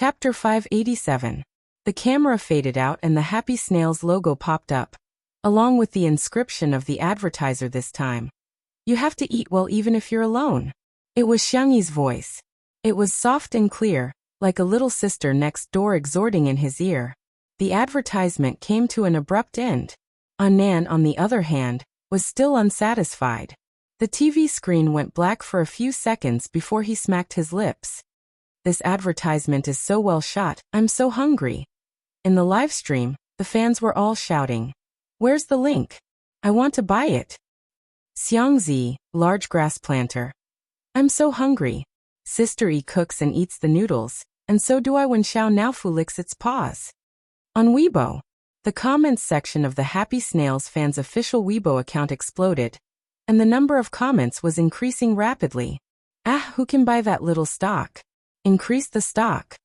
Chapter 587. The camera faded out and the Happy Snails logo popped up, along with the inscription of the advertiser this time. You have to eat well even if you're alone. It was Xiangyi's voice. It was soft and clear, like a little sister next door exhorting in his ear. The advertisement came to an abrupt end. Annan, on the other hand, was still unsatisfied. The TV screen went black for a few seconds before he smacked his lips. This advertisement is so well shot, I'm so hungry. In the live stream, the fans were all shouting, "Where's the link? I want to buy it." Xiangzi, large grass planter. I'm so hungry. Sister E cooks and eats the noodles, and so do I when Xiao Naofu licks its paws. On Weibo, the comments section of the Happy Snails fans' official Weibo account exploded, and the number of comments was increasing rapidly. Ah, who can buy that little stock? Increase the stock.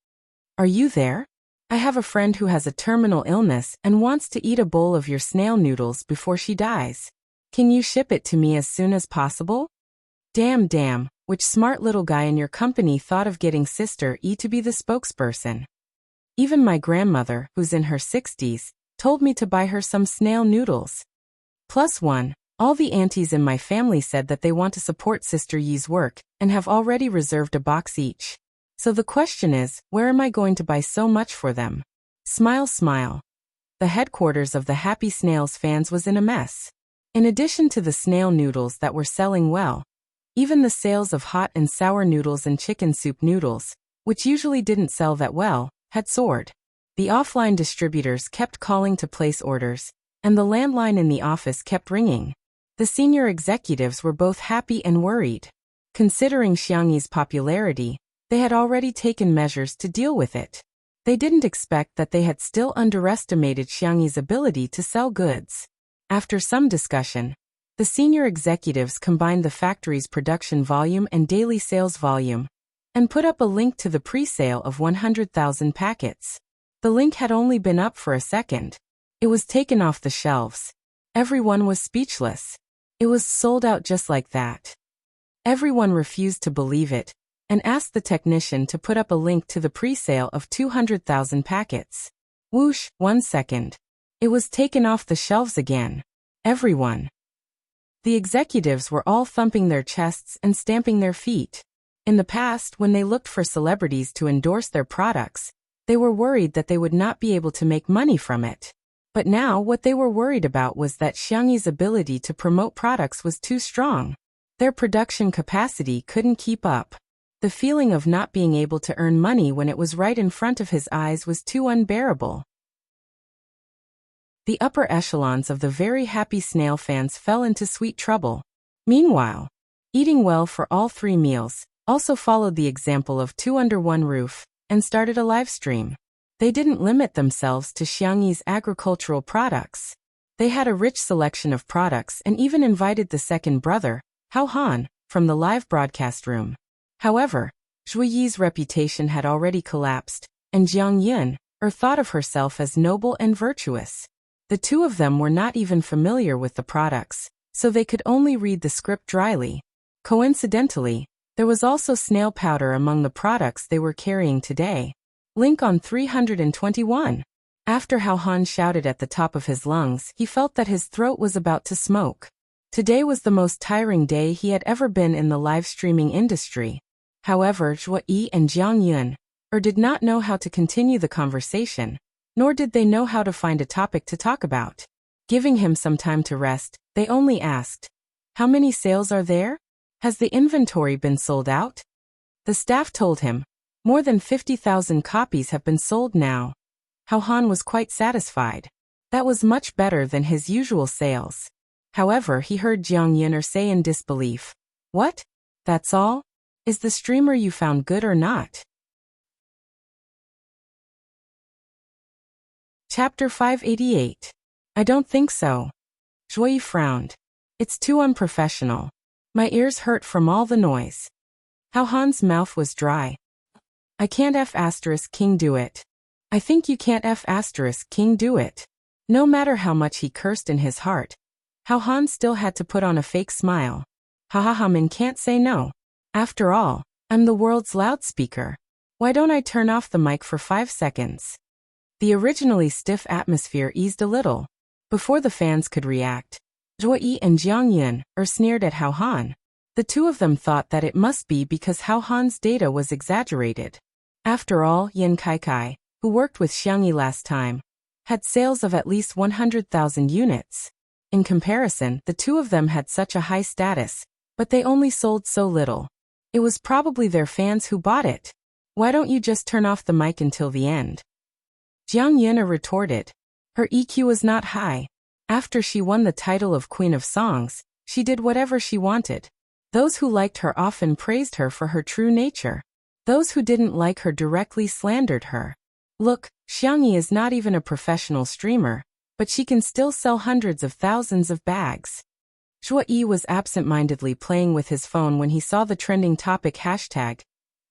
Are you there? I have a friend who has a terminal illness and wants to eat a bowl of your snail noodles before she dies. Can you ship it to me as soon as possible? Damn, which smart little guy in your company thought of getting Sister E to be the spokesperson? Even my grandmother, who's in her 60s, told me to buy her some snail noodles. +1, all the aunties in my family said that they want to support Sister Yi's work and have already reserved a box each. So the question is, where am I going to buy so much for them? Smile, smile. The headquarters of the Happy Snails fans was in a mess. In addition to the snail noodles that were selling well, even the sales of hot and sour noodles and chicken soup noodles, which usually didn't sell that well, had soared. The offline distributors kept calling to place orders, and the landline in the office kept ringing. The senior executives were both happy and worried. Considering Xiangyi's popularity, they had already taken measures to deal with it. They didn't expect that they had still underestimated Xiangyi's ability to sell goods. After some discussion, the senior executives combined the factory's production volume and daily sales volume, and put up a link to the pre-sale of 100,000 packets. The link had only been up for a second. It was taken off the shelves. Everyone was speechless. It was sold out just like that. Everyone refused to believe it, and asked the technician to put up a link to the pre-sale of 200,000 packets. Whoosh, 1 second. It was taken off the shelves again. Everyone. The executives were all thumping their chests and stamping their feet. In the past, when they looked for celebrities to endorse their products, they were worried that they would not be able to make money from it. But now what they were worried about was that Xiangyi's ability to promote products was too strong. Their production capacity couldn't keep up. The feeling of not being able to earn money when it was right in front of his eyes was too unbearable. The upper echelons of the very Happy Snail fans fell into sweet trouble. Meanwhile, eating well for all 3 meals also followed the example of 2 under one roof, and started a live stream. They didn't limit themselves to Xiangyi's agricultural products. They had a rich selection of products and even invited the second brother, Hao Han, from the live broadcast room. However, Zhui Yi's reputation had already collapsed, and Jiang Yun, thought of herself as noble and virtuous. The two of them were not even familiar with the products, so they could only read the script dryly. Coincidentally, there was also snail powder among the products they were carrying today. Link on 321. After Hao Han shouted at the top of his lungs, he felt that his throat was about to smoke. Today was the most tiring day he had ever been in the live streaming industry. However, Zhuo Yi and Jiang Yun did not know how to continue the conversation, nor did they know how to find a topic to talk about. Giving him some time to rest, they only asked, "How many sales are there? Has the inventory been sold out?" The staff told him, "More than 50,000 copies have been sold now." Hao Han was quite satisfied. That was much better than his usual sales. However, he heard Jiang Yun say in disbelief, "What? That's all? Is the streamer you found good or not?" Chapter 588. I don't think so. Zhui frowned. It's too unprofessional. My ears hurt from all the noise. Hao Han's mouth was dry. I can't F*King do it. I think you can't F*King do it. No matter how much he cursed in his heart, Hao Han still had to put on a fake smile. Ha ha ha, man can't say no. After all, I'm the world's loudspeaker. Why don't I turn off the mic for 5 seconds? The originally stiff atmosphere eased a little. Before the fans could react, Zhuo Yi and Jiang Yun sneered at Hao Han. The two of them thought that it must be because Hao Han's data was exaggerated. After all, Yin Kaikai, who worked with Xiang Yi last time, had sales of at least 100,000 units. In comparison, the two of them had such a high status, but they only sold so little. It was probably their fans who bought it. Why don't you just turn off the mic until the end? Jiang Yun retorted. Her EQ was not high. After she won the title of Queen of Songs, she did whatever she wanted. Those who liked her often praised her for her true nature. Those who didn't like her directly slandered her. Look, Xiang Yi is not even a professional streamer, but she can still sell hundreds of thousands of bags. Zhuo Yi was absent-mindedly playing with his phone when he saw the trending topic hashtag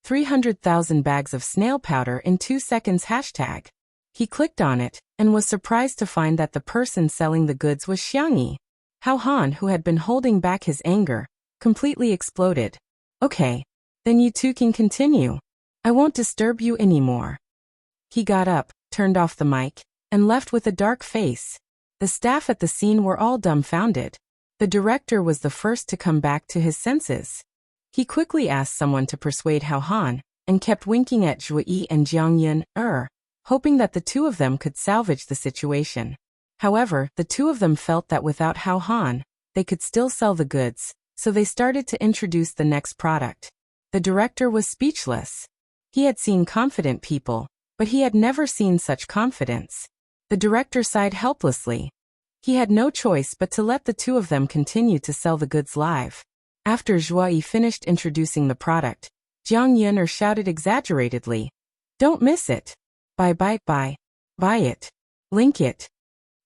300,000 bags of snail powder in 2 seconds hashtag. He clicked on it, and was surprised to find that the person selling the goods was Xiang Yi. Hao Han, who had been holding back his anger, completely exploded. Okay, then you two can continue. I won't disturb you anymore. He got up, turned off the mic, and left with a dark face. The staff at the scene were all dumbfounded. The director was the first to come back to his senses. He quickly asked someone to persuade Hao Han, and kept winking at Zhuo Yi and Jiang Yun, hoping that the two of them could salvage the situation. However, the two of them felt that without Hao Han, they could still sell the goods, so they started to introduce the next product. The director was speechless. He had seen confident people, but he had never seen such confidence. The director sighed helplessly. He had no choice but to let the two of them continue to sell the goods live. After Zhuo Yi finished introducing the product, Jiang Yun shouted exaggeratedly, "Don't miss it! Buy it. Link it."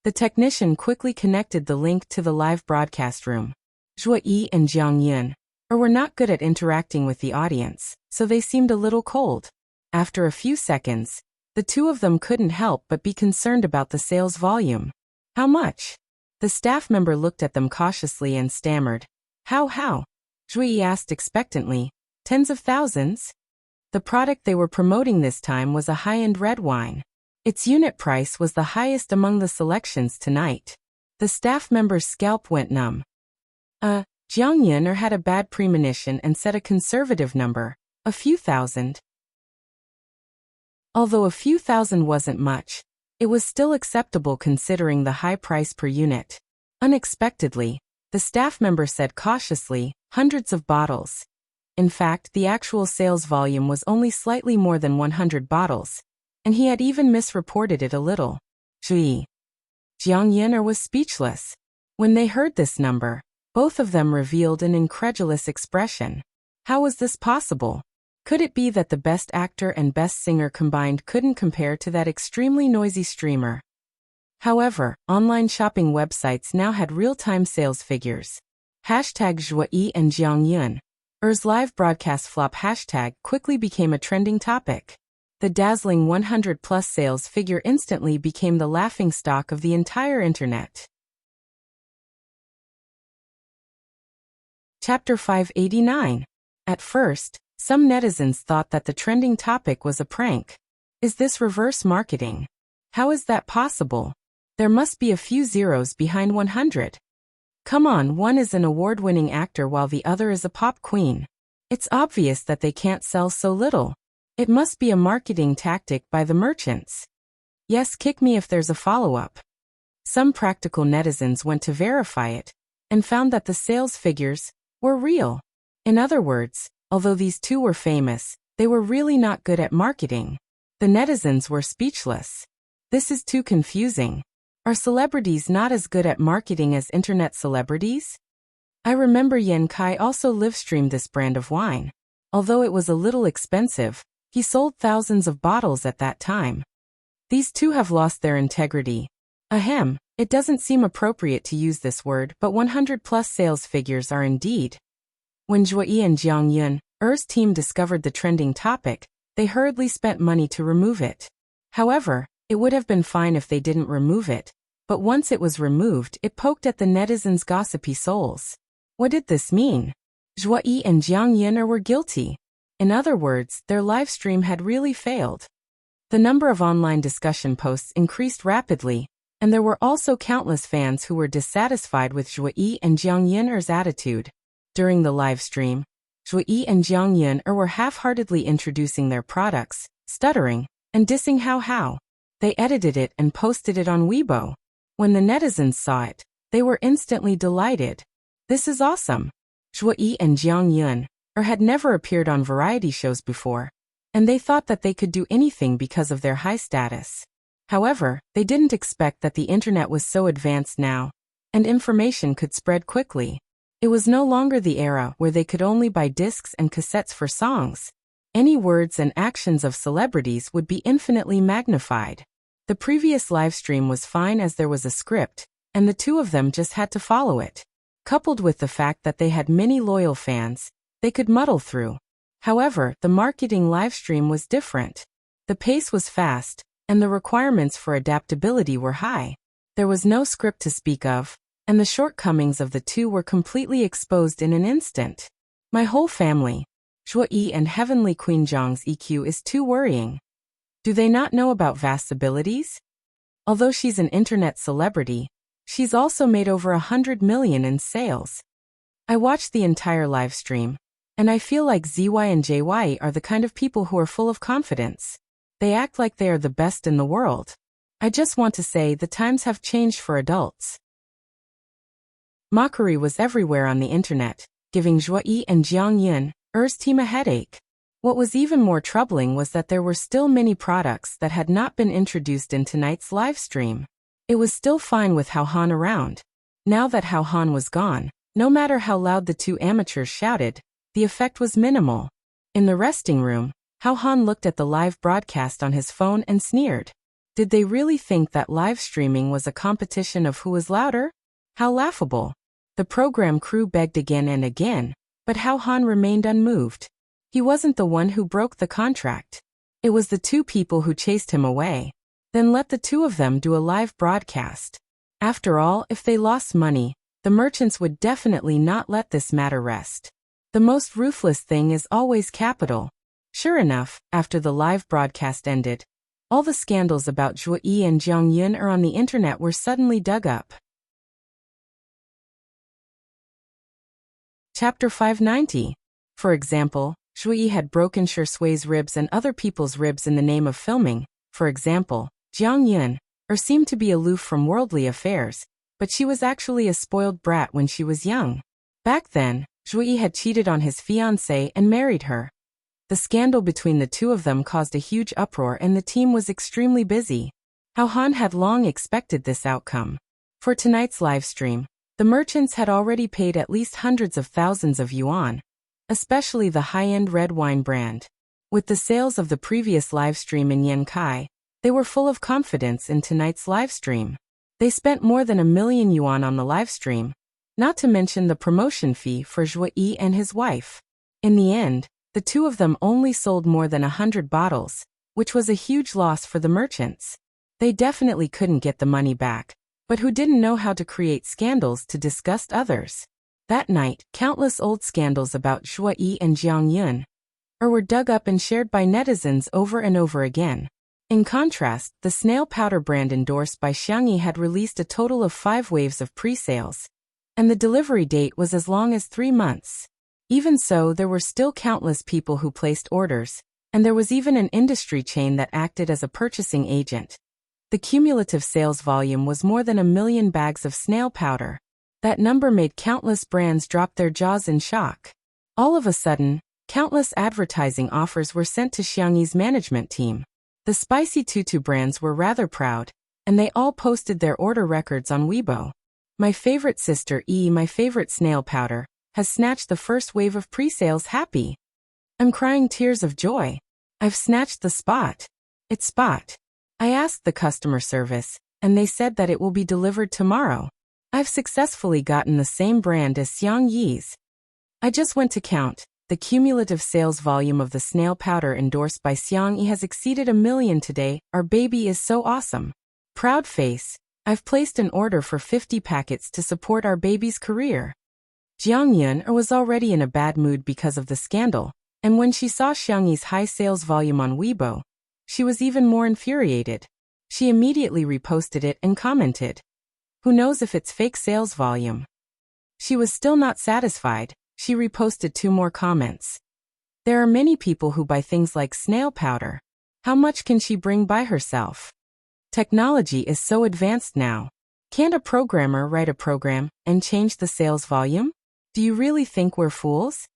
The technician quickly connected the link to the live broadcast room. Zhuo Yi and Jiang Yun were not good at interacting with the audience, so they seemed a little cold. After a few seconds, the two of them couldn't help but be concerned about the sales volume. How much? The staff member looked at them cautiously and stammered. How? Zhuo Yi asked expectantly. Tens of thousands? The product they were promoting this time was a high-end red wine. Its unit price was the highest among the selections tonight. The staff member's scalp went numb. Jiang Yun had a bad premonition and said a conservative number, a few thousand. Although a few thousand wasn't much, it was still acceptable considering the high price per unit. Unexpectedly, the staff member said cautiously, hundreds of bottles. In fact, the actual sales volume was only slightly more than 100 bottles, and he had even misreported it a little. Jiang Yun was speechless. When they heard this number, both of them revealed an incredulous expression. How was this possible? Could it be that the best actor and best singer combined couldn't compare to that extremely noisy streamer? However, online shopping websites now had real-time sales figures. Hashtag Zhuo Yi and Jiang Yun. Live broadcast flop hashtag quickly became a trending topic. The dazzling 100+ sales figure instantly became the laughingstock of the entire internet. Chapter 589. At first, some netizens thought that the trending topic was a prank. Is this reverse marketing? How is that possible? There must be a few zeros behind 100. Come on, one is an award-winning actor while the other is a pop queen. It's obvious that they can't sell so little. It must be a marketing tactic by the merchants. Yes, kick me if there's a follow-up. Some practical netizens went to verify it, and found that the sales figures were real. In other words, although these two were famous, they were really not good at marketing. The netizens were speechless. This is too confusing. Are celebrities not as good at marketing as internet celebrities? I remember Yan Kai also live-streamed this brand of wine. Although it was a little expensive, he sold thousands of bottles at that time. These two have lost their integrity. Ahem, it doesn't seem appropriate to use this word, but 100+ sales figures are indeed. When Zhuo Yi and Jiang Yun's team discovered the trending topic, they hurriedly spent money to remove it. However, it would have been fine if they didn't remove it, but once it was removed, it poked at the netizens' gossipy souls. What did this mean? Zhuo Yi and Jiang Yun were guilty. In other words, their live stream had really failed. The number of online discussion posts increased rapidly, and there were also countless fans who were dissatisfied with Zhuo Yi and Jiang Yun'er's attitude. During the live stream, Zhuo Yi and Jiang Yun'er were half-heartedly introducing their products, stuttering, and dissing How. They edited it and posted it on Weibo. When the netizens saw it, they were instantly delighted. This is awesome. Zhuo Yi and Jiang Yun'er had never appeared on variety shows before, and they thought that they could do anything because of their high status. However, they didn't expect that the internet was so advanced now, and information could spread quickly. It was no longer the era where they could only buy discs and cassettes for songs. Any words and actions of celebrities would be infinitely magnified. The previous livestream was fine as there was a script, and the two of them just had to follow it. Coupled with the fact that they had many loyal fans, they could muddle through. However, the marketing livestream was different. The pace was fast, and the requirements for adaptability were high. There was no script to speak of, and the shortcomings of the two were completely exposed in an instant. My whole family, Zhuo Yi and Heavenly Queen Zhang's EQ is too worrying. Do they not know about vast abilities? Although she's an internet celebrity, she's also made over 100 million in sales. I watched the entire live stream, and I feel like ZY and JY are the kind of people who are full of confidence. They act like they are the best in the world. I just want to say the times have changed for adults. Mockery was everywhere on the internet, giving Zhuo Yi and Jiang Yun'er's team a headache. What was even more troubling was that there were still many products that had not been introduced in tonight's live stream. It was still fine with Hao Han around. Now that Hao Han was gone, no matter how loud the two amateurs shouted, the effect was minimal. In the resting room, Hao Han looked at the live broadcast on his phone and sneered. Did they really think that live streaming was a competition of who was louder? How laughable. The program crew begged again and again, but Hao Han remained unmoved. He wasn't the one who broke the contract. It was the two people who chased him away. Then let the two of them do a live broadcast. After all, if they lost money, the merchants would definitely not let this matter rest. The most ruthless thing is always capital. Sure enough, after the live broadcast ended, all the scandals about Zhuo Yi and Jiang Yun'er on the internet were suddenly dug up. Chapter 590. For example, Zhuo Yi had broken Sui's ribs and other people's ribs in the name of filming. For example, Jiang Yun'er seemed to be aloof from worldly affairs, but she was actually a spoiled brat when she was young. Back then, Zhuo Yi had cheated on his fiancée and married her. The scandal between the two of them caused a huge uproar and the team was extremely busy. Hao Han had long expected this outcome. For tonight's livestream, the merchants had already paid at least hundreds of thousands of yuan, especially the high-end red wine brand. With the sales of the previous livestream in Yankai, they were full of confidence in tonight's livestream. They spent more than 1 million yuan on the livestream, not to mention the promotion fee for Zhuo Yi and his wife. In the end, the two of them only sold more than 100 bottles, which was a huge loss for the merchants. They definitely couldn't get the money back, but who didn't know how to create scandals to disgust others? That night, countless old scandals about Zhuo Yi and Jiang Yun'er were dug up and shared by netizens over and over again. In contrast, the snail powder brand endorsed by Xiang Yi had released a total of 5 waves of pre-sales, and the delivery date was as long as 3 months. Even so, there were still countless people who placed orders, and there was even an industry chain that acted as a purchasing agent. The cumulative sales volume was more than 1 million bags of snail powder. That number made countless brands drop their jaws in shock. All of a sudden, countless advertising offers were sent to Xiang Yi's management team. The Spicy Tutu brands were rather proud, and they all posted their order records on Weibo. My favorite sister my favorite snail powder, has snatched the first wave of pre-sales. Happy. I'm crying tears of joy. I've snatched the spot. It's spot. I asked the customer service, and they said that it will be delivered tomorrow. I've successfully gotten the same brand as Xiang Yi's. I just went to count. The cumulative sales volume of the snail powder endorsed by Xiang Yi has exceeded 1 million today. Our baby is so awesome. Proud face. I've placed an order for 50 packets to support our baby's career. Jiang Yun'er was already in a bad mood because of the scandal, And when she saw Xiangyi's high sales volume on Weibo, she was even more infuriated. She immediately reposted it and commented, "Who knows if it's fake sales volume?" She was still not satisfied. She reposted 2 more comments. "There are many people who buy things like snail powder. How much can she bring by herself? Technology is so advanced now. Can't a programmer write a program and change the sales volume? Do you really think we're fools?"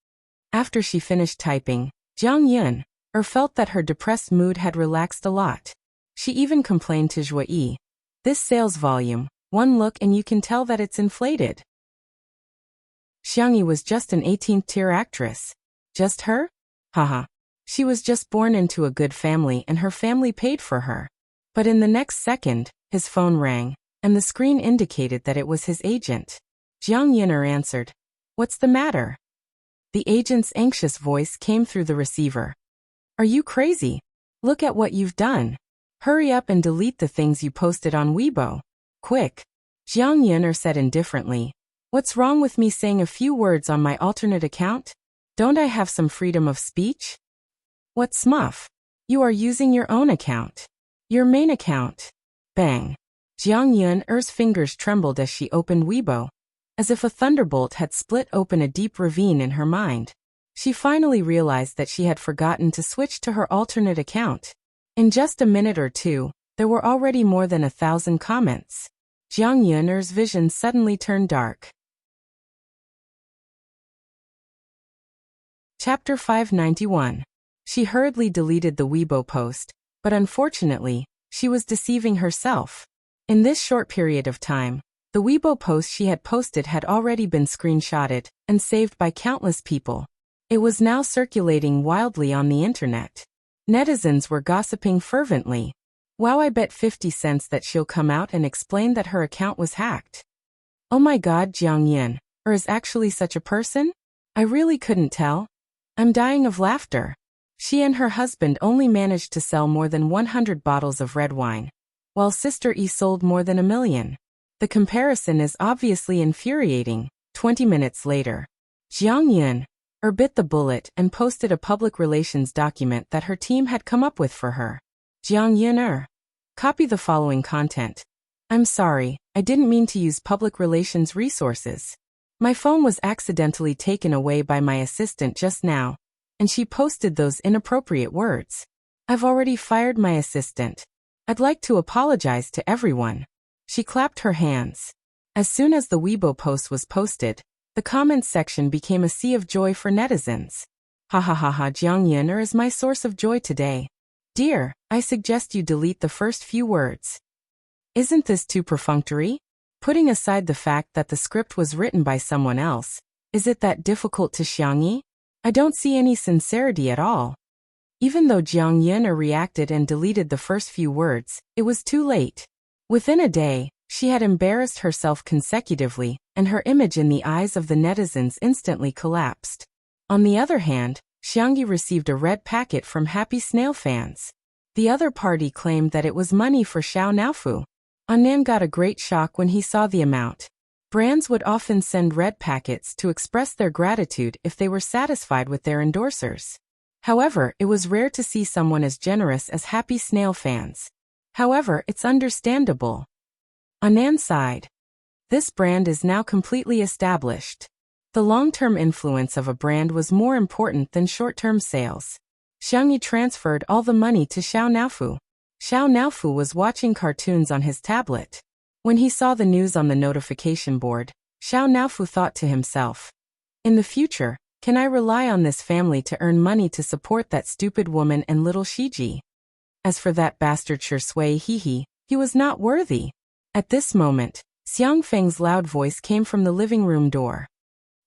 After she finished typing, Jiang Yun felt that her depressed mood had relaxed a lot. She even complained to Zhuo Yi, "This sales volume, one look and you can tell that it's inflated." Xiangyi was just an 18th-tier actress. Just her? Haha. She was just born into a good family and her family paid for her. But in the next second, his phone rang, and the screen indicated that it was his agent. Jiang Yin'er answered, "What's the matter?" The agent's anxious voice came through the receiver. "Are you crazy? Look at what you've done. Hurry up and delete the things you posted on Weibo. Quick." Jiang Yin'er said indifferently, "What's wrong with me saying a few words on my alternate account? Don't I have some freedom of speech?" "What smuff? You are using your own account. Your main account." Bang. Jiang Yun'er's fingers trembled as she opened Weibo, as if a thunderbolt had split open a deep ravine in her mind. She finally realized that she had forgotten to switch to her alternate account. In just a minute or two, there were already more than 1,000 comments. Jiang Yun'er's vision suddenly turned dark. Chapter 591. She hurriedly deleted the Weibo post, but unfortunately, she was deceiving herself. In this short period of time, the Weibo post she had posted had already been screenshotted and saved by countless people. It was now circulating wildly on the internet. Netizens were gossiping fervently. "Wow, I bet 50 cents that she'll come out and explain that her account was hacked. Oh my god, Jiang Yin, is actually such a person? I really couldn't tell. I'm dying of laughter." She and her husband only managed to sell more than 100 bottles of red wine, while Sister E sold more than 1 million. The comparison is obviously infuriating. 20 minutes later, Jiang Yin bit the bullet and posted a public relations document that her team had come up with for her. Jiang Yin copy the following content. "I'm sorry, I didn't mean to use public relations resources. My phone was accidentally taken away by my assistant just now, and she posted those inappropriate words. I've already fired my assistant. I'd like to apologize to everyone." She clapped her hands. As soon as the Weibo post was posted, the comments section became a sea of joy for netizens. "Ha ha ha ha, Jiang Yin'er is my source of joy today. Dear, I suggest you delete the first few words." Isn't this too perfunctory? Putting aside the fact that the script was written by someone else, is it that difficult to Xiangyi? I don't see any sincerity at all. Even though Jiang Yin'er reacted and deleted the first few words, it was too late. Within a day, she had embarrassed herself consecutively, and her image in the eyes of the netizens instantly collapsed. On the other hand, Xiangyi received a red packet from happy snail fans. The other party claimed that it was money for Xiao Naofu. Annan got a great shock when he saw the amount. Brands would often send red packets to express their gratitude if they were satisfied with their endorsers. However, it was rare to see someone as generous as happy snail fans. However, it's understandable. Annan sighed. This brand is now completely established. The long-term influence of a brand was more important than short-term sales. Xiangyi transferred all the money to Xiao Naofu. Xiao Naofu was watching cartoons on his tablet. When he saw the news on the notification board, Xiao Naofu thought to himself, "In the future, can I rely on this family to earn money to support that stupid woman and little Shiji? As for that bastard Shui he was not worthy." At this moment, Xiang Feng's loud voice came from the living room door.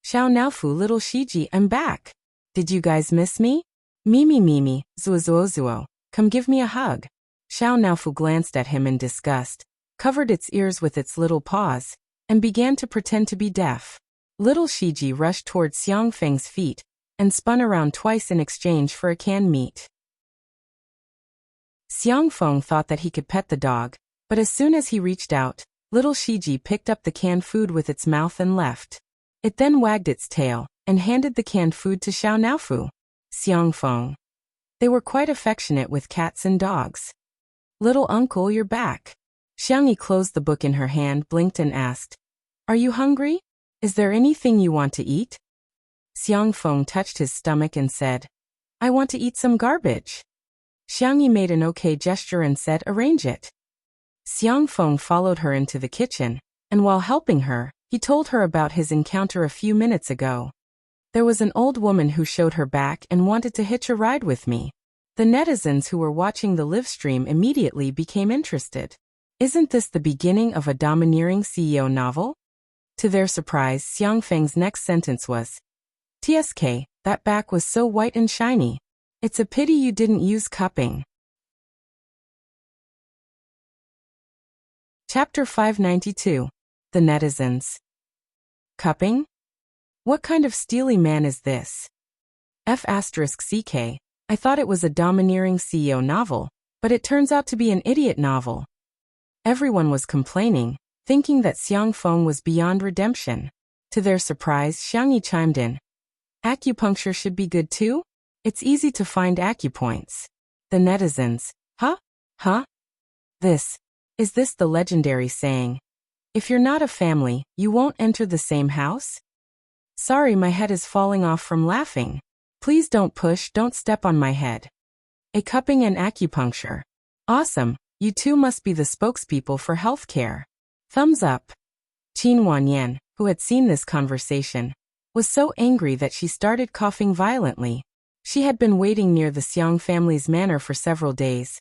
"Xiao Naofu, little Shiji, I'm back. Did you guys miss me? Mimi, zuo, come give me a hug." Xiao Naofu glanced at him in disgust, covered its ears with its little paws, and began to pretend to be deaf. Little Shiji rushed towards Xiang Feng's feet and spun around twice in exchange for a canned meat. Xiang Feng thought that he could pet the dog, but as soon as he reached out, little Shiji picked up the canned food with its mouth and left. It then wagged its tail and handed the canned food to Xiao Naofu. Xiangfeng. They were quite affectionate with cats and dogs. Little uncle, you're back. Xiangyi closed the book in her hand, blinked and asked, Are you hungry? Is there anything you want to eat? Xiangfeng touched his stomach and said, I want to eat some garbage. Xiangyi made an okay gesture and said, Arrange it. Xiangfeng followed her into the kitchen, and while helping her, he told her about his encounter a few minutes ago. There was an old woman who showed her back and wanted to hitch a ride with me. The netizens who were watching the live stream immediately became interested. Isn't this the beginning of a domineering CEO novel? To their surprise, Xiangfeng's next sentence was, TSK, that back was so white and shiny. It's a pity you didn't use cupping. Chapter 592. The Netizens. Cupping? What kind of steely man is this? F***ck. I thought it was a domineering CEO novel, but it turns out to be an idiot novel. Everyone was complaining, thinking that Xiangfeng was beyond redemption. To their surprise, Xiangyi chimed in. Acupuncture should be good too? It's easy to find acupoints. The netizens. Huh? Huh? Is this the legendary saying? If you're not a family, you won't enter the same house? Sorry, my head is falling off from laughing. Please don't push, don't step on my head. A cupping and acupuncture. Awesome, you two must be the spokespeople for healthcare. Thumbs up. Qin Wanyan, who had seen this conversation, was so angry that she started coughing violently. She had been waiting near the Xiang family's manor for several days,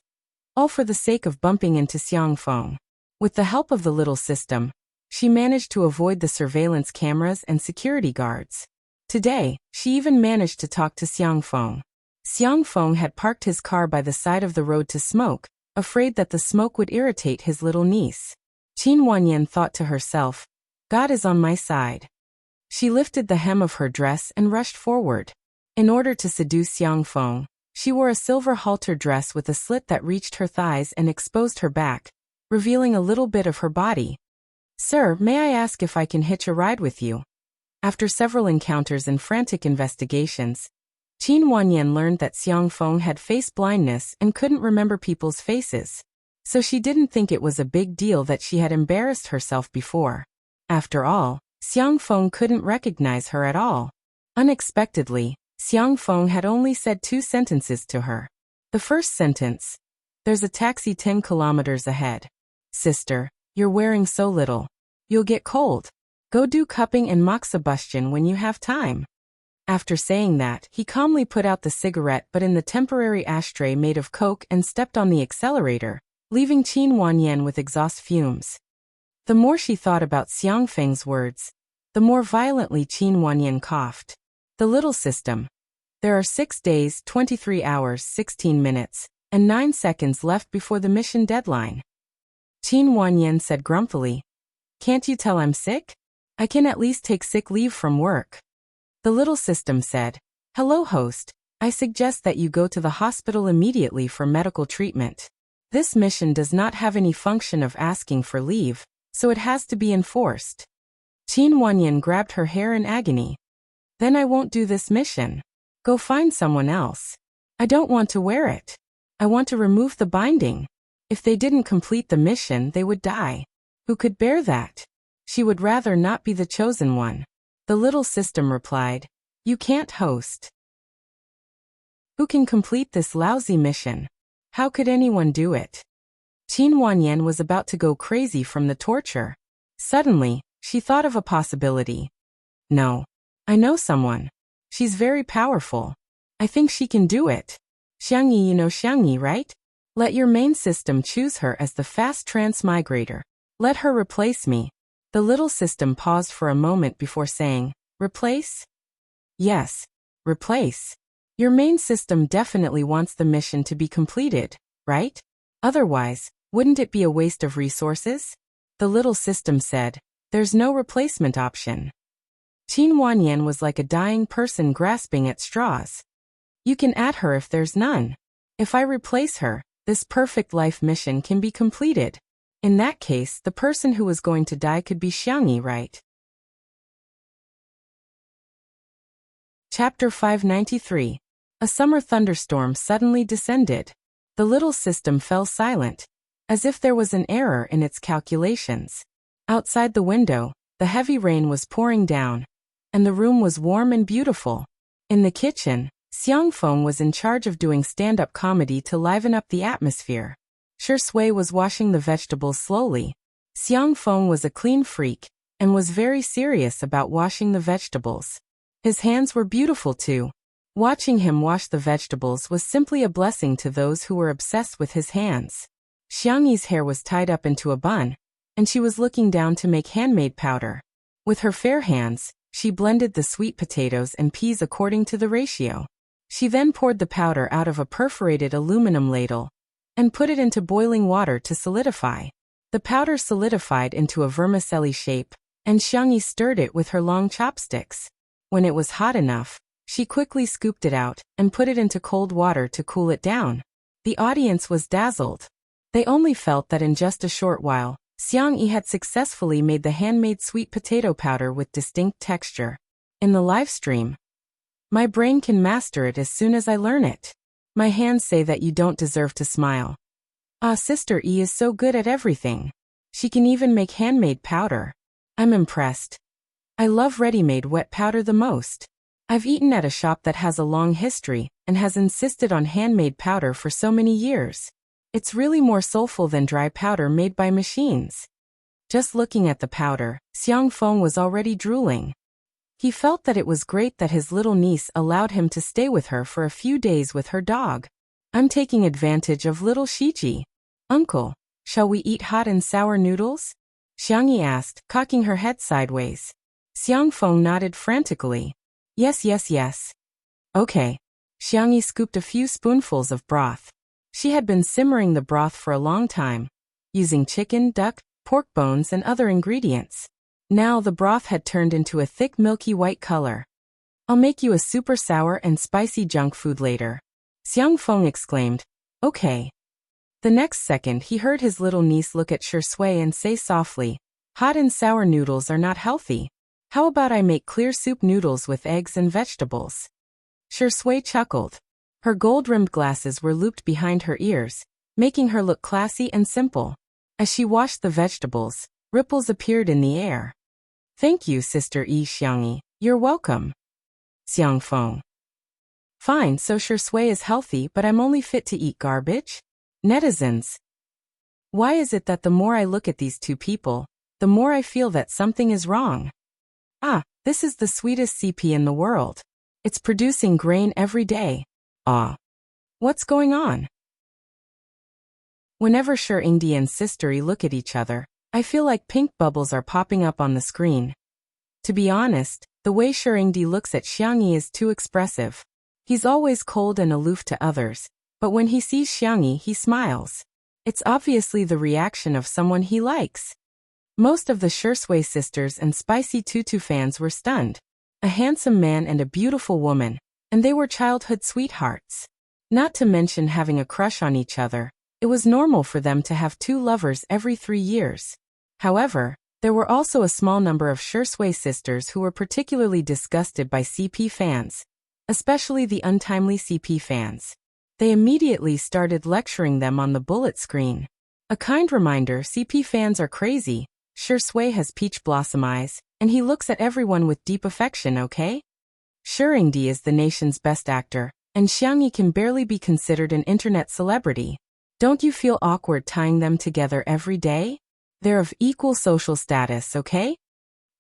all for the sake of bumping into Xiangfeng. With the help of the little system, she managed to avoid the surveillance cameras and security guards. Today, she even managed to talk to Xiangfeng. Xiangfeng had parked his car by the side of the road to smoke, afraid that the smoke would irritate his little niece. Qin Wanyan thought to herself, God is on my side. She lifted the hem of her dress and rushed forward. In order to seduce Xiangfeng, she wore a silver halter dress with a slit that reached her thighs and exposed her back, revealing a little bit of her body. Sir, may I ask if I can hitch a ride with you? After several encounters and frantic investigations, Qin Wanyan learned that Xiangfeng had face blindness and couldn't remember people's faces. So she didn't think it was a big deal that she had embarrassed herself before. After all, Xiangfeng couldn't recognize her at all. Unexpectedly, Xiangfeng had only said 2 sentences to her. The first sentence, there's a taxi 10 kilometers ahead. Sister, you're wearing so little. You'll get cold. Go do cupping and moxibustion when you have time. After saying that, he calmly put out the cigarette but in the temporary ashtray made of coke and stepped on the accelerator, leaving Qin Wanyan with exhaust fumes. The more she thought about Xiangfeng's words, the more violently Qin Wanyan coughed. The little system. There are 6 days, 23 hours, 16 minutes, and 9 seconds left before the mission deadline. Qin Wanyan said grumpily, Can't you tell I'm sick? I can at least take sick leave from work. The little system said, Hello host, I suggest that you go to the hospital immediately for medical treatment. This mission does not have any function of asking for leave, so it has to be enforced. Qin Wanyan grabbed her hair in agony. Then I won't do this mission. Go find someone else. I don't want to wear it. I want to remove the binding. If they didn't complete the mission, they would die. Who could bear that? She would rather not be the chosen one. The little system replied, You can't host. Who can complete this lousy mission? How could anyone do it? Qin Wanyan was about to go crazy from the torture. Suddenly, she thought of a possibility. No. I know someone. She's very powerful. I think she can do it. Xiangyi, you know Xiangyi, right? Let your main system choose her as the fast transmigrator. Let her replace me. The little system paused for a moment before saying, Replace? Yes, replace. Your main system definitely wants the mission to be completed, right? Otherwise, wouldn't it be a waste of resources? The little system said, There's no replacement option. Qin Wanyan was like a dying person grasping at straws. You can add her if there's none. If I replace her, this perfect life mission can be completed. In that case, the person who was going to die could be Xiangyi, right? Chapter 593. A summer thunderstorm suddenly descended. The little system fell silent, as if there was an error in its calculations. Outside the window, the heavy rain was pouring down, and the room was warm and beautiful. In the kitchen, Xiang Feng was in charge of doing stand-up comedy to liven up the atmosphere. Shi Sui was washing the vegetables slowly. Xiang Feng was a clean freak, and was very serious about washing the vegetables. His hands were beautiful too. Watching him wash the vegetables was simply a blessing to those who were obsessed with his hands. Xiangyi's hair was tied up into a bun, and she was looking down to make handmade powder. With her fair hands, she blended the sweet potatoes and peas according to the ratio. She then poured the powder out of a perforated aluminum ladle and put it into boiling water to solidify. The powder solidified into a vermicelli shape, and Xiangyi stirred it with her long chopsticks. When it was hot enough, she quickly scooped it out and put it into cold water to cool it down. The audience was dazzled. They only felt that in just a short while, Xiangyi had successfully made the handmade sweet potato powder with distinct texture. In the live stream, "My brain can master it as soon as I learn it. My hands say that you don't deserve to smile. Ah, Sister E is so good at everything. She can even make handmade powder. I'm impressed. I love ready-made wet powder the most. I've eaten at a shop that has a long history and has insisted on handmade powder for so many years. It's really more soulful than dry powder made by machines." Just looking at the powder, Xiang Feng was already drooling. He felt that it was great that his little niece allowed him to stay with her for a few days with her dog. "I'm taking advantage of little Shiji. Uncle, shall we eat hot and sour noodles?" Xiangyi asked, cocking her head sideways. Xiang Feng nodded frantically. Yes, yes, yes. Okay. Xiangyi scooped a few spoonfuls of broth. She had been simmering the broth for a long time, using chicken, duck, pork bones and other ingredients. Now the broth had turned into a thick milky white color. "I'll make you a super sour and spicy junk food later," Xiang Feng exclaimed. "Okay." The next second he heard his little niece look at Shi Sui and say softly, "Hot and sour noodles are not healthy. How about I make clear soup noodles with eggs and vegetables?" Shi Sui chuckled. Her gold-rimmed glasses were looped behind her ears, making her look classy and simple. As she washed the vegetables, ripples appeared in the air. "Thank you, Sister E Xiangyi. You're welcome." Xiang Feng. "Fine, so Shi Sui is healthy but I'm only fit to eat garbage?" Netizens. "Why is it that the more I look at these two people, the more I feel that something is wrong? Ah, this is the sweetest CP in the world. It's producing grain every day. Ah. What's going on?" Whenever Shiringdi and Sistery look at each other, I feel like pink bubbles are popping up on the screen. To be honest, the way Shiringdi looks at Xiangyi is too expressive. He's always cold and aloof to others, but when he sees Xiangyi he smiles. It's obviously the reaction of someone he likes. Most of the Shi Sui sisters and Spicy Tutu fans were stunned. A handsome man and a beautiful woman, and they were childhood sweethearts. Not to mention having a crush on each other, it was normal for them to have two lovers every 3 years. However, there were also a small number of Shi Sui sisters who were particularly disgusted by CP fans, especially the untimely CP fans. They immediately started lecturing them on the bullet screen. A kind reminder, CP fans are crazy. Shi Sui has peach blossom eyes, and he looks at everyone with deep affection, okay? Shiringdi is the nation's best actor, and Xiangyi can barely be considered an internet celebrity. Don't you feel awkward tying them together every day? They're of equal social status, okay?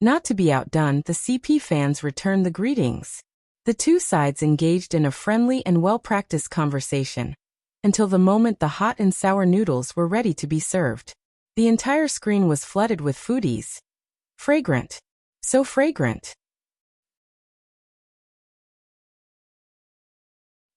Not to be outdone, the CP fans returned the greetings. The two sides engaged in a friendly and well-practiced conversation, until the moment the hot and sour noodles were ready to be served. The entire screen was flooded with foodies. Fragrant. So fragrant.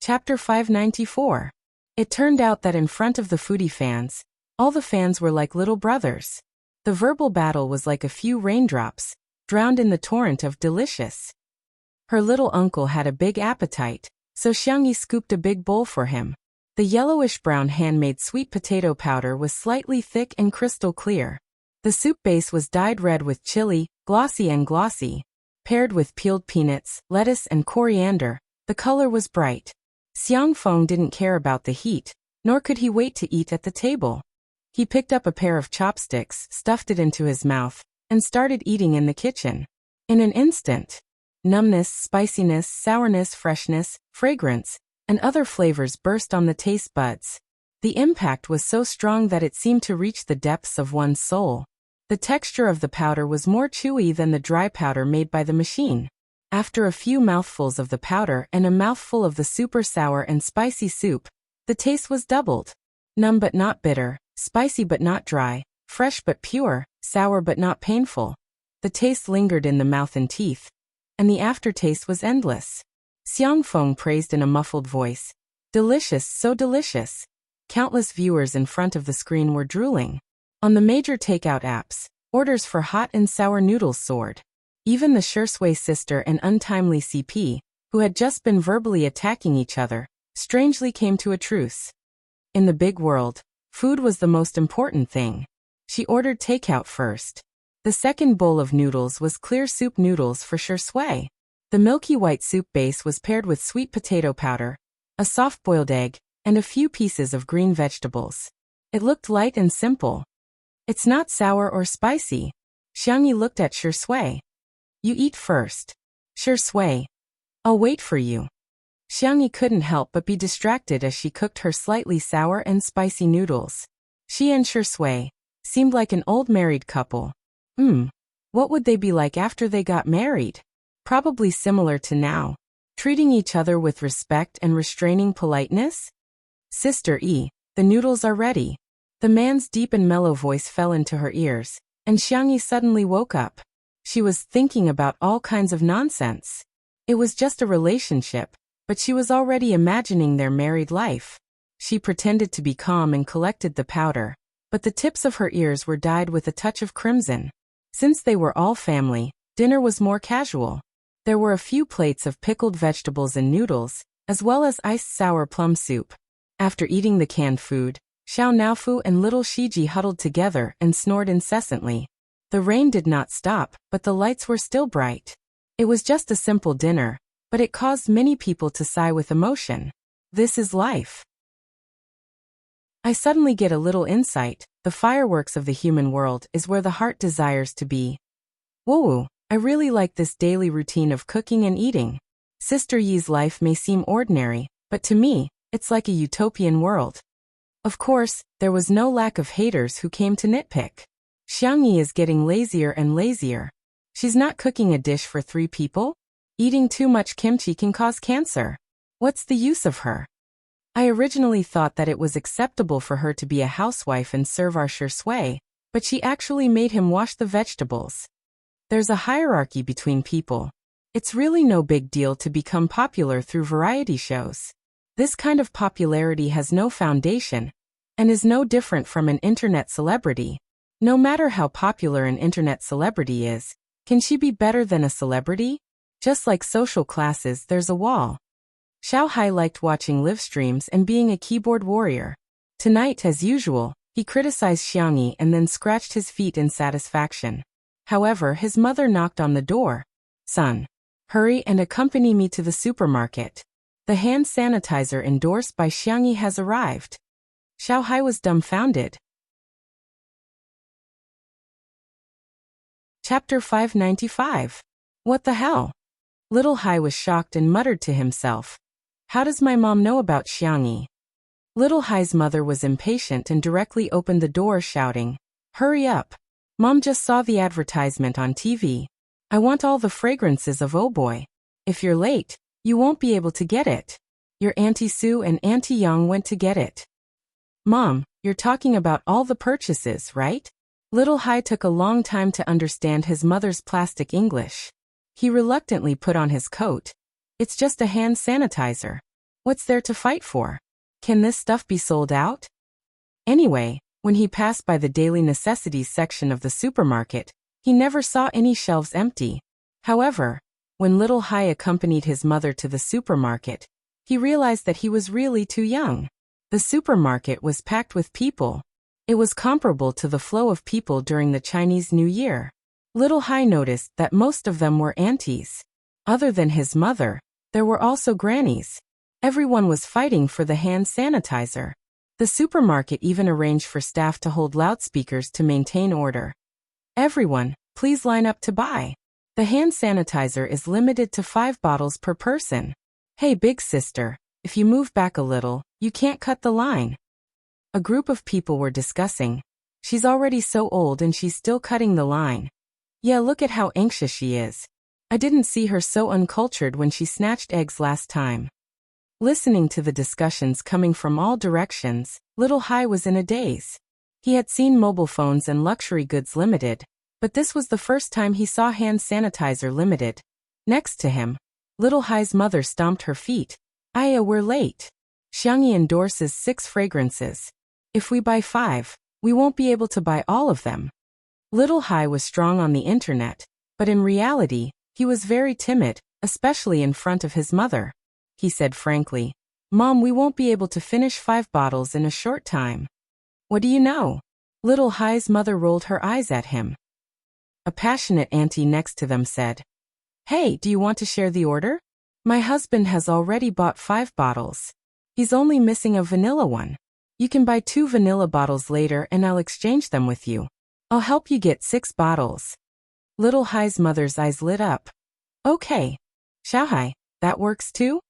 Chapter 594. It turned out that in front of the foodie fans, all the fans were like little brothers. The verbal battle was like a few raindrops, drowned in the torrent of delicious. Her little uncle had a big appetite, so Xiangyi scooped a big bowl for him. The yellowish-brown handmade sweet potato powder was slightly thick and crystal clear. The soup base was dyed red with chili, glossy. Paired with peeled peanuts, lettuce and coriander, the color was bright. Xiang Feng didn't care about the heat, nor could he wait to eat at the table. He picked up a pair of chopsticks, stuffed it into his mouth, and started eating in the kitchen. In an instant, numbness, spiciness, sourness, freshness, fragrance, and other flavors burst on the taste buds. The impact was so strong that it seemed to reach the depths of one's soul. The texture of the powder was more chewy than the dry powder made by the machine. After a few mouthfuls of the powder and a mouthful of the super sour and spicy soup, the taste was doubled. Numb but not bitter, spicy but not dry, fresh but pure, sour but not painful. The taste lingered in the mouth and teeth, and the aftertaste was endless. Xiang Feng praised in a muffled voice. Delicious, so delicious. Countless viewers in front of the screen were drooling. On the major takeout apps, orders for hot and sour noodles soared. Even the Shui sister and untimely CP, who had just been verbally attacking each other, strangely came to a truce. In the big world, food was the most important thing. She ordered takeout first. The second bowl of noodles was clear soup noodles for Shui. The milky white soup base was paired with sweet potato powder, a soft-boiled egg, and a few pieces of green vegetables. It looked light and simple. It's not sour or spicy. Xiangyi looked at Shui. You eat first. Shui. I'll wait for you. Xiangyi couldn't help but be distracted as she cooked her slightly sour and spicy noodles. She and Shui seemed like an old married couple. What would they be like after they got married? Probably similar to now. Treating each other with respect and restraining politeness? Sister E, the noodles are ready. The man's deep and mellow voice fell into her ears, and Xiangyi suddenly woke up. She was thinking about all kinds of nonsense. It was just a relationship, but she was already imagining their married life. She pretended to be calm and collected the powder, but the tips of her ears were dyed with a touch of crimson. Since they were all family, dinner was more casual. There were a few plates of pickled vegetables and noodles, as well as iced sour plum soup. After eating the canned food, Xiao Naofu and little Shiji huddled together and snored incessantly. The rain did not stop, but the lights were still bright. It was just a simple dinner, but it caused many people to sigh with emotion. This is life. I suddenly get a little insight. The fireworks of the human world is where the heart desires to be. Whoa, I really like this daily routine of cooking and eating. Sister Yi's life may seem ordinary, but to me, it's like a utopian world. Of course, there was no lack of haters who came to nitpick. Xiangyi is getting lazier and lazier. She's not cooking a dish for 3 people? Eating too much kimchi can cause cancer. What's the use of her? I originally thought that it was acceptable for her to be a housewife and serve our Shui, but she actually made him wash the vegetables. There's a hierarchy between people. It's really no big deal to become popular through variety shows. This kind of popularity has no foundation, and is no different from an internet celebrity. No matter how popular an internet celebrity is, can she be better than a celebrity? Just like social classes, there's a wall. Xiao Hai liked watching live streams and being a keyboard warrior. Tonight, as usual, he criticized Xiangyi and then scratched his feet in satisfaction. However, his mother knocked on the door. Son, hurry and accompany me to the supermarket. The hand sanitizer endorsed by Xiangyi has arrived. Xiao Hai was dumbfounded. Chapter 595. What the hell? Little Hai was shocked and muttered to himself. How does my mom know about Xiangyi? Little Hai's mother was impatient and directly opened the door shouting, Hurry up. Mom just saw the advertisement on TV. I want all the fragrances of Oh Boy. If you're late, you won't be able to get it. Your Auntie Sue and Auntie Yang went to get it. Mom, you're talking about all the purchases, right? Little Hai took a long time to understand his mother's plastic English. He reluctantly put on his coat. It's just a hand sanitizer. What's there to fight for? Can this stuff be sold out? Anyway, when he passed by the daily necessities section of the supermarket, he never saw any shelves empty. However, when Little Hai accompanied his mother to the supermarket, he realized that he was really too young. The supermarket was packed with people. It was comparable to the flow of people during the Chinese New Year. Little Hai noticed that most of them were aunties. Other than his mother, there were also grannies. Everyone was fighting for the hand sanitizer. The supermarket even arranged for staff to hold loudspeakers to maintain order. Everyone, please line up to buy. The hand sanitizer is limited to 5 bottles per person. Hey big sister, if you move back a little, you can't cut the line. A group of people were discussing. She's already so old and she's still cutting the line. Yeah, look at how anxious she is. I didn't see her so uncultured when she snatched eggs last time. Listening to the discussions coming from all directions, Little Hai was in a daze. He had seen mobile phones and luxury goods limited, but this was the first time he saw hand sanitizer limited. Next to him, Little Hai's mother stomped her feet. Aya, we're late. Xiangyi endorses 6 fragrances. If we buy 5, we won't be able to buy all of them. Little Hai was strong on the internet, but in reality, he was very timid, especially in front of his mother. He said frankly, Mom, we won't be able to finish 5 bottles in a short time. What do you know? Little Hai's mother rolled her eyes at him. A passionate auntie next to them said, Hey, do you want to share the order? My husband has already bought 5 bottles. He's only missing a vanilla one. You can buy 2 vanilla bottles later and I'll exchange them with you. I'll help you get 6 bottles. Little Hai's mother's eyes lit up. Okay. Xiaohai, that works too?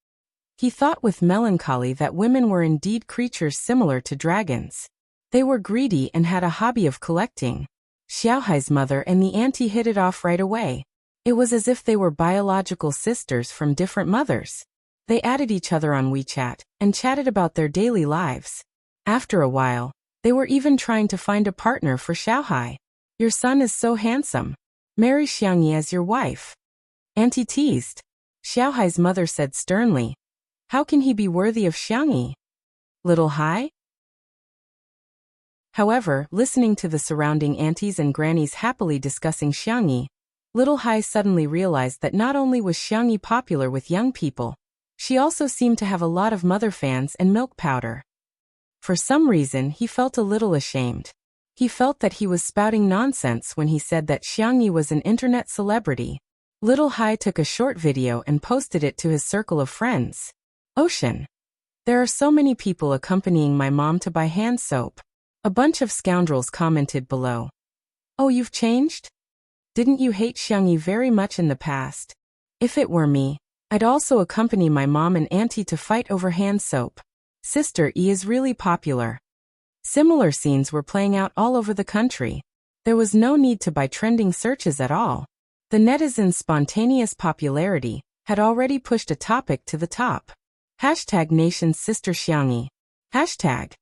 He thought with melancholy that women were indeed creatures similar to dragons. They were greedy and had a hobby of collecting. Xiaohai's mother and the auntie hit it off right away. It was as if they were biological sisters from different mothers. They added each other on WeChat and chatted about their daily lives. After a while, they were even trying to find a partner for Xiaohai. Your son is so handsome. Marry Xiangyi as your wife. Auntie teased. Xiaohai's mother said sternly, How can he be worthy of Xiangyi? Little Hai? However, listening to the surrounding aunties and grannies happily discussing Xiangyi, Little Hai suddenly realized that not only was Xiangyi popular with young people, she also seemed to have a lot of mother fans and milk powder. For some reason, he felt a little ashamed. He felt that he was spouting nonsense when he said that Xiangyi was an internet celebrity. Little Hai took a short video and posted it to his circle of friends. Ocean. There are so many people accompanying my mom to buy hand soap. A bunch of scoundrels commented below. Oh, you've changed? Didn't you hate Xiangyi very much in the past? If it were me, I'd also accompany my mom and auntie to fight over hand soap. Sister E is really popular. Similar scenes were playing out all over the country. There was no need to buy trending searches at all. The netizens' spontaneous popularity had already pushed a topic to the top. Hashtag Nation's Sister Xiangyi. Hashtag.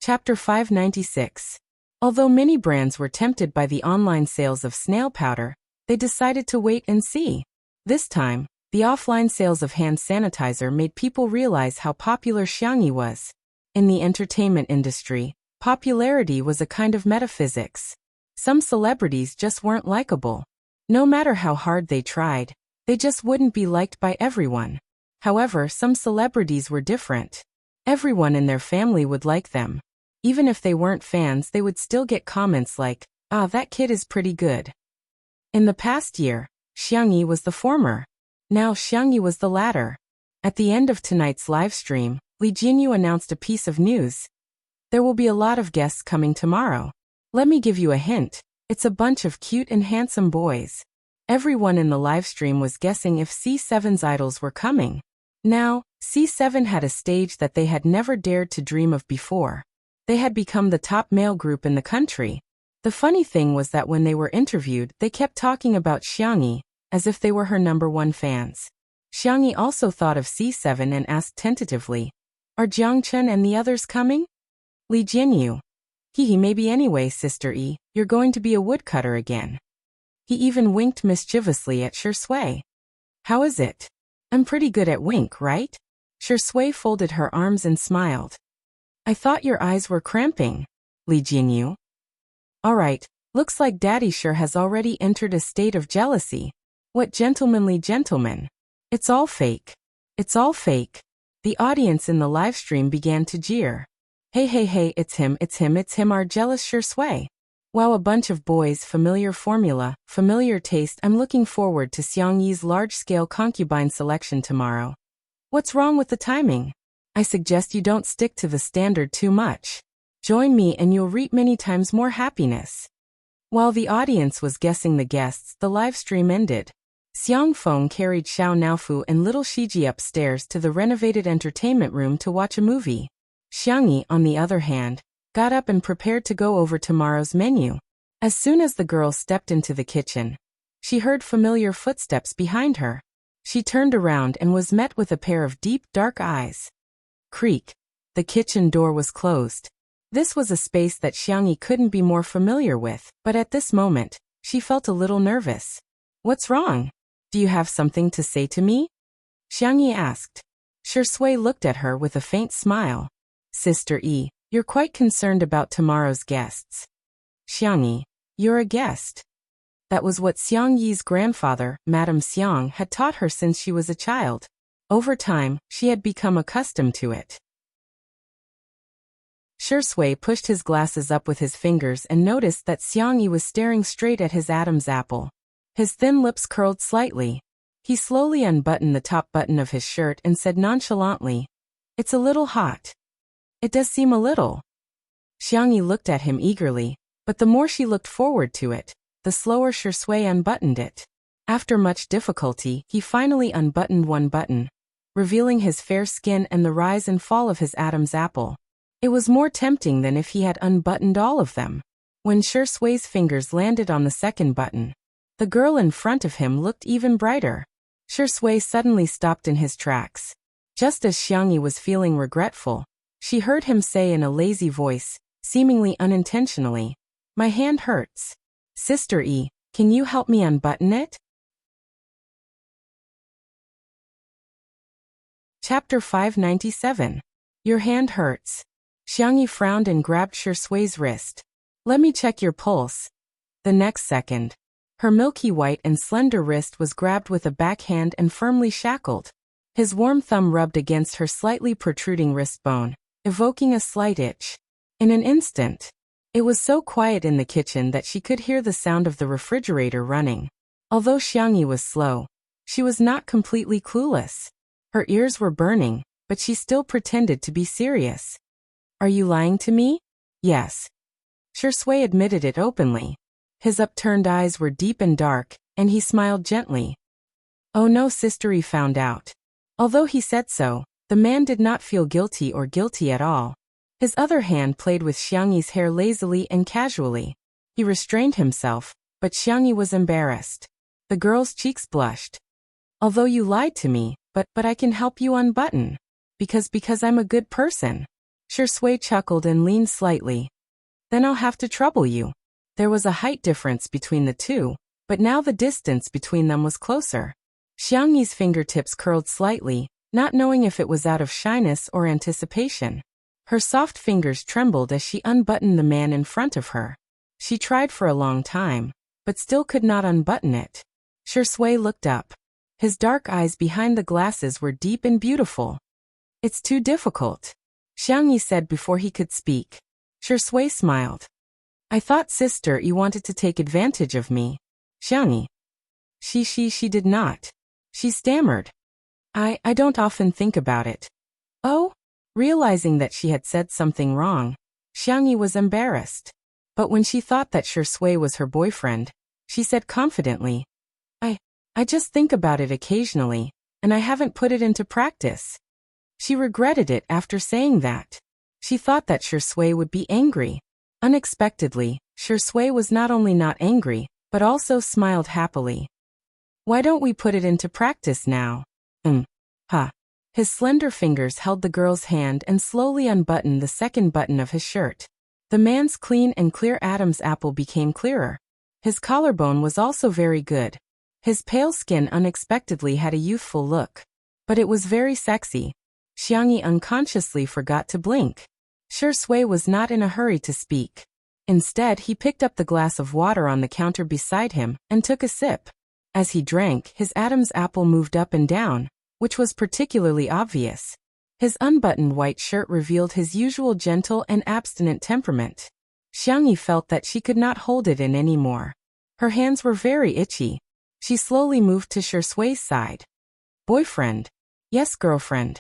Chapter 596. Although many brands were tempted by the online sales of snail powder, they decided to wait and see. This time, the offline sales of hand sanitizer made people realize how popular Xiangyi was. In the entertainment industry, popularity was a kind of metaphysics. Some celebrities just weren't likable. No matter how hard they tried, they just wouldn't be liked by everyone. However, some celebrities were different. Everyone in their family would like them. Even if they weren't fans, they would still get comments like, "Ah, that kid is pretty good." In the past year, Xiangyi was the former. Now Xiangyi was the latter. At the end of tonight's live stream, Li Jinyu announced a piece of news. There will be a lot of guests coming tomorrow. Let me give you a hint. It's a bunch of cute and handsome boys. Everyone in the live stream was guessing if C7's idols were coming. Now, C7 had a stage that they had never dared to dream of before. They had become the top male group in the country. The funny thing was that when they were interviewed, they kept talking about Xiangyi, as if they were her #1 fans. Xiangyi also thought of C7 and asked tentatively, "Are Jiangchen and the others coming?" Li Jinyu. He maybe anyway, Sister E, you're going to be a woodcutter again. He even winked mischievously at Shui. How is it? I'm pretty good at wink, right? Shui folded her arms and smiled. I thought your eyes were cramping, Li Jinyu. Alright, looks like Daddy sure has already entered a state of jealousy. What gentlemanly gentleman. It's all fake. It's all fake. The audience in the livestream began to jeer. Hey, it's him, our jealous Shui. Wow, a bunch of boys, familiar formula, familiar taste. I'm looking forward to Xiang Yi's large-scale concubine selection tomorrow. What's wrong with the timing? I suggest you don't stick to the standard too much. Join me and you'll reap many times more happiness. While the audience was guessing the guests, the live stream ended. Xiang Feng carried Xiao Naofu and little Shiji upstairs to the renovated entertainment room to watch a movie. Xiang Yi, on the other hand, got up and prepared to go over tomorrow's menu. As soon as the girl stepped into the kitchen, she heard familiar footsteps behind her. She turned around and was met with a pair of deep, dark eyes. Creak. The kitchen door was closed. This was a space that Xiang Yi couldn't be more familiar with, but at this moment, she felt a little nervous. What's wrong? Do you have something to say to me? Xiang Yi asked. Shui looked at her with a faint smile. Sister Yi, you're quite concerned about tomorrow's guests. Xiang Yi, you're a guest. That was what Xiang Yi's grandfather, Madame Xiang, had taught her since she was a child. Over time, she had become accustomed to it. Shui pushed his glasses up with his fingers and noticed that Xiang Yi was staring straight at his Adam's apple. His thin lips curled slightly. He slowly unbuttoned the top button of his shirt and said nonchalantly, "It's a little hot." "It does seem a little." Xiang Yi looked at him eagerly, but the more she looked forward to it, the slower Shui unbuttoned it. After much difficulty, he finally unbuttoned one button, revealing his fair skin and the rise and fall of his Adam's apple. It was more tempting than if he had unbuttoned all of them. When Shui's fingers landed on the second button, the girl in front of him looked even brighter. Shui suddenly stopped in his tracks. Just as Xiang Yi was feeling regretful, she heard him say in a lazy voice, seemingly unintentionally, "My hand hurts. Sister Yi, can you help me unbutton it?" Chapter 597. Your hand hurts. Xiang Yi frowned and grabbed Shui's wrist. "Let me check your pulse." The next second, her milky white and slender wrist was grabbed with a backhand and firmly shackled. His warm thumb rubbed against her slightly protruding wrist bone, evoking a slight itch. In an instant, it was so quiet in the kitchen that she could hear the sound of the refrigerator running. Although Xiang Yi was slow, she was not completely clueless. Her ears were burning, but she still pretended to be serious. "Are you lying to me?" "Yes." Shui admitted it openly. His upturned eyes were deep and dark, and he smiled gently. "Oh no, Sister Yi found out." Although he said so, the man did not feel guilty or guilty at all. His other hand played with Xiang Yi's hair lazily and casually. He restrained himself, but Xiang Yi was embarrassed. The girl's cheeks blushed. "Although you lied to me, but I can help you unbutton. Because I'm a good person." Shui chuckled and leaned slightly. "Then I'll have to trouble you." There was a height difference between the two, but now the distance between them was closer. Xiang Yi's fingertips curled slightly, not knowing if it was out of shyness or anticipation. Her soft fingers trembled as she unbuttoned the man in front of her. She tried for a long time, but still could not unbutton it. Shui looked up. His dark eyes behind the glasses were deep and beautiful. "It's too difficult," Xiang Yi said before he could speak. Shui smiled. "I thought Sister Yi wanted to take advantage of me." Xiang Yi. She did not. She stammered. I don't often think about it." "Oh?" Realizing that she had said something wrong, Xiang Yi was embarrassed. But when she thought that Shui was her boyfriend, she said confidently, I just think about it occasionally, and I haven't put it into practice." She regretted it after saying that. She thought that Shui would be angry. Unexpectedly, Shui was not only not angry, but also smiled happily. "Why don't we put it into practice now?" Ha. His slender fingers held the girl's hand and slowly unbuttoned the second button of his shirt. The man's clean and clear Adam's apple became clearer. His collarbone was also very good. His pale skin unexpectedly had a youthful look. But it was very sexy. Xiang Yi unconsciously forgot to blink. Shui was not in a hurry to speak. Instead, he picked up the glass of water on the counter beside him and took a sip. As he drank, his Adam's apple moved up and down, which was particularly obvious. His unbuttoned white shirt revealed his usual gentle and abstinent temperament. Xiangyi felt that she could not hold it in anymore. Her hands were very itchy. She slowly moved to Shui's side. Boyfriend. Yes, girlfriend.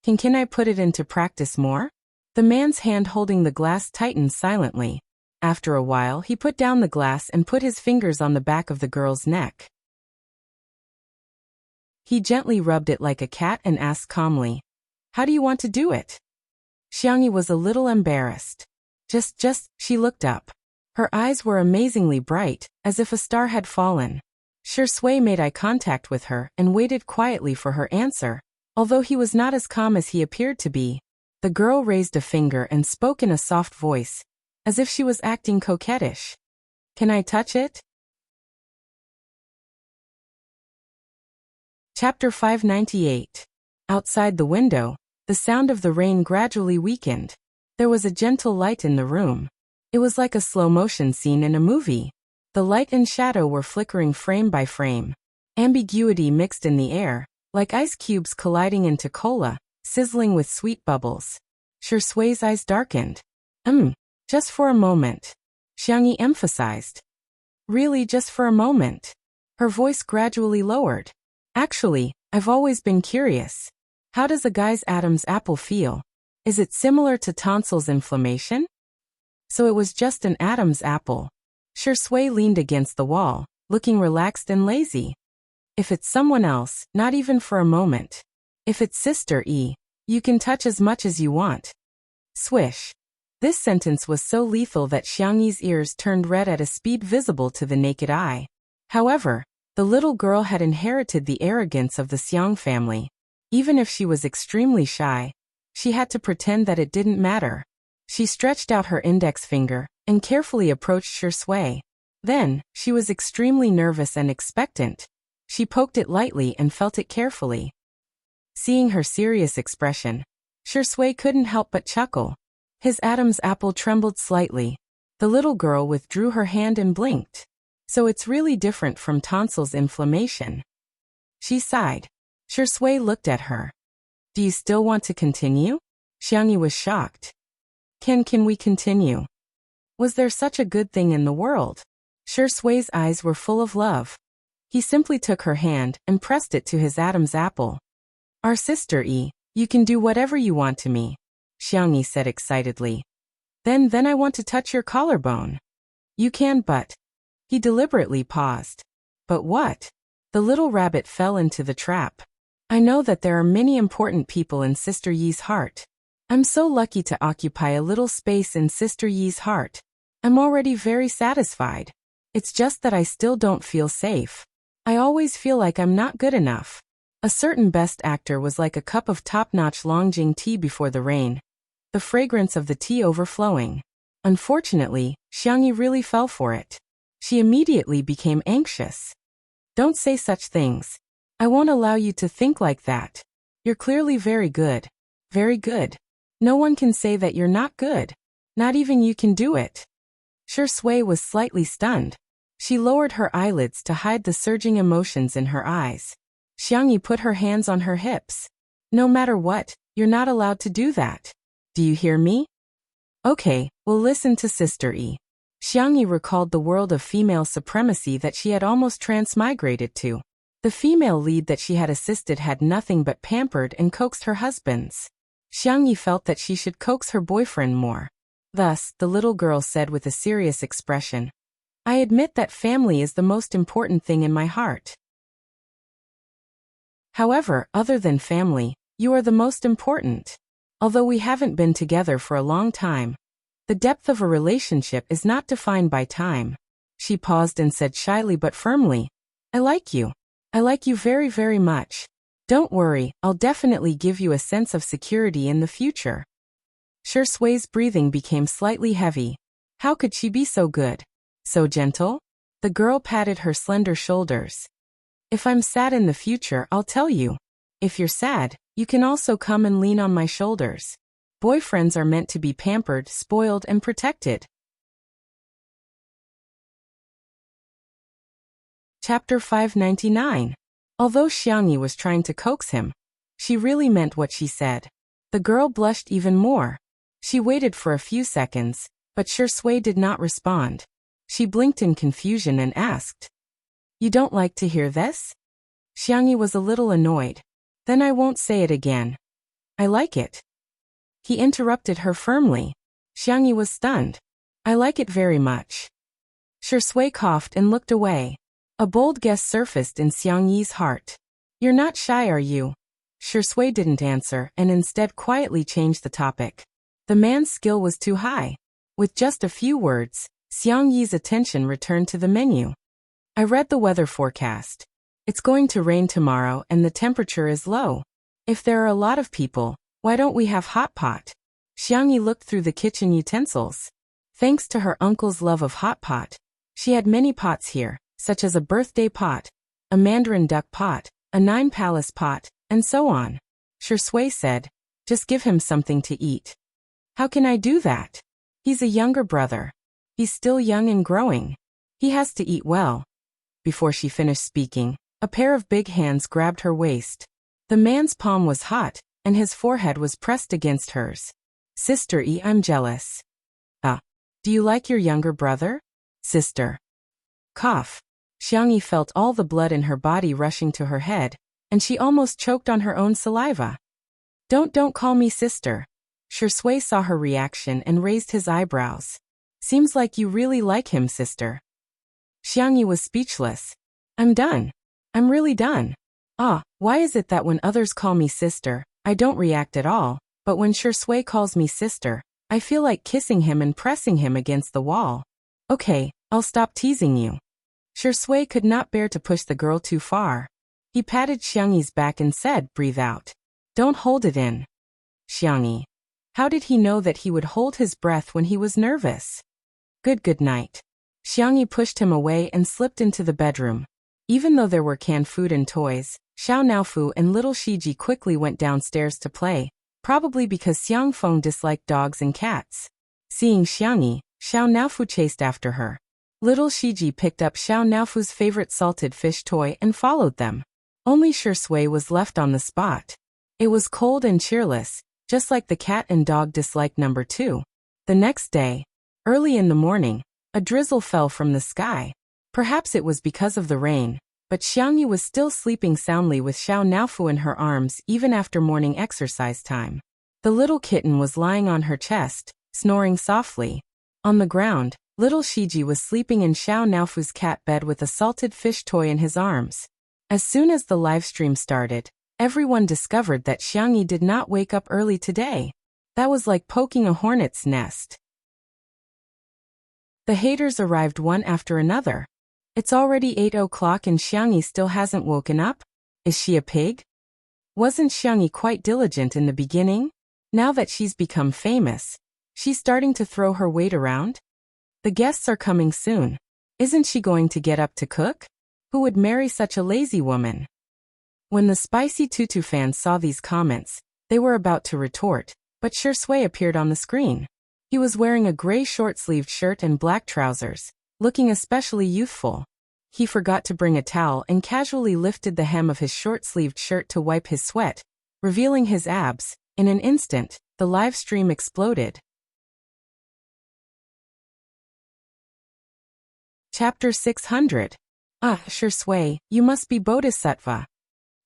Can I put it into practice more? The man's hand holding the glass tightened silently. After a while, he put down the glass and put his fingers on the back of the girl's neck. He gently rubbed it like a cat and asked calmly, "How do you want to do it?" Xiangyi was a little embarrassed. She looked up. Her eyes were amazingly bright, as if a star had fallen. Shui made eye contact with her and waited quietly for her answer. Although he was not as calm as he appeared to be, the girl raised a finger and spoke in a soft voice, as if she was acting coquettish. "Can I touch it?" Chapter 598. Outside the window, the sound of the rain gradually weakened. There was a gentle light in the room. It was like a slow-motion scene in a movie. The light and shadow were flickering frame by frame. Ambiguity mixed in the air, like ice cubes colliding into cola, sizzling with sweet bubbles. Shui's eyes darkened. Just for a moment. Xiangyi emphasized. Really, just for a moment. Her voice gradually lowered. Actually, I've always been curious. How does a guy's Adam's apple feel? Is it similar to tonsils inflammation? So it was just an Adam's apple. Shui leaned against the wall, looking relaxed and lazy. If it's someone else, not even for a moment. If it's Sister E, you can touch as much as you want. Swish. This sentence was so lethal that Xiangyi's ears turned red at a speed visible to the naked eye. However, the little girl had inherited the arrogance of the Xiang family. Even if she was extremely shy, she had to pretend that it didn't matter. She stretched out her index finger and carefully approached Shui. Then, she was extremely nervous and expectant. She poked it lightly and felt it carefully. Seeing her serious expression, Shui couldn't help but chuckle. His Adam's apple trembled slightly. The little girl withdrew her hand and blinked. So it's really different from tonsils inflammation. She sighed. Shui looked at her. Do you still want to continue? Xiangyi was shocked. Can we continue? Was there such a good thing in the world? Shui's eyes were full of love. He simply took her hand and pressed it to his Adam's apple. Our Sister E, you can do whatever you want to me, Xiangyi said excitedly. Then I want to touch your collarbone. You can, but... He deliberately paused. But what? The little rabbit fell into the trap. I know that there are many important people in Sister Yi's heart. I'm so lucky to occupy a little space in Sister Yi's heart. I'm already very satisfied. It's just that I still don't feel safe. I always feel like I'm not good enough. A certain best actor was like a cup of top-notch Longjing tea before the rain. The fragrance of the tea overflowing. Unfortunately, Xiangyi really fell for it. She immediately became anxious. Don't say such things. I won't allow you to think like that. You're clearly very good. Very good. No one can say that you're not good. Not even you can do it. Shui was slightly stunned. She lowered her eyelids to hide the surging emotions in her eyes. Xiangyi put her hands on her hips. No matter what, you're not allowed to do that. Do you hear me? Okay, well listen to Sister E. Xiangyi recalled the world of female supremacy that she had almost transmigrated to. The female lead that she had assisted had nothing but pampered and coaxed her husbands. Xiangyi felt that she should coax her boyfriend more. Thus, the little girl said with a serious expression, I admit that family is the most important thing in my heart. However, other than family, you are the most important. Although we haven't been together for a long time, the depth of a relationship is not defined by time. She paused and said shyly but firmly, I like you. I like you very, very much. Don't worry, I'll definitely give you a sense of security in the future. Shui's breathing became slightly heavy. How could she be so good? So gentle? The girl patted her slender shoulders. If I'm sad in the future, I'll tell you. If you're sad, you can also come and lean on my shoulders. Boyfriends are meant to be pampered, spoiled, and protected. Chapter 599. Although Xiangyi was trying to coax him, she really meant what she said. The girl blushed even more. She waited for a few seconds, But Shui did not respond. She blinked in confusion and asked, "You don't like to hear this?" Xiangyi was a little annoyed. "Then I won't say it again. I like it." He interrupted her firmly. Xiangyi was stunned. "I like it very much." Shui coughed and looked away. A bold guess surfaced in Xiangyi's heart. "You're not shy, are you?" Shui didn't answer and instead quietly changed the topic. The man's skill was too high. With just a few words, Xiangyi's attention returned to the menu. "I read the weather forecast. It's going to rain tomorrow and the temperature is low. If there are a lot of people, why don't we have hot pot?" Xiangyi looked through the kitchen utensils. Thanks to her uncle's love of hot pot, she had many pots here, such as a birthday pot, a mandarin duck pot, a 9 palace pot, and so on. Shui said, "Just give him something to eat." "How can I do that? He's a younger brother. He's still young and growing. He has to eat well." Before she finished speaking, a pair of big hands grabbed her waist. The man's palm was hot, and his forehead was pressed against hers. "Sister E, I'm jealous." Do you like your younger brother?" "Sister." Cough. Xiangyi felt all the blood in her body rushing to her head, and she almost choked on her own saliva. Don't call me sister." Shui saw her reaction and raised his eyebrows. "Seems like you really like him, sister." Xiangyi was speechless. "I'm done. I'm really done. Why is it that when others call me sister, I don't react at all, but when Shui calls me sister, I feel like kissing him and pressing him against the wall? Okay, I'll stop teasing you." Shui could not bear to push the girl too far. He patted Xiangyi's back and said, "Breathe out. Don't hold it in." Xiangyi. How did he know that he would hold his breath when he was nervous? Good night." Xiangyi pushed him away and slipped into the bedroom. Even though there were canned food and toys, Xiao Naofu and little Shiji quickly went downstairs to play, probably because Xiangfeng disliked dogs and cats. Seeing Xiangyi, Xiao Naofu chased after her. Little Shiji picked up Xiao Naofu's favorite salted fish toy and followed them. Only Shui was left on the spot. It was cold and cheerless, just like the cat and dog disliked number 2. The next day, early in the morning, a drizzle fell from the sky. Perhaps it was because of the rain, but Xiangyi was still sleeping soundly with Xiao Naofu in her arms even after morning exercise time. The little kitten was lying on her chest, snoring softly. On the ground, little Shiji was sleeping in Xiao Naofu's cat bed with a salted fish toy in his arms. As soon as the live stream started, everyone discovered that Xiangyi did not wake up early today. That was like poking a hornet's nest. The haters arrived one after another. It's already 8 o'clock and Xiangyi still hasn't woken up? Is she a pig? Wasn't Xiangyi quite diligent in the beginning? Now that she's become famous, she's starting to throw her weight around? The guests are coming soon. Isn't she going to get up to cook? Who would marry such a lazy woman? When the Spicy Tutu fans saw these comments, they were about to retort, but Shui appeared on the screen. He was wearing a gray short-sleeved shirt and black trousers, looking especially youthful. He forgot to bring a towel and casually lifted the hem of his short-sleeved shirt to wipe his sweat, revealing his abs. In an instant, the live stream exploded. Chapter 600. Shui, you must be Bodhisattva.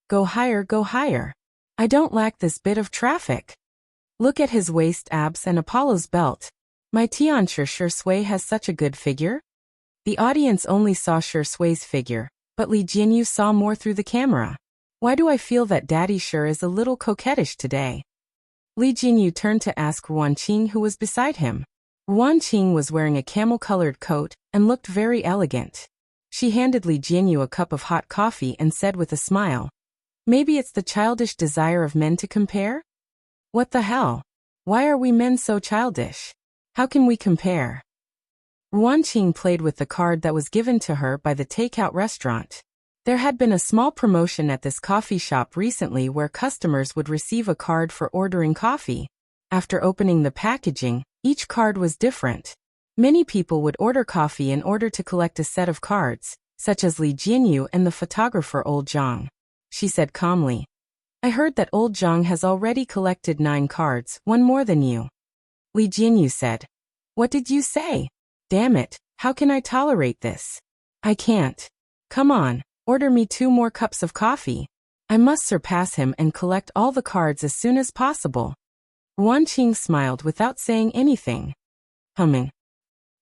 Go higher, go higher. I don't lack this bit of traffic. Look at his waist, abs, and Apollo's belt. My Tianshi Shui has such a good figure. The audience only saw Shui's figure, but Li Jinyu saw more through the camera. Why do I feel that Daddy Shu is a little coquettish today? Li Jinyu turned to ask Ruanqing, who was beside him. Ruanqing was wearing a camel-colored coat and looked very elegant. She handed Li Jinyu a cup of hot coffee and said with a smile, "Maybe it's the childish desire of men to compare? What the hell? Why are we men so childish? How can we compare?" Ruanqing played with the card that was given to her by the takeout restaurant. There had been a small promotion at this coffee shop recently where customers would receive a card for ordering coffee. After opening the packaging, each card was different. Many people would order coffee in order to collect a set of cards, such as Li Jinyu and the photographer Old Zhang. She said calmly, "I heard that Old Zhang has already collected 9 cards, one more than you." Li Jinyu said, What did you say? Damn it, how can I tolerate this? I can't. Come on, order me 2 more cups of coffee. I must surpass him and collect all the cards as soon as possible. Wan Qing smiled without saying anything. Humming.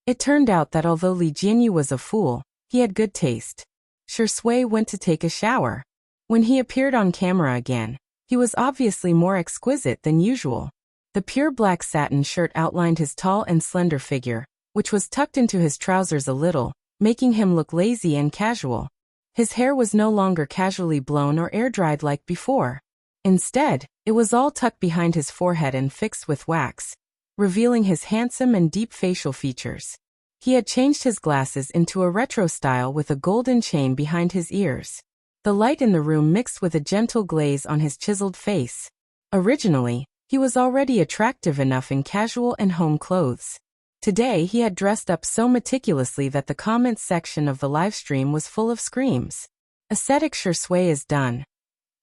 It turned out that although Li Jianyu was a fool, he had good taste. Shui went to take a shower. When he appeared on camera again, he was obviously more exquisite than usual. The pure black satin shirt outlined his tall and slender figure, which was tucked into his trousers a little, making him look lazy and casual. His hair was no longer casually blown or air-dried like before. Instead, it was all tucked behind his forehead and fixed with wax, revealing his handsome and deep facial features. He had changed his glasses into a retro style with a golden chain behind his ears. The light in the room mixed with a gentle glaze on his chiseled face. Originally, he was already attractive enough in casual and home clothes. Today he had dressed up so meticulously that the comments section of the livestream was full of screams. Aesthetic Shui is done.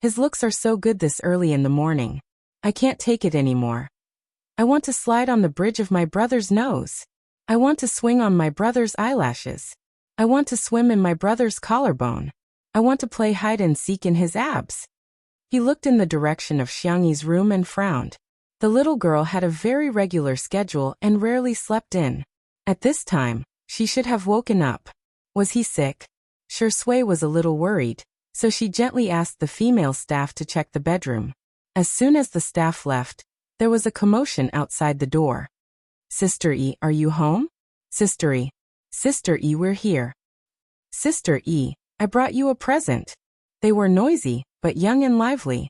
His looks are so good this early in the morning. I can't take it anymore. I want to slide on the bridge of my brother's nose. I want to swing on my brother's eyelashes. I want to swim in my brother's collarbone. I want to play hide and seek in his abs. He looked in the direction of Xiangyi's room and frowned. The little girl had a very regular schedule and rarely slept in. At this time, she should have woken up. Was he sick? Shui was a little worried, so she gently asked the female staff to check the bedroom. As soon as the staff left, there was a commotion outside the door. Sister E, are you home? Sister E, we're here. Sister E, I brought you a present. They were noisy, but young and lively.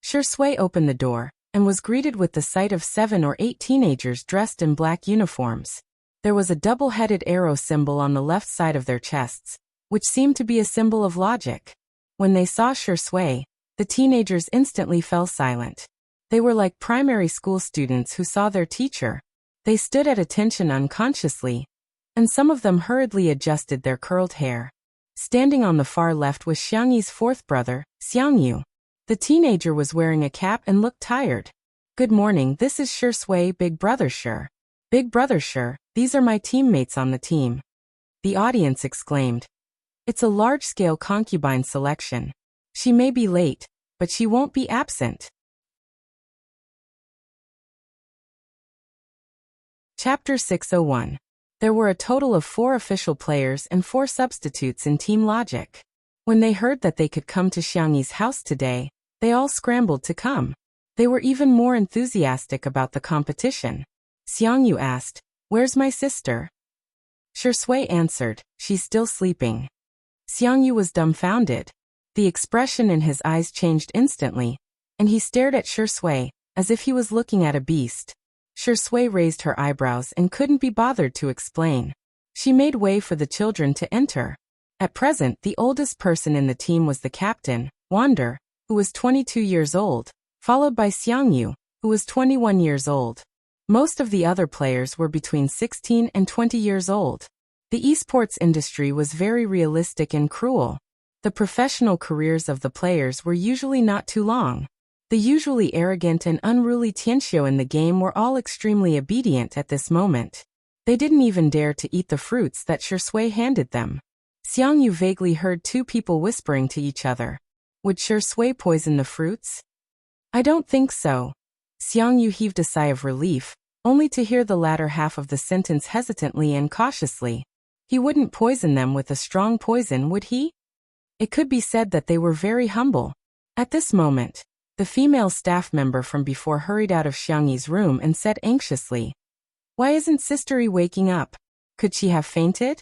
Shui opened the door, and was greeted with the sight of 7 or 8 teenagers dressed in black uniforms. There was a double-headed arrow symbol on the left side of their chests, which seemed to be a symbol of logic. When they saw Shui, the teenagers instantly fell silent. They were like primary school students who saw their teacher. They stood at attention unconsciously, and some of them hurriedly adjusted their curled hair. Standing on the far left was Xiangyi's 4th brother, Xiangyu. The teenager was wearing a cap and looked tired. Good morning, this is Shui, Big Brother Sure. Big Brother Sure, these are my teammates on the team. The audience exclaimed. It's a large-scale concubine selection. She may be late, but she won't be absent. Chapter 601. There were a total of 4 official players and 4 substitutes in Team Logic. When they heard that they could come to Xiangyi's house today, they all scrambled to come. They were even more enthusiastic about the competition. Xiangyu asked, "Where's my sister?" Shui answered, "She's still sleeping." Xiangyu was dumbfounded. The expression in his eyes changed instantly, and he stared at Shui, as if he was looking at a beast. Shui raised her eyebrows and couldn't be bothered to explain. She made way for the children to enter. At present, the oldest person in the team was the captain, Wander, who was 22 years old, followed by Xiangyu, who was 21 years old. Most of the other players were between 16 and 20 years old. The esports industry was very realistic and cruel. The professional careers of the players were usually not too long. The usually arrogant and unruly Tianxiu in the game were all extremely obedient at this moment. They didn't even dare to eat the fruits that Shui handed them. Xiangyu vaguely heard 2 people whispering to each other. Would Shui poison the fruits? I don't think so. Xiangyu heaved a sigh of relief, only to hear the latter half of the sentence hesitantly and cautiously. He wouldn't poison them with a strong poison, would he? It could be said that they were very humble. At this moment, the female staff member from before hurried out of Xiangyi's room and said anxiously, "Why isn't Sister E waking up? Could she have fainted?"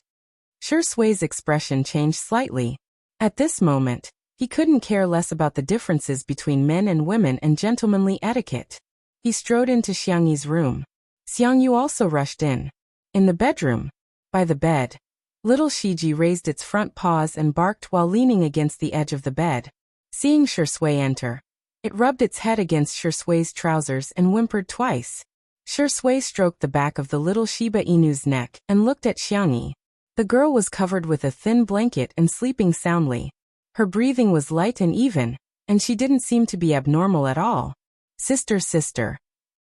Shui's expression changed slightly. At this moment, he couldn't care less about the differences between men and women and gentlemanly etiquette. He strode into Xiangyi's room. Xiangyu also rushed in. In the bedroom, by the bed, little Shiji raised its front paws and barked while leaning against the edge of the bed. Seeing Shui enter, it rubbed its head against Shui's trousers and whimpered twice. Shui stroked the back of the little Shiba Inu's neck and looked at Xiangyi. The girl was covered with a thin blanket and sleeping soundly. Her breathing was light and even, and she didn't seem to be abnormal at all. Sister.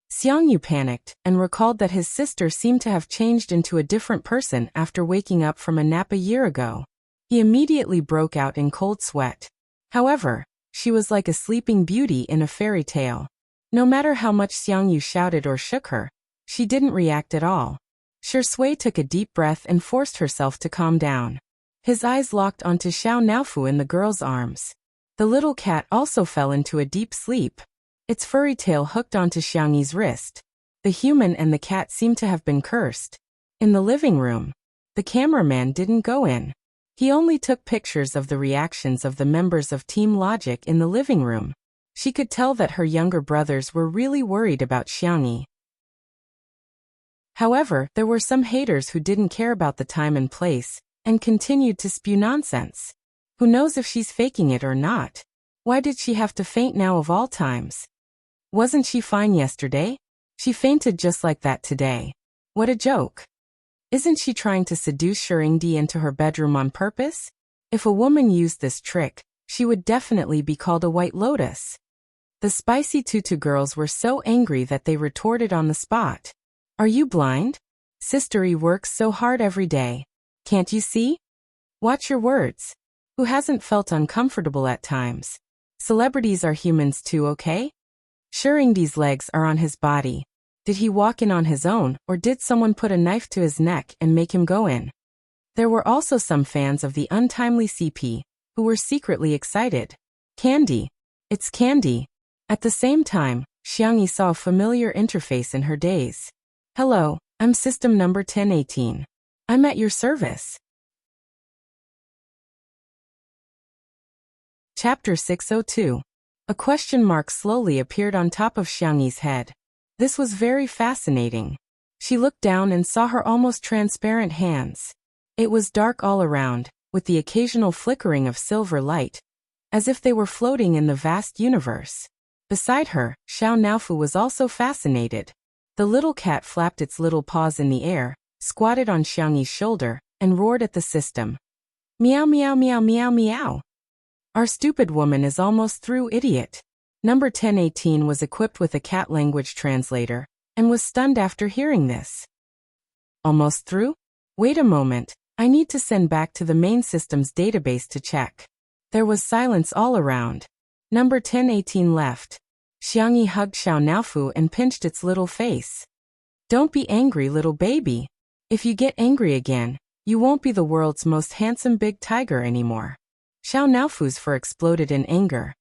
Xiangyu panicked and recalled that his sister seemed to have changed into a different person after waking up from a nap a year ago. He immediately broke out in cold sweat. However, she was like a sleeping beauty in a fairy tale. No matter how much Xiangyu shouted or shook her, she didn't react at all. Shui took a deep breath and forced herself to calm down. His eyes locked onto Xiao Naofu in the girl's arms. The little cat also fell into a deep sleep. Its furry tail hooked onto Xiangyi's wrist. The human and the cat seemed to have been cursed. In the living room, the cameraman didn't go in. He only took pictures of the reactions of the members of Team Logic in the living room. She could tell that her younger brothers were really worried about Xiangyi. However, there were some haters who didn't care about the time and place, and continued to spew nonsense. Who knows if she's faking it or not? Why did she have to faint now of all times? Wasn't she fine yesterday? She fainted just like that today. What a joke. Isn't she trying to seduce Shiringdi into her bedroom on purpose? If a woman used this trick, she would definitely be called a white lotus. The spicy tutu girls were so angry that they retorted on the spot. Are you blind? Sistery works so hard every day. Can't you see? Watch your words. Who hasn't felt uncomfortable at times? Celebrities are humans too, okay? Shiringdi's legs are on his body. Did he walk in on his own, or did someone put a knife to his neck and make him go in? There were also some fans of the untimely CP, who were secretly excited. Candy. It's Candy. At the same time, Xiangyi saw a familiar interface in her daze. Hello, I'm system number 1018. I'm at your service. Chapter 602. A question mark slowly appeared on top of Xiangyi's head. This was very fascinating. She looked down and saw her almost transparent hands. It was dark all around, with the occasional flickering of silver light, as if they were floating in the vast universe. Beside her, Xiao Naofu was also fascinated. The little cat flapped its little paws in the air, squatted on Xiangyi's shoulder, and roared at the system. Meow meow meow meow meow. Our stupid woman is almost through, idiot. Number 1018 was equipped with a cat language translator, and was stunned after hearing this. Almost through? Wait a moment, I need to send back to the main system's database to check. There was silence all around. Number 1018 left. Xiangyi hugged Xiao Naofu and pinched its little face. Don't be angry, little baby. If you get angry again, you won't be the world's most handsome big tiger anymore. Xiao Naofu's fur exploded in anger.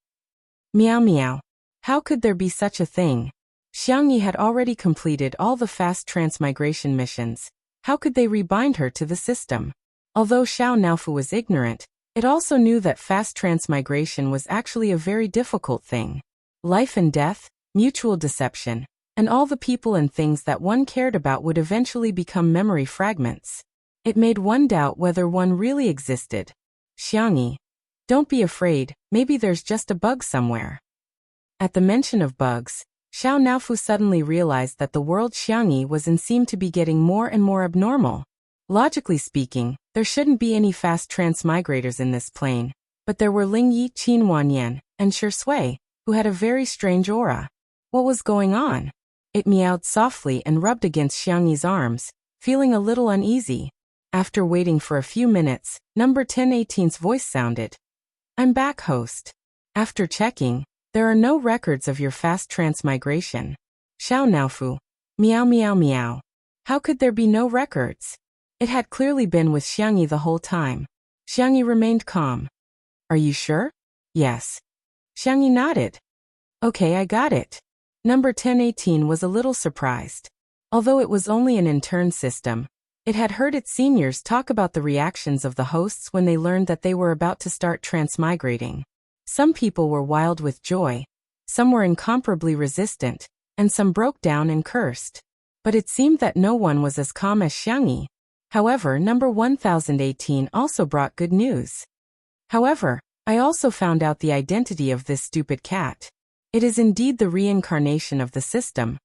Meow meow. How could there be such a thing? Xiangyi had already completed all the fast transmigration missions. How could they rebind her to the system? Although Xiao Naofu was ignorant, it also knew that fast transmigration was actually a very difficult thing. Life and death, mutual deception, and all the people and things that one cared about would eventually become memory fragments. It made one doubt whether one really existed. Xiangyi. Don't be afraid, maybe there's just a bug somewhere. At the mention of bugs, Xiao Naofu suddenly realized that the world Xiangyi was in seemed to be getting more and more abnormal. Logically speaking, there shouldn't be any fast transmigrators in this plane, but there were Lingyi, Qin Wanyan, and Shui, who had a very strange aura. What was going on? It meowed softly and rubbed against Xiangyi's arms, feeling a little uneasy. After waiting for a few minutes, number 1018's voice sounded. I'm back, host. After checking, there are no records of your fast transmigration. Xiao Naofu. Meow meow meow. How could there be no records? It had clearly been with Xiangyi the whole time. Xiangyi remained calm. Are you sure? Yes. Xiangyi nodded. Okay, I got it. Number 1018 was a little surprised. Although it was only an intern system, it had heard its seniors talk about the reactions of the hosts when they learned that they were about to start transmigrating. Some people were wild with joy, some were incomparably resistant, and some broke down and cursed. But it seemed that no one was as calm as Xiangyi. However, number 1018 also brought good news. However, I also found out the identity of this stupid cat. It is indeed the reincarnation of the system.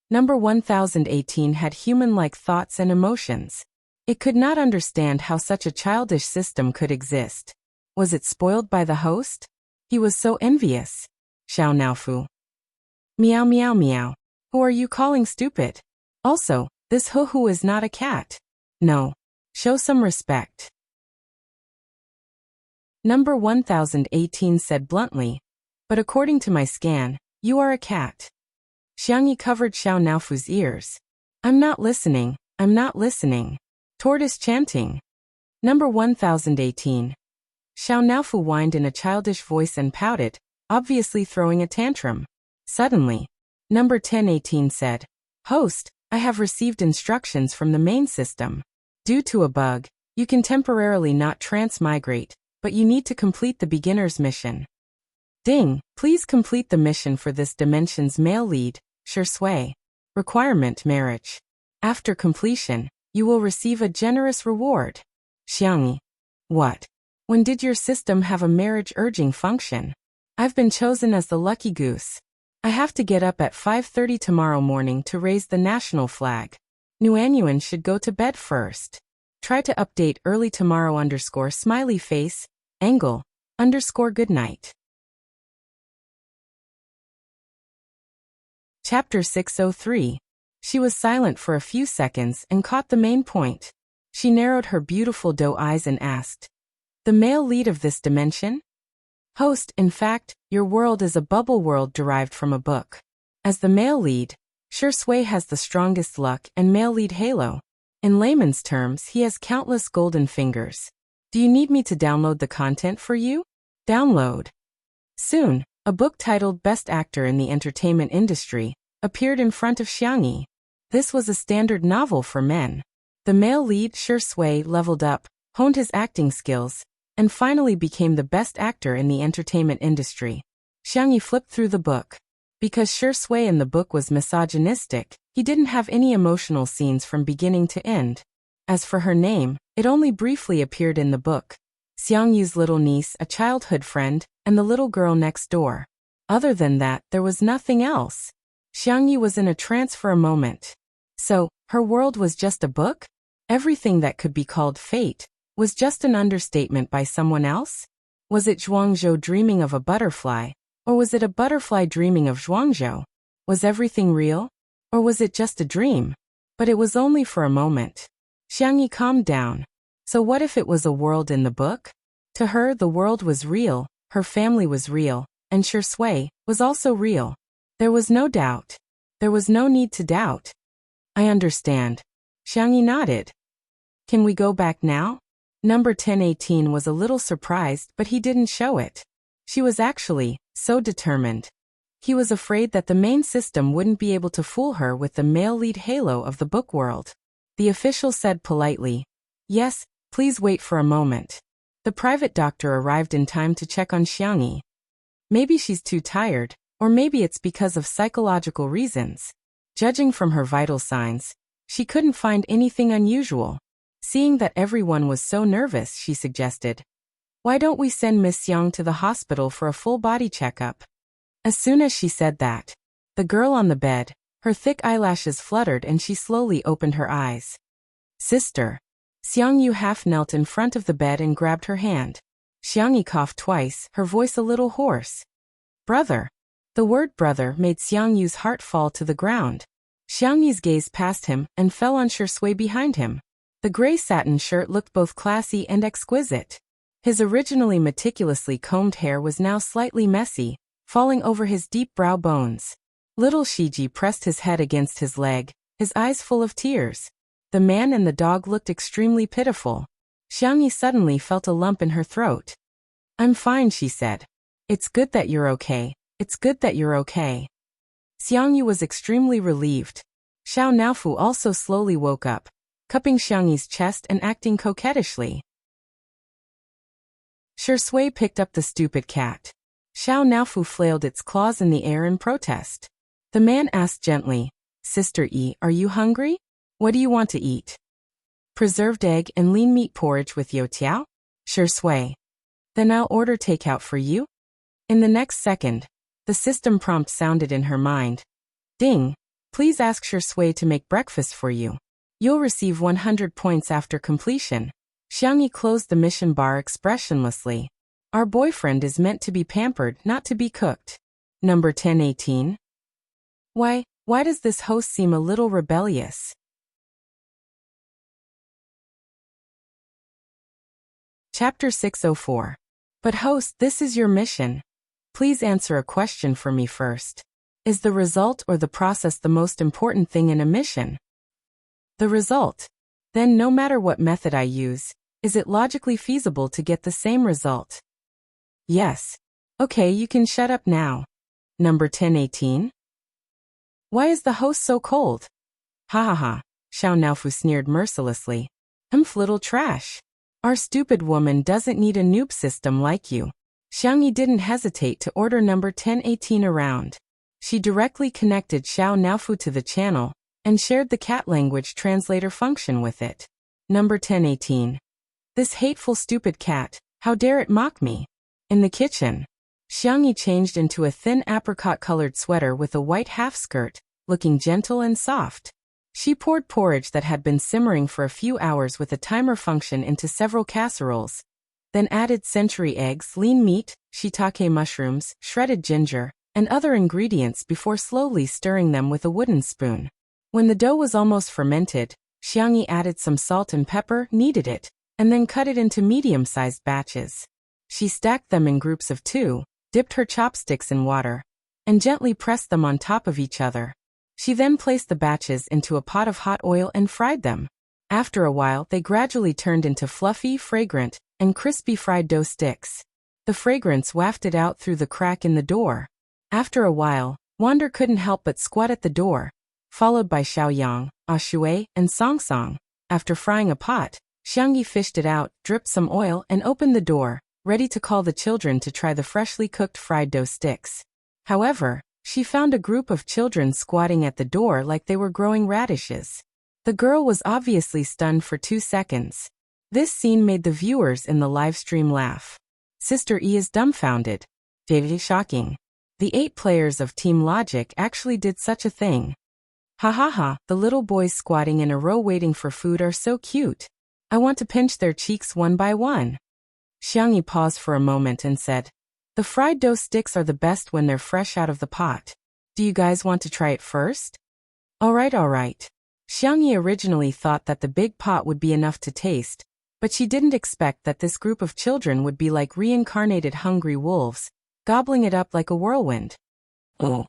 Number 1018 had human-like thoughts and emotions. It could not understand how such a childish system could exist. Was it spoiled by the host? He was so envious. Xiao Naofu. Meow meow meow. Who are you calling stupid? Also, this hoo-hoo is not a cat. No. Show some respect. Number 1018 said bluntly. But according to my scan, you are a cat. Xiangyi covered Xiao Naofu's ears. I'm not listening, I'm not listening. Tortoise chanting. Number 1018. Xiao Naofu whined in a childish voice and pouted, obviously throwing a tantrum. Suddenly, number 1018 said, Host, I have received instructions from the main system. Due to a bug, you can temporarily not transmigrate, but you need to complete the beginner's mission. Ding, please complete the mission for this dimension's male lead, Shui. Requirement marriage. After completion, you will receive a generous reward. Xiangyi. What? When did your system have a marriage urging function? I've been chosen as the lucky goose. I have to get up at 5:30 tomorrow morning to raise the national flag. Nuanyuan should go to bed first. Try to update early tomorrow _ smiley face, angle, _ good night. Chapter 603. She was silent for a few seconds and caught the main point. She narrowed her beautiful doe eyes and asked, The male lead of this dimension? Host, in fact, your world is a bubble world derived from a book. As the male lead, Shui has the strongest luck and male lead halo. In layman's terms, he has countless golden fingers. Do you need me to download the content for you? Download. Soon, a book titled Best Actor in the Entertainment Industry appeared in front of Xiangyi. This was a standard novel for men. The male lead Shui leveled up, honed his acting skills, and finally became the best actor in the entertainment industry. Xiangyi flipped through the book. Because Shui in the book was misogynistic, he didn't have any emotional scenes from beginning to end. As for her name, it only briefly appeared in the book. Xiangyu's little niece, a childhood friend, and the little girl next door. Other than that, there was nothing else. Xiangyi was in a trance for a moment. So, her world was just a book? Everything that could be called fate was just an understatement by someone else? Was it Zhuangzhou dreaming of a butterfly? Or was it a butterfly dreaming of Zhuangzhou? Was everything real? Or was it just a dream? But it was only for a moment. Xiangyi calmed down. So what if it was a world in the book? To her, the world was real, her family was real, and Shui was also real. There was no doubt. There was no need to doubt. I understand. Xiangyi nodded. Can we go back now? Number 1018 was a little surprised, but he didn't show it. She was actually so determined. He was afraid that the main system wouldn't be able to fool her with the male lead halo of the book world. The official said politely, Yes, please wait for a moment. The private doctor arrived in time to check on Xiangyi. Maybe she's too tired, or maybe it's because of psychological reasons. Judging from her vital signs, she couldn't find anything unusual. Seeing that everyone was so nervous, she suggested, Why don't we send Miss Xiang to the hospital for a full body checkup? As soon as she said that, the girl on the bed, her thick eyelashes fluttered and she slowly opened her eyes. Sister. Xiangyu half knelt in front of the bed and grabbed her hand. Xiangyi coughed twice, her voice a little hoarse. Brother. The word brother made Xiangyu's heart fall to the ground. Xiangyi's gaze passed him and fell on Shui behind him. The gray satin shirt looked both classy and exquisite. His originally meticulously combed hair was now slightly messy, falling over his deep brow bones. Little Shiji pressed his head against his leg, his eyes full of tears. The man and the dog looked extremely pitiful. Xiangyi suddenly felt a lump in her throat. I'm fine, she said. It's good that you're okay. It's good that you're okay. Xiangyu was extremely relieved. Xiao Naofu also slowly woke up, cupping Xiangyi's chest and acting coquettishly. Shui picked up the stupid cat. Xiao Naofu flailed its claws in the air in protest. The man asked gently, Sister E, are you hungry? What do you want to eat? Preserved egg and lean meat porridge with youtiao? Shui. Then I'll order takeout for you. In the next second, the system prompt sounded in her mind. Ding, please ask Shui to make breakfast for you. You'll receive 100 points after completion. Xiangyi closed the mission bar expressionlessly. Our boyfriend is meant to be pampered, not to be cooked. Number 1018. Why, Why does this host seem a little rebellious? Chapter 604. But host, this is your mission. Please answer a question for me first. Is the result or the process the most important thing in a mission? The result. Then no matter what method I use, is it logically feasible to get the same result? Yes. Okay, you can shut up now. Number 1018. Why is the host so cold? Ha ha ha, Xiao Naofu sneered mercilessly. Little trash. Our stupid woman doesn't need a noob system like you. Xiangyi didn't hesitate to order number 1018 around. She directly connected Xiao Naofu to the channel and shared the cat language translator function with it. Number 1018. This hateful stupid cat, how dare it mock me? In the kitchen, Xiangyi changed into a thin apricot-colored sweater with a white half-skirt, looking gentle and soft. She poured porridge that had been simmering for a few hours with a timer function into several casseroles, then added century eggs, lean meat, shiitake mushrooms, shredded ginger, and other ingredients before slowly stirring them with a wooden spoon. When the dough was almost fermented, Xiangyi added some salt and pepper, kneaded it, and then cut it into medium-sized batches. She stacked them in groups of 2, dipped her chopsticks in water, and gently pressed them on top of each other. She then placed the batches into a pot of hot oil and fried them. After a while, they gradually turned into fluffy, fragrant, and crispy fried dough sticks. The fragrance wafted out through the crack in the door. After a while, Wander couldn't help but squat at the door, followed by Xiaoyang, Ashui, and Song Song. After frying a pot, Xiangyi fished it out, dripped some oil, and opened the door, ready to call the children to try the freshly cooked fried dough sticks. However, she found a group of children squatting at the door like they were growing radishes. The girl was obviously stunned for 2 seconds. This scene made the viewers in the live stream laugh. Sister E is dumbfounded. Very shocking. The 8 players of Team Logic actually did such a thing. Ha ha ha, the little boys squatting in a row waiting for food are so cute. I want to pinch their cheeks one by one. Xiangyi paused for a moment and said, the fried dough sticks are the best when they're fresh out of the pot. Do you guys want to try it first? Alright. Xiangyi originally thought that the big pot would be enough to taste, but she didn't expect that this group of children would be like reincarnated hungry wolves, gobbling it up like a whirlwind. Oh.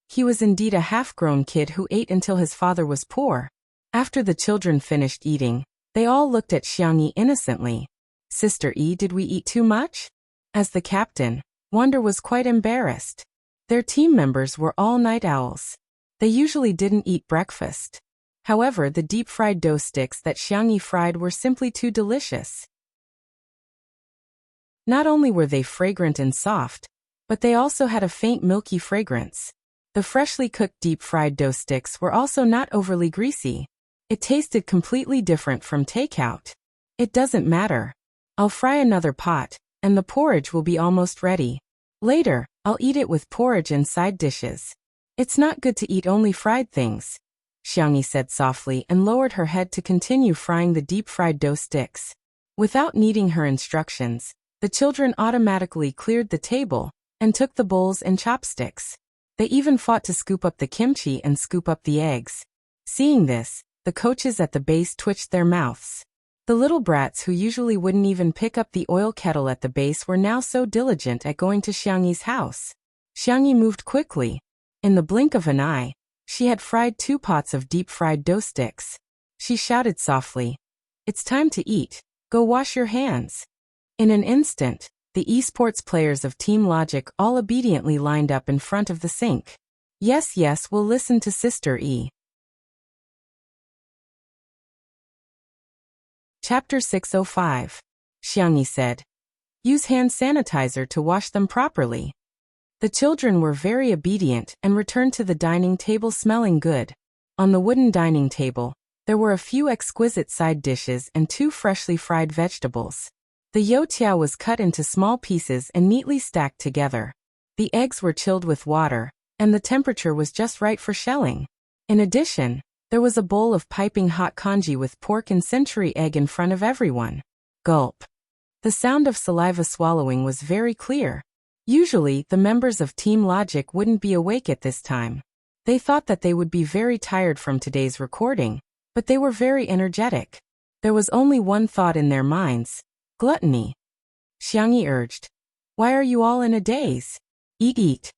He was indeed a half-grown kid who ate until his father was poor. After the children finished eating, they all looked at Xiangyi innocently. Sister E, did we eat too much? As the captain, Wander was quite embarrassed. Their team members were all night owls. They usually didn't eat breakfast. However, the deep-fried dough sticks that Xiangyi fried were simply too delicious. Not only were they fragrant and soft, but they also had a faint milky fragrance. The freshly cooked deep-fried dough sticks were also not overly greasy. It tasted completely different from takeout. It doesn't matter. I'll fry another pot, and the porridge will be almost ready. Later, I'll eat it with porridge and side dishes. It's not good to eat only fried things, Xiangyi said softly and lowered her head to continue frying the deep-fried dough sticks. Without needing her instructions, the children automatically cleared the table and took the bowls and chopsticks. They even fought to scoop up the kimchi and scoop up the eggs. Seeing this, the coaches at the base twitched their mouths. The little brats who usually wouldn't even pick up the oil kettle at the base were now so diligent at going to Xiangyi's house. Xiangyi moved quickly. In the blink of an eye, she had fried 2 pots of deep-fried dough sticks. She shouted softly, "It's time to eat. Go wash your hands." In an instant, the esports players of Team Logic all obediently lined up in front of the sink. Yes, we'll listen to Sister E. Chapter 605. Xiangyi said, use hand sanitizer to wash them properly. The children were very obedient and returned to the dining table smelling good. On the wooden dining table, there were a few exquisite side dishes and 2 freshly fried vegetables. The youtiao was cut into small pieces and neatly stacked together. The eggs were chilled with water, and the temperature was just right for shelling. In addition, there was a bowl of piping hot congee with pork and century egg in front of everyone. Gulp. The sound of saliva swallowing was very clear. Usually, the members of Team Logic wouldn't be awake at this time. They thought that they would be very tired from today's recording, but they were very energetic. There was only one thought in their minds: gluttony. Xiangyi urged. Why are you all in a daze? Eat, eat.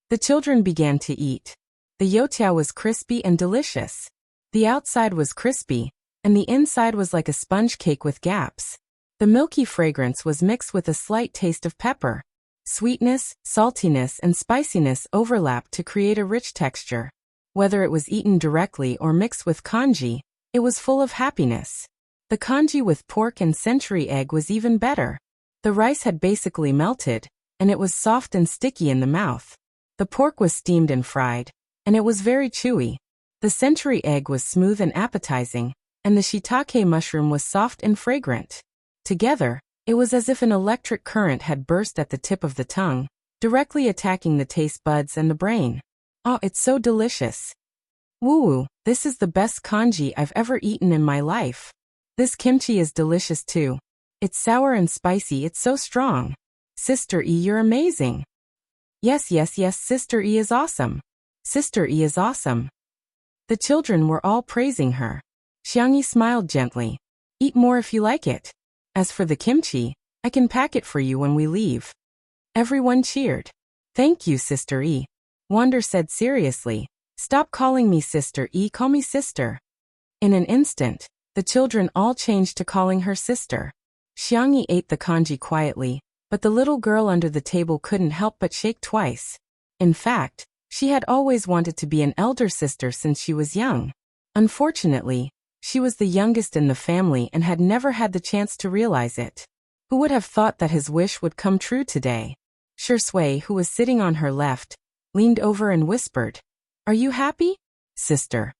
The children began to eat. The youtiao was crispy and delicious. The outside was crispy, and the inside was like a sponge cake with gaps. The milky fragrance was mixed with a slight taste of pepper. Sweetness, saltiness, and spiciness overlapped to create a rich texture. Whether it was eaten directly or mixed with congee, it was full of happiness. The congee with pork and century egg was even better. The rice had basically melted, and it was soft and sticky in the mouth. The pork was steamed and fried, and it was very chewy. The century egg was smooth and appetizing, and the shiitake mushroom was soft and fragrant. Together, it was as if an electric current had burst at the tip of the tongue, directly attacking the taste buds and the brain. Oh, it's so delicious. Woo-woo, this is the best congee I've ever eaten in my life. This kimchi is delicious too. It's sour and spicy, it's so strong. Sister E, you're amazing. Yes, yes, yes, Sister E is awesome. Sister E is awesome. The children were all praising her. Xiangyi smiled gently. Eat more if you like it. As for the kimchi, I can pack it for you when we leave. Everyone cheered. Thank you, Sister E. Wander said seriously. Stop calling me Sister E, call me sister. In an instant, the children all changed to calling her sister. Xiangyi ate the congee quietly, but the little girl under the table couldn't help but shake twice. In fact, she had always wanted to be an elder sister since she was young. Unfortunately, she was the youngest in the family and had never had the chance to realize it. Who would have thought that his wish would come true today? Shui, who was sitting on her left, leaned over and whispered, Are you happy, sister?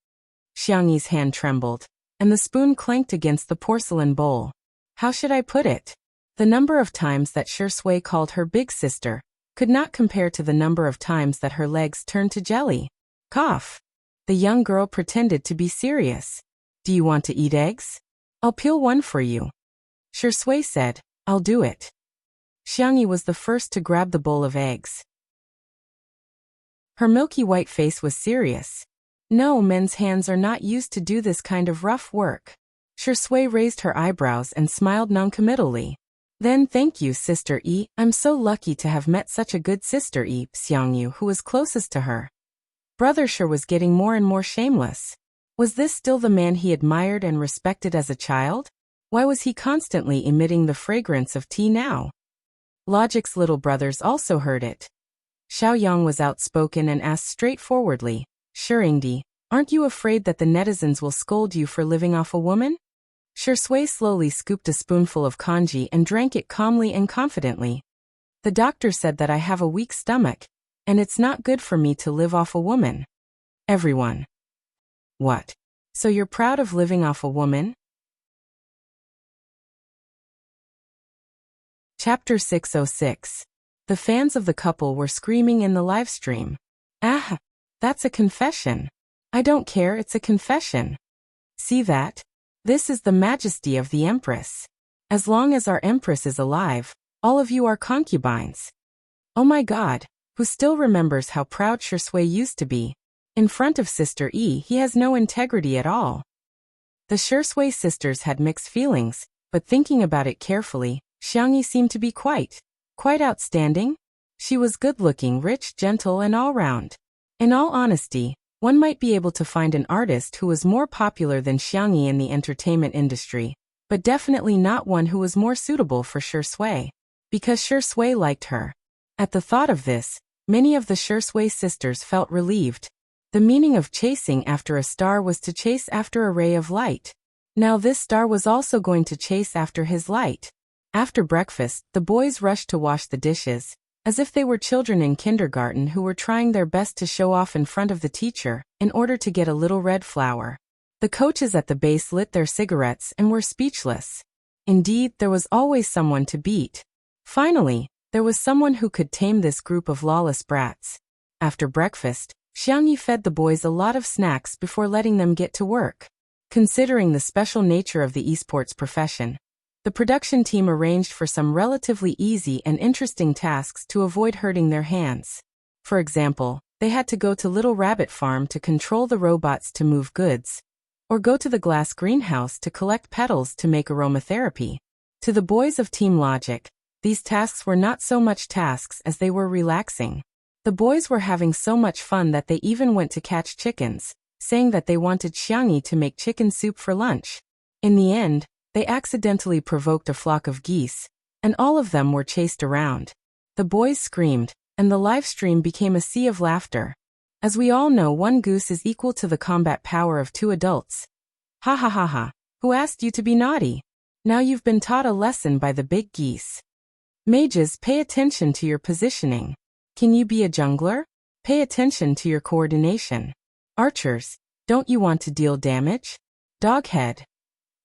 Xiangyi's hand trembled, and the spoon clanked against the porcelain bowl. How should I put it? The number of times that Shui called her big sister could not compare to the number of times that her legs turned to jelly. Cough. The young girl pretended to be serious. Do you want to eat eggs? I'll peel one for you. Shui said, I'll do it. Xiangyi was the first to grab the bowl of eggs. Her milky white face was serious. No, men's hands are not used to do this kind of rough work. Shui raised her eyebrows and smiled noncommittally. Then thank you, Sister E. I'm so lucky to have met such a good Sister E, Xiangyu, who was closest to her. Brother Shi was getting more and more shameless. Was this still the man he admired and respected as a child? Why was he constantly emitting the fragrance of tea now? Logic's little brothers also heard it. Xiaoyang was outspoken and asked straightforwardly, Shiringdi, aren't you afraid that the netizens will scold you for living off a woman? Shui slowly scooped a spoonful of congee and drank it calmly and confidently. The doctor said that I have a weak stomach, and it's not good for me to live off a woman. Everyone. What? So you're proud of living off a woman? Chapter 606. The fans of the couple were screaming in the live stream. Ah, that's a confession. I don't care, it's a confession. See that? This is the majesty of the Empress. As long as our Empress is alive, all of you are concubines. Oh my God, who still remembers how proud Shui used to be? In front of Sister E, he has no integrity at all. The Shui sisters had mixed feelings, but thinking about it carefully, Xiangyi seemed to be quite outstanding. She was good-looking, rich, gentle, and all-round. In all honesty, one might be able to find an artist who was more popular than Xiangyi in the entertainment industry, but definitely not one who was more suitable for Shui, because Shui liked her. At the thought of this, many of the Shui sisters felt relieved. The meaning of chasing after a star was to chase after a ray of light. Now this star was also going to chase after his light. After breakfast, the boys rushed to wash the dishes, as if they were children in kindergarten who were trying their best to show off in front of the teacher, in order to get a little red flower. The coaches at the base lit their cigarettes and were speechless. Indeed, there was always someone to beat. Finally, there was someone who could tame this group of lawless brats. After breakfast, Xiangyi fed the boys a lot of snacks before letting them get to work. Considering the special nature of the esports profession, the production team arranged for some relatively easy and interesting tasks to avoid hurting their hands. For example, They had to go to Little Rabbit Farm to control the robots to move goods, or go to the glass greenhouse to collect petals to make aromatherapy. To the boys of Team Logic, these tasks were not so much tasks as they were relaxing. The boys were having so much fun that they even went to catch chickens, saying that they wanted Xiangyi to make chicken soup for lunch. In the end, they accidentally provoked a flock of geese, and all of them were chased around. The boys screamed, and the live stream became a sea of laughter. As we all know, one goose is equal to the combat power of 2 adults. Ha ha ha ha. Who asked you to be naughty? Now you've been taught a lesson by the big geese. Mages, pay attention to your positioning. Can you be a jungler? Pay attention to your coordination. Archers, don't you want to deal damage? Doghead.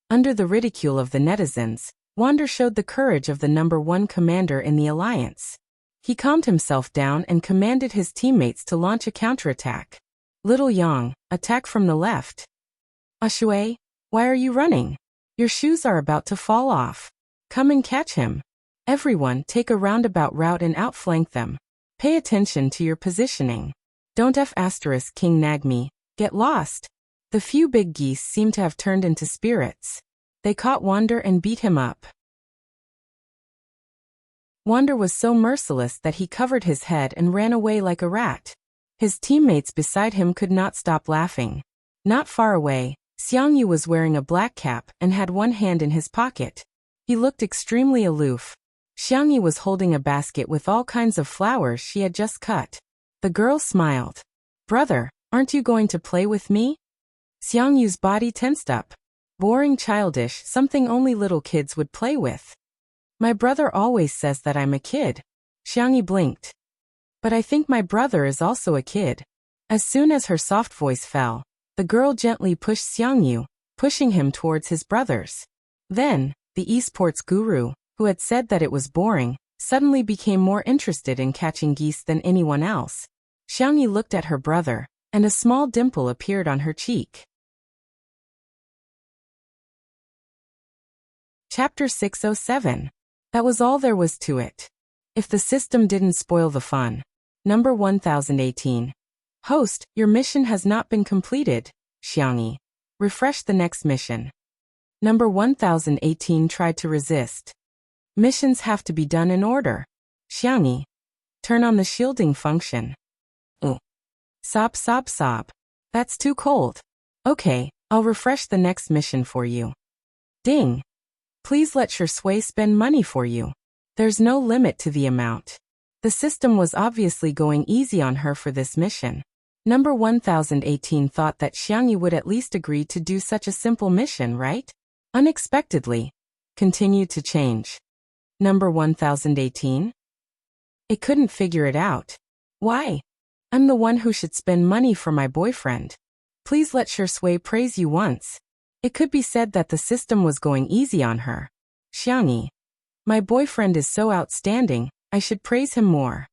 Under the ridicule of the netizens, Wander showed the courage of the #1 commander in the alliance. He calmed himself down and commanded his teammates to launch a counterattack. Little Yang, attack from the left. Ashui, why are you running? Your shoes are about to fall off. Come and catch him. Everyone, take a roundabout route and outflank them. Pay attention to your positioning. Don't King Nagmi, get lost. The few big geese seemed to have turned into spirits. They caught Wander and beat him up. Wander was so merciless that he covered his head and ran away like a rat. His teammates beside him could not stop laughing. Not far away, Xiangyu was wearing a black cap and had one hand in his pocket. He looked extremely aloof. Xiangyu was holding a basket with all kinds of flowers she had just cut. The girl smiled. Brother, aren't you going to play with me? Xiangyu's body tensed up. Boring, childish, something only little kids would play with. My brother always says that I'm a kid. Xiangyu blinked. But I think my brother is also a kid. As soon as her soft voice fell, the girl gently pushed Xiangyu, pushing him towards his brothers. Then, the esports guru, who had said that it was boring, suddenly became more interested in catching geese than anyone else. Xiangyu looked at her brother, and a small dimple appeared on her cheek. Chapter 607. That was all there was to it. If the system didn't spoil the fun. Number 1018. Host, your mission has not been completed, Xiangyi. Refresh the next mission. Number 1018 tried to resist. Missions have to be done in order. Xiangyi. Turn on the shielding function. Sob sob sob. That's too cold. Okay, I'll refresh the next mission for you. Ding. Please let Shui spend money for you. There's no limit to the amount. The system was obviously going easy on her for this mission. Number 1018 thought that Xiangyi would at least agree to do such a simple mission, right? Unexpectedly, continued to change. Number 1018? It couldn't figure it out. Why? I'm the one who should spend money for my boyfriend. Please let Shui praise you once. It could be said that the system was going easy on her. Xiangyi. My boyfriend is so outstanding, I should praise him more.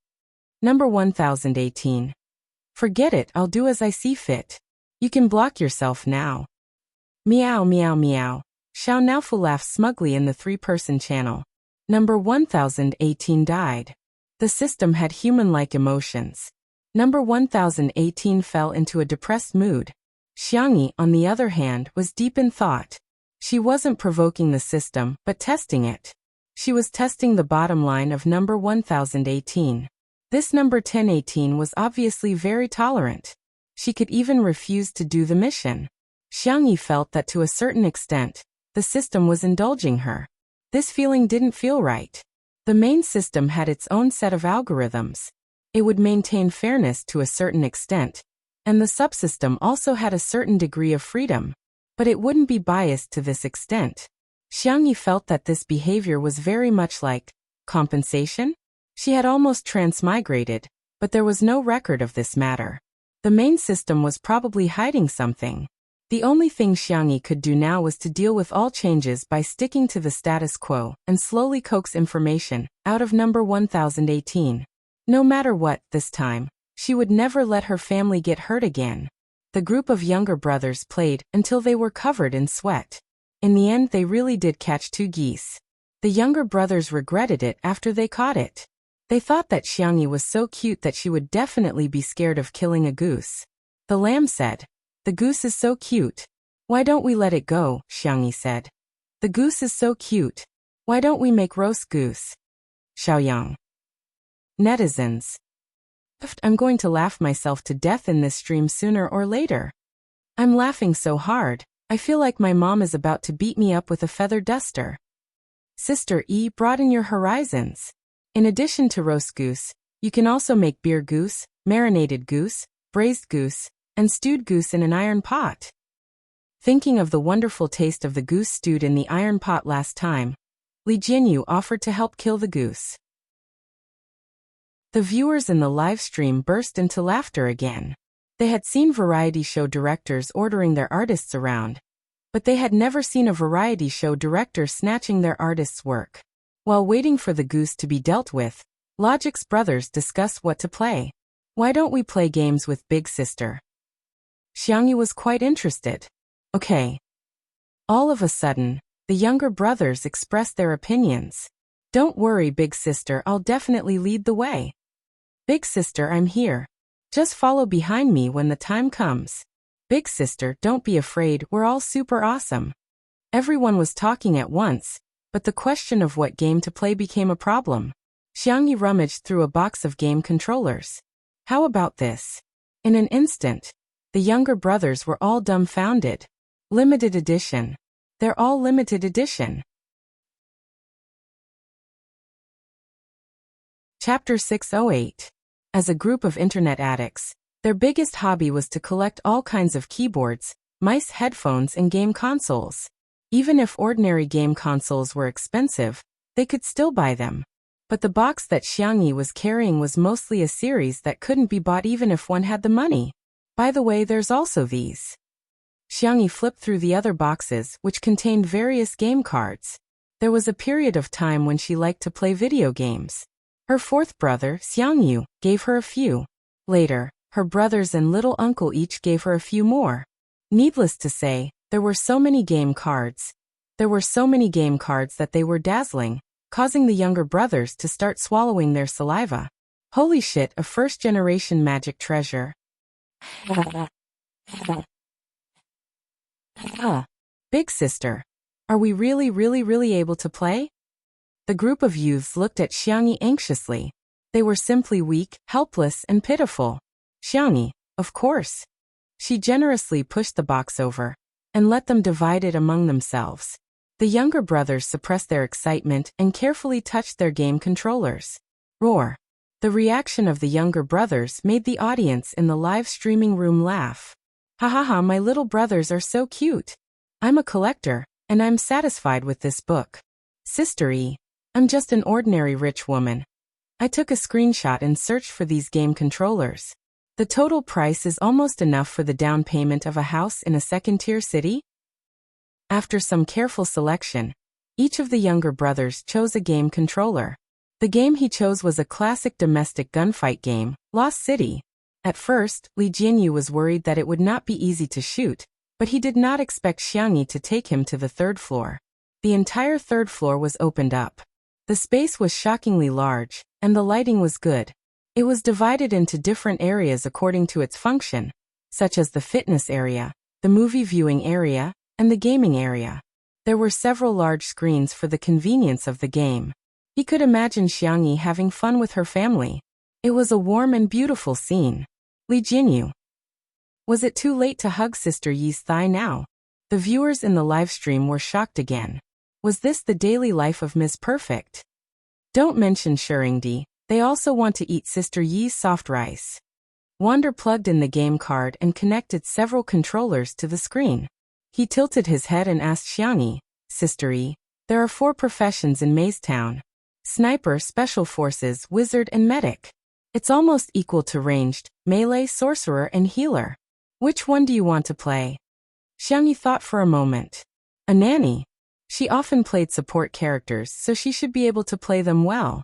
Number 1018. Forget it, I'll do as I see fit. You can block yourself now. Meow meow meow. Xiao Naofu laughed smugly in the 3-person channel. Number 1018 died. The system had human-like emotions. Number 1018 fell into a depressed mood. Xiangyi, on the other hand, was deep in thought. She wasn't provoking the system, but testing it. She was testing the bottom line of number 1018. This number 1018 was obviously very tolerant. She could even refuse to do the mission. Xiangyi felt that to a certain extent, the system was indulging her. This feeling didn't feel right. The main system had its own set of algorithms. It would maintain fairness to a certain extent, and the subsystem also had a certain degree of freedom, but it wouldn't be biased to this extent. Xiangyi felt that this behavior was very much like compensation. She had almost transmigrated, but there was no record of this matter. The main system was probably hiding something. The only thing Xiangyi could do now was to deal with all changes by sticking to the status quo and slowly coax information out of number 1018. No matter what, this time, she would never let her family get hurt again. The group of younger brothers played until they were covered in sweat. In the end, they really did catch 2 geese. The younger brothers regretted it after they caught it. They thought that Xiangyi was so cute that she would definitely be scared of killing a goose. The lamb said, "The goose is so cute. Why don't we let it go?" Xiangyi said. "The goose is so cute. Why don't we make roast goose?" Xiaoyang. Netizens. I'm going to laugh myself to death in this stream sooner or later. I'm laughing so hard, I feel like my mom is about to beat me up with a feather duster. Sister E, broaden your horizons. In addition to roast goose, you can also make beer goose, marinated goose, braised goose, and stewed goose in an iron pot. Thinking of the wonderful taste of the goose stewed in the iron pot last time, Li Jianyu offered to help kill the goose. The viewers in the live stream burst into laughter again. They had seen variety show directors ordering their artists around, but they had never seen a variety show director snatching their artist's work. While waiting for the goose to be dealt with, Logic's brothers discussed what to play. "Why don't we play games with Big Sister?" Xiangyi was quite interested. "Okay." All of a sudden, the younger brothers expressed their opinions. "Don't worry, Big Sister, I'll definitely lead the way. Big Sister, I'm here. Just follow behind me when the time comes. Big Sister, don't be afraid, we're all super awesome." Everyone was talking at once, but the question of what game to play became a problem. Xiangyi rummaged through a box of game controllers. "How about this?" In an instant, the younger brothers were all dumbfounded. Limited edition. They're all limited edition. Chapter 608. As a group of internet addicts, their biggest hobby was to collect all kinds of keyboards, mice, headphones, and game consoles. Even if ordinary game consoles were expensive, they could still buy them. But the box that Xiangyi was carrying was mostly a series that couldn't be bought even if one had the money. "By the way, there's also these." Xiangyi flipped through the other boxes, which contained various game cards. There was a period of time when she liked to play video games. Her fourth brother, Xiangyu, gave her a few. Later, her brothers and little uncle each gave her a few more. Needless to say, there were so many game cards. That they were dazzling, causing the younger brothers to start swallowing their saliva. Holy shit, a first-generation magic treasure. Big Sister, are we really able to play? The group of youths looked at Xiangyi anxiously. They were simply weak, helpless, and pitiful. Xiangyi, of course. She generously pushed the box over and let them divide it among themselves. The younger brothers suppressed their excitement and carefully touched their game controllers. Roar. The reaction of the younger brothers made the audience in the live streaming room laugh. "Ha ha ha, my little brothers are so cute. I'm a collector, and I'm satisfied with this book. Sister E, I'm just an ordinary rich woman. I took a screenshot and searched for these game controllers. The total price is almost enough for the down payment of a house in a second-tier city." After some careful selection, each of the younger brothers chose a game controller. The game he chose was a classic domestic gunfight game, Lost City. At first, Li Jianyu was worried that it would not be easy to shoot, but he did not expect Xiangyi to take him to the third floor. The entire third floor was opened up. The space was shockingly large, and the lighting was good. It was divided into different areas according to its function, such as the fitness area, the movie viewing area, and the gaming area. There were several large screens for the convenience of the game. He could imagine Xiangyi having fun with her family. It was a warm and beautiful scene. Li Jianyu. Was it too late to hug Sister Yi's thigh now? The viewers in the live stream were shocked again. Was this the daily life of Ms. Perfect? Don't mention Shuringdi, they also want to eat Sister Yi's soft rice. Wander plugged in the game card and connected several controllers to the screen. He tilted his head and asked Xiangyi, "Sister E, there are 4 professions in Maze Town. Sniper, Special Forces, Wizard, and Medic. It's almost equal to ranged, melee, sorcerer, and healer. Which one do you want to play?" Xiangyi thought for a moment. A nanny. She often played support characters, so she should be able to play them well.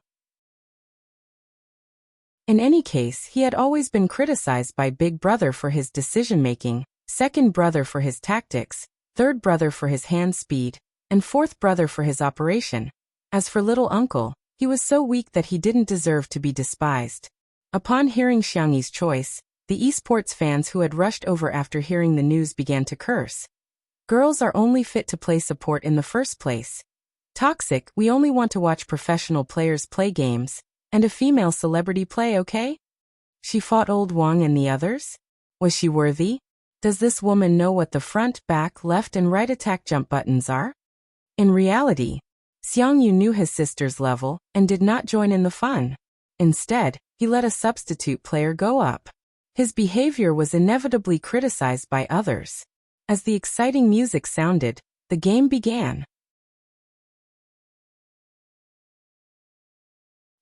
In any case, he had always been criticized by Big Brother for his decision-making, second brother for his tactics, third brother for his hand speed, and fourth brother for his operation. As for little uncle, He was so weak that he didn't deserve to be despised. Upon hearing Xiangyi's choice, the esports fans who had rushed over after hearing the news began to curse. Girls are only fit to play support in the first place. Toxic, we only want to watch professional players play games, and a female celebrity play, okay? She fought old Wang and the others? Was she worthy? Does this woman know what the front, back, left and right attack jump buttons are? In reality, Xiangyu knew his sister's level and did not join in the fun. Instead, he let a substitute player go up. His behavior was inevitably criticized by others. As the exciting music sounded, the game began.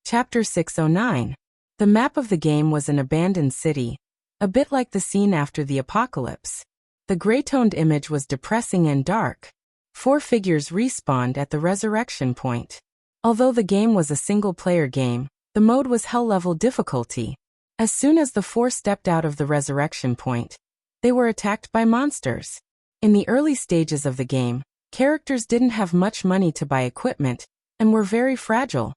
Chapter 609. The map of the game was an abandoned city, a bit like the scene after the apocalypse. The gray-toned image was depressing and dark. 4 figures respawned at the resurrection point. Although the game was a single-player game, the mode was hell-level difficulty. As soon as the 4 stepped out of the resurrection point, they were attacked by monsters. In the early stages of the game, characters didn't have much money to buy equipment and were very fragile,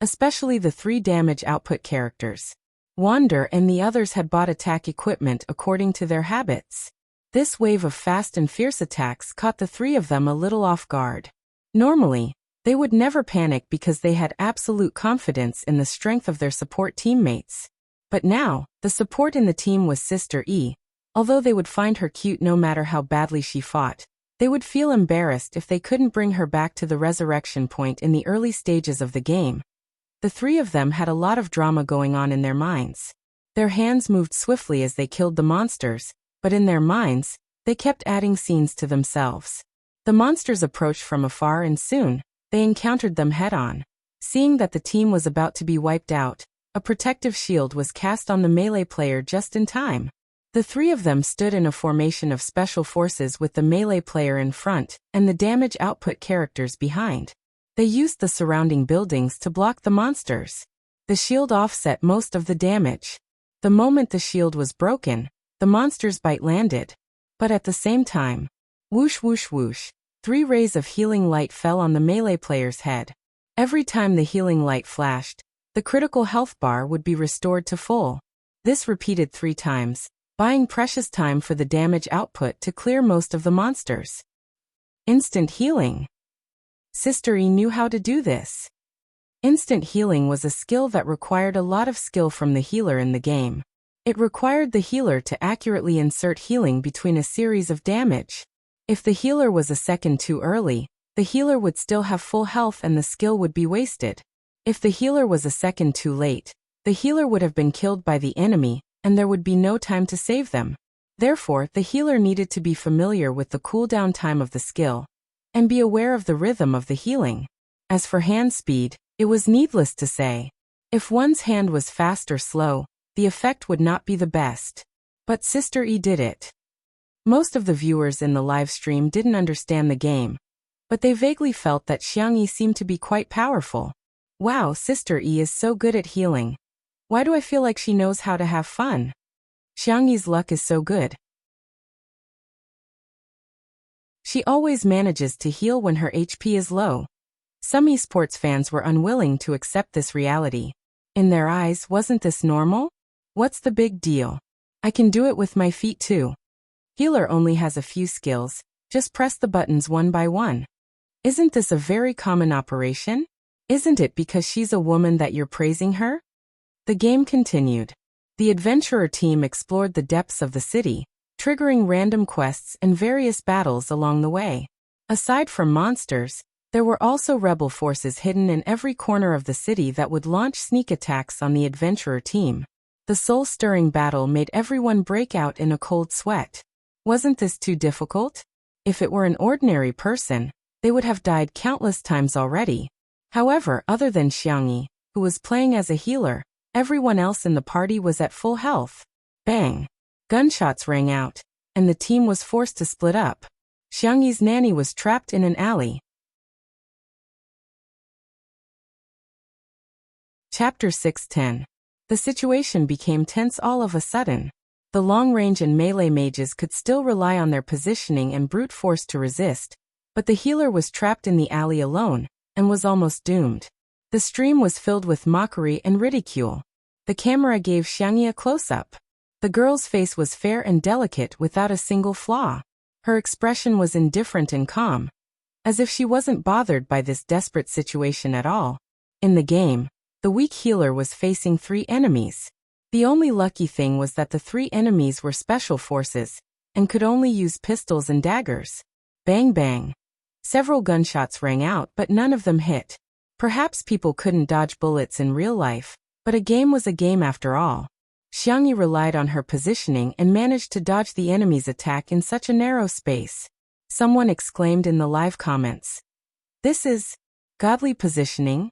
especially the 3 damage output characters. Wander and the others had bought attack equipment according to their habits. This wave of fast and fierce attacks caught the 3 of them a little off guard. Normally, they would never panic because they had absolute confidence in the strength of their support teammates. But now, the support in the team was Sister E. Although they would find her cute no matter how badly she fought, they would feel embarrassed if they couldn't bring her back to the resurrection point in the early stages of the game. The 3 of them had a lot of drama going on in their minds. Their hands moved swiftly as they killed the monsters, but in their minds, they kept adding scenes to themselves. The monsters approached from afar and soon, they encountered them head-on. Seeing that the team was about to be wiped out, a protective shield was cast on the melee player just in time. The 3 of them stood in a formation of special forces with the melee player in front and the damage output characters behind. They used the surrounding buildings to block the monsters. The shield offset most of the damage. The moment the shield was broken, the monster's bite landed. But at the same time, whoosh whoosh whoosh, 3 rays of healing light fell on the melee player's head. Every time the healing light flashed, the critical health bar would be restored to full. This repeated 3 times, buying precious time for the damage output to clear most of the monsters. Instant healing. Sister E knew how to do this. Instant healing was a skill that required a lot of skill from the healer in the game. It required the healer to accurately insert healing between a series of damage. If the healer was a second too early, the healer would still have full health and the skill would be wasted. If the healer was a second too late, the healer would have been killed by the enemy, and there would be no time to save them. Therefore, the healer needed to be familiar with the cooldown time of the skill, and be aware of the rhythm of the healing. As for hand speed, it was needless to say. If one's hand was fast or slow, the effect would not be the best. But Sister E did it. Most of the viewers in the live stream didn't understand the game, but they vaguely felt that Xiangyi seemed to be quite powerful. Wow, Sister E is so good at healing. Why do I feel like she knows how to have fun? Xiangyi's luck is so good. She always manages to heal when her HP is low. Some esports fans were unwilling to accept this reality. In their eyes, wasn't this normal? What's the big deal? I can do it with my feet too. Healer only has a few skills, just press the buttons one by one. Isn't this a very common operation? Isn't it because she's a woman that you're praising her? The game continued. The adventurer team explored the depths of the city, triggering random quests and various battles along the way. Aside from monsters, there were also rebel forces hidden in every corner of the city that would launch sneak attacks on the adventurer team. The soul-stirring battle made everyone break out in a cold sweat. Wasn't this too difficult? If it were an ordinary person, they would have died countless times already. However, other than Xiangyi, who was playing as a healer, everyone else in the party was at full health. Bang! Gunshots rang out, and the team was forced to split up. Xiangyi's nanny was trapped in an alley. Chapter 610. The situation became tense all of a sudden. The long-range and melee mages could still rely on their positioning and brute force to resist, but the healer was trapped in the alley alone, and was almost doomed. The stream was filled with mockery and ridicule. The camera gave Xiangyi a close-up. The girl's face was fair and delicate without a single flaw. Her expression was indifferent and calm, as if she wasn't bothered by this desperate situation at all. In the game, the weak healer was facing 3 enemies. The only lucky thing was that the 3 enemies were special forces, and could only use pistols and daggers. Bang bang. Several gunshots rang out, but none of them hit. Perhaps people couldn't dodge bullets in real life, but a game was a game after all. Xiangyi relied on her positioning and managed to dodge the enemy's attack in such a narrow space. Someone exclaimed in the live comments, "This is godly positioning."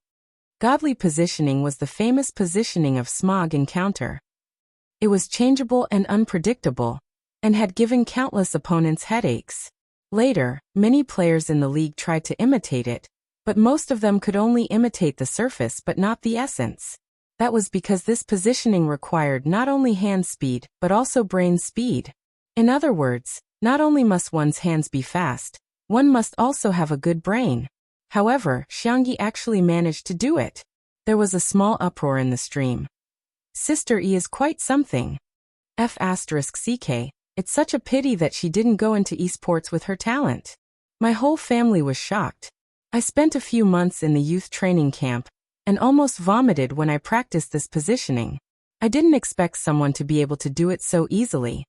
Godly positioning was the famous positioning of Smog in Counter. It was changeable and unpredictable, and had given countless opponents headaches. Later, many players in the league tried to imitate it, but most of them could only imitate the surface but not the essence. That was because this positioning required not only hand speed but also brain speed. In other words, not only must one's hands be fast, one must also have a good brain. However, Xiangyi actually managed to do it. There was a small uproar in the stream. Sister E is quite something. F***CK, it's such a pity that she didn't go into esports with her talent. My whole family was shocked. I spent a few months in the youth training camp, and almost vomited when I practiced this positioning. I didn't expect someone to be able to do it so easily.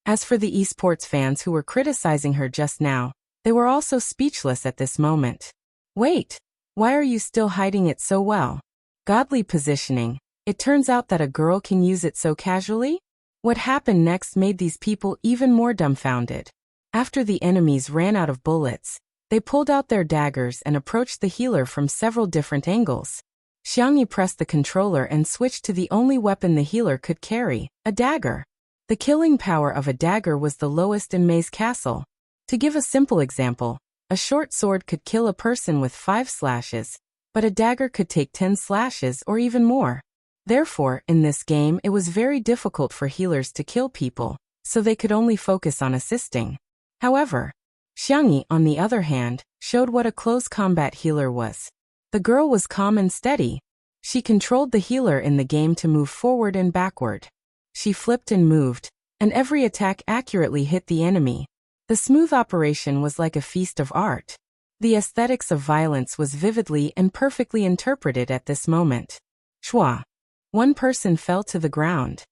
As for the esports fans who were criticizing her just now, they were also speechless at this moment. Wait, why are you still hiding it so well? Godly positioning, it turns out that a girl can use it so casually? What happened next made these people even more dumbfounded. After the enemies ran out of bullets, they pulled out their daggers and approached the healer from several different angles. Xiangyi pressed the controller and switched to the only weapon the healer could carry, a dagger. The killing power of a dagger was the lowest in May's castle. To give a simple example, a short sword could kill a person with 5 slashes, but a dagger could take 10 slashes or even more. Therefore, in this game it was very difficult for healers to kill people, so they could only focus on assisting. However, Xiangyi, on the other hand, showed what a close combat healer was. The girl was calm and steady. She controlled the healer in the game to move forward and backward. She flipped and moved, and every attack accurately hit the enemy. The smooth operation was like a feast of art. The aesthetics of violence was vividly and perfectly interpreted at this moment. Shwa. One person fell to the ground.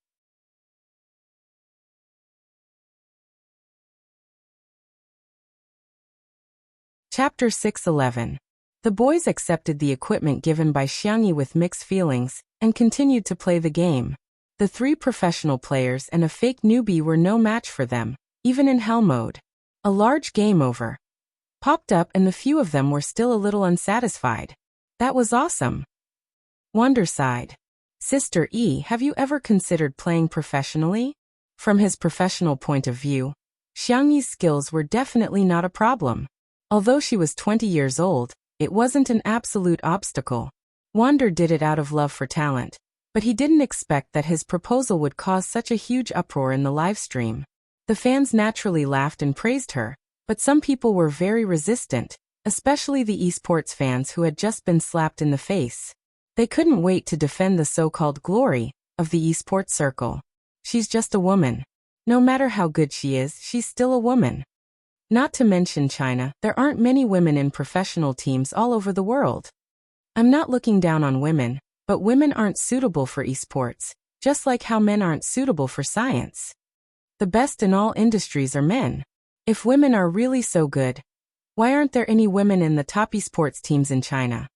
Chapter 6:11. The boys accepted the equipment given by Xiangyi with mixed feelings, and continued to play the game. The 3 professional players and a fake newbie were no match for them, even in hell mode. A large game over popped up and the few of them were still a little unsatisfied. That was awesome. Wander sighed. Sister E, have you ever considered playing professionally? From his professional point of view, Xiangyi's skills were definitely not a problem. Although she was 20 years old, it wasn't an absolute obstacle. Wander did it out of love for talent, but he didn't expect that his proposal would cause such a huge uproar in the live stream. The fans naturally laughed and praised her, but some people were very resistant, especially the esports fans who had just been slapped in the face. They couldn't wait to defend the so-called glory of the esports circle. She's just a woman. No matter how good she is, she's still a woman. Not to mention China, there aren't many women in professional teams all over the world. I'm not looking down on women, but women aren't suitable for esports, just like how men aren't suitable for science. The best in all industries are men. If women are really so good, why aren't there any women in the top esports teams in China?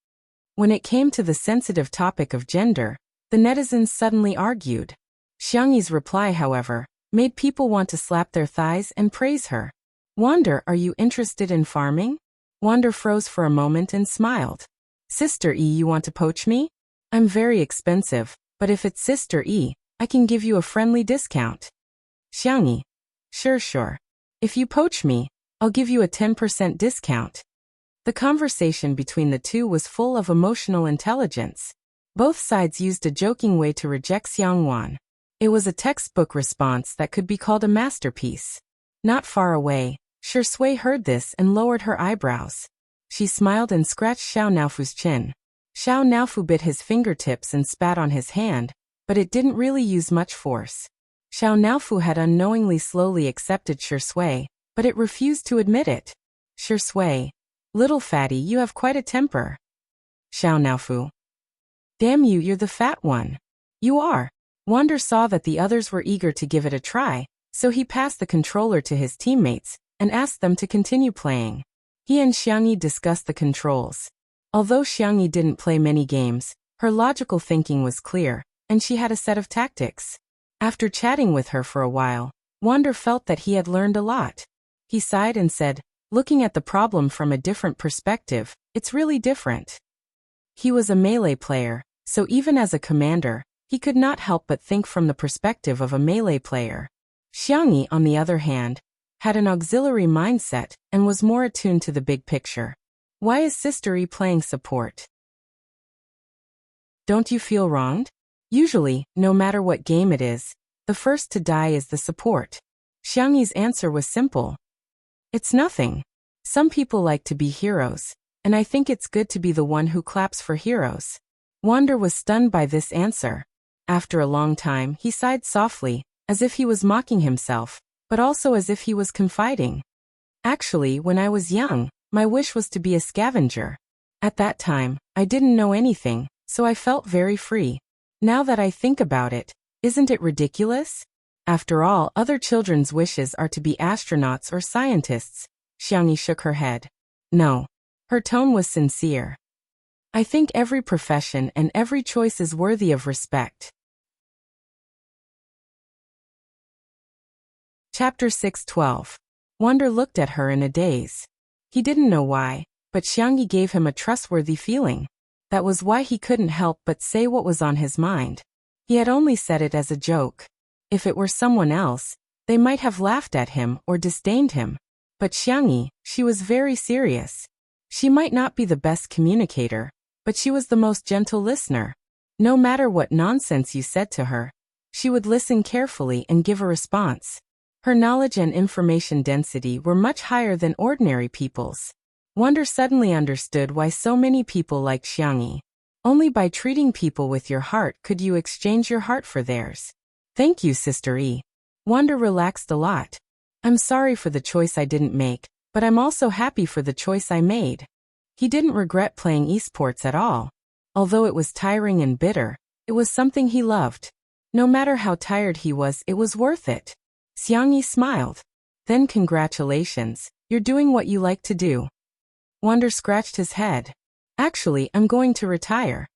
When it came to the sensitive topic of gender, the netizens suddenly argued. Xiangyi's reply, however, made people want to slap their thighs and praise her. Wander, are you interested in farming? Wander froze for a moment and smiled. Sister E, you want to poach me? I'm very expensive, but if it's Sister E, I can give you a friendly discount. Xiangyi. Sure. If you poach me, I'll give you a 10% discount. The conversation between the two was full of emotional intelligence. Both sides used a joking way to reject Xiangwan. It was a textbook response that could be called a masterpiece. Not far away, Shui heard this and lowered her eyebrows. She smiled and scratched Xiao Naofu's chin. Xiao Naofu bit his fingertips and spat on his hand, but it didn't really use much force. Xiao Naofu had unknowingly slowly accepted Shui, but it refused to admit it. Shui, little fatty, you have quite a temper. Xiao Naofu. Damn you, you're the fat one. You are. Wander saw that the others were eager to give it a try, so he passed the controller to his teammates and asked them to continue playing. He and Xiangyi discussed the controls. Although Xiangyi didn't play many games, her logical thinking was clear, and she had a set of tactics. After chatting with her for a while, Wander felt that he had learned a lot. He sighed and said, looking at the problem from a different perspective, it's really different. He was a melee player, so even as a commander, he could not help but think from the perspective of a melee player. Xiangyi, on the other hand, had an auxiliary mindset and was more attuned to the big picture. Why is Sister E playing support? Don't you feel wronged? Usually, no matter what game it is, the first to die is the support. Xiangyi's answer was simple. It's nothing. Some people like to be heroes, and I think it's good to be the one who claps for heroes. Wander was stunned by this answer. After a long time, he sighed softly, as if he was mocking himself, but also as if he was confiding. Actually, when I was young, my wish was to be a scavenger. At that time, I didn't know anything, so I felt very free. Now that I think about it, isn't it ridiculous? After all, other children's wishes are to be astronauts or scientists. Xiangyi shook her head. No. Her tone was sincere. I think every profession and every choice is worthy of respect. Chapter 6:12. Wander looked at her in a daze. He didn't know why, but Xiangyi gave him a trustworthy feeling. That was why he couldn't help but say what was on his mind. He had only said it as a joke. If it were someone else, they might have laughed at him or disdained him. But Xiangyi, she was very serious. She might not be the best communicator, but she was the most gentle listener. No matter what nonsense you said to her, she would listen carefully and give a response. Her knowledge and information density were much higher than ordinary people's. Wander suddenly understood why so many people liked Xiangyi. Only by treating people with your heart could you exchange your heart for theirs. Thank you, Sister E. Wander relaxed a lot. I'm sorry for the choice I didn't make, but I'm also happy for the choice I made. He didn't regret playing esports at all. Although it was tiring and bitter, it was something he loved. No matter how tired he was, it was worth it. Xiangyi smiled. Then congratulations, you're doing what you like to do. Wander scratched his head. Actually, I'm going to retire.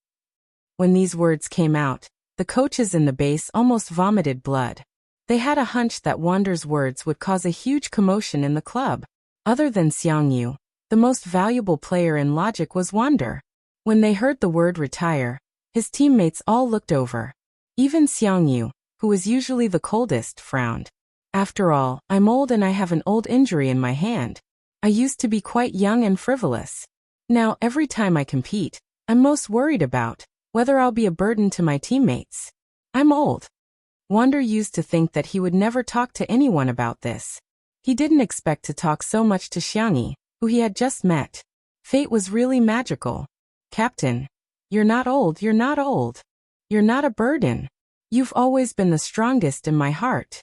When these words came out, the coaches in the base almost vomited blood. They had a hunch that Wander's words would cause a huge commotion in the club. Other than Xiangyu, the most valuable player in logic was Wander. When they heard the word retire, his teammates all looked over. Even Xiangyu, who was usually the coldest, frowned. After all, I'm old and I have an old injury in my hand. I used to be quite young and frivolous. Now, every time I compete, I'm most worried about whether I'll be a burden to my teammates. I'm old. Wander used to think that he would never talk to anyone about this. He didn't expect to talk so much to Xiangyi, who he had just met. Fate was really magical. Captain, you're not old, you're not old. You're not a burden. You've always been the strongest in my heart.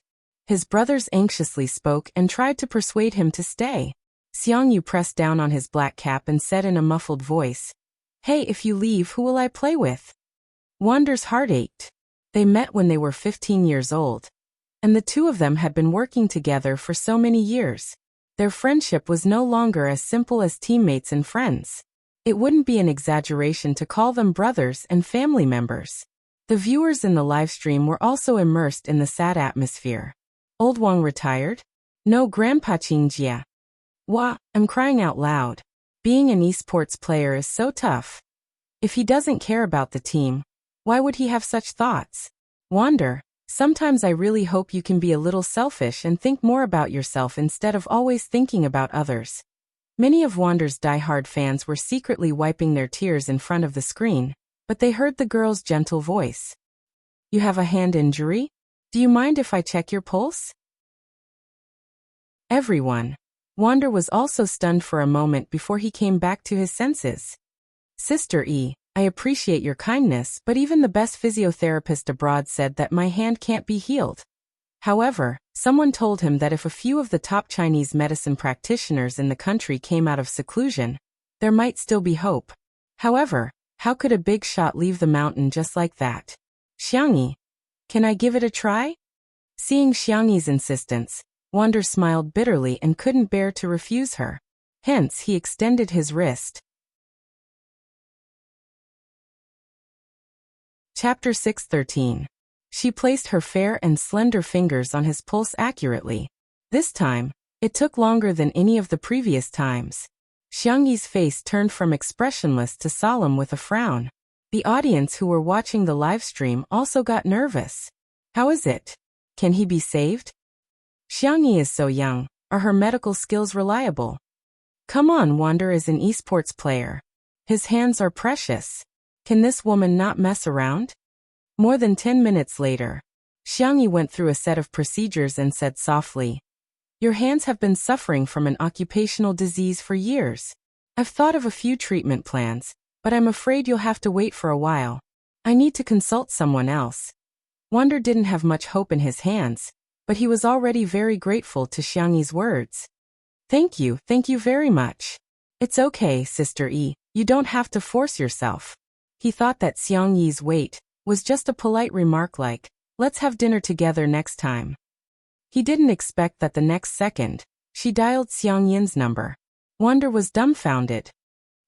His brothers anxiously spoke and tried to persuade him to stay. Xiangyu pressed down on his black cap and said in a muffled voice, Hey, if you leave, who will I play with? Wander's heart ached. They met when they were 15 years old. And the two of them had been working together for so many years. Their friendship was no longer as simple as teammates and friends. It wouldn't be an exaggeration to call them brothers and family members. The viewers in the livestream were also immersed in the sad atmosphere. Old Wang retired? No, Grandpa Qingjia. Wah, I'm crying out loud. Being an esports player is so tough. If he doesn't care about the team, why would he have such thoughts? Wander, sometimes I really hope you can be a little selfish and think more about yourself instead of always thinking about others. Many of Wander's die-hard fans were secretly wiping their tears in front of the screen, but they heard the girl's gentle voice. You have a hand injury? Do you mind if I check your pulse? Everyone. Wander was also stunned for a moment before he came back to his senses. Sister E, I appreciate your kindness, but even the best physiotherapist abroad said that my hand can't be healed. However, someone told him that if a few of the top Chinese medicine practitioners in the country came out of seclusion, there might still be hope. However, how could a big shot leave the mountain just like that? Xiangyi, can I give it a try? Seeing Xiangyi's insistence, Wander smiled bitterly and couldn't bear to refuse her. Hence, he extended his wrist. Chapter 6:13. She placed her fair and slender fingers on his pulse accurately. This time, it took longer than any of the previous times. Xiangyi's face turned from expressionless to solemn with a frown. The audience who were watching the live stream also got nervous. How is it? Can he be saved? Xiangyi is so young. Are her medical skills reliable? Come on, Wander is an esports player. His hands are precious. Can this woman not mess around? More than 10 minutes later, Xiangyi went through a set of procedures and said softly, "Your hands have been suffering from an occupational disease for years. I've thought of a few treatment plans, but I'm afraid you'll have to wait for a while. I need to consult someone else." Wander didn't have much hope in his hands, but he was already very grateful to Xiangyi's words. Thank you very much. It's okay, Sister E, you don't have to force yourself." He thought that Xiangyi's wait was just a polite remark like, "Let's have dinner together next time." He didn't expect that the next second, she dialed Xiangyin's number. Wander was dumbfounded.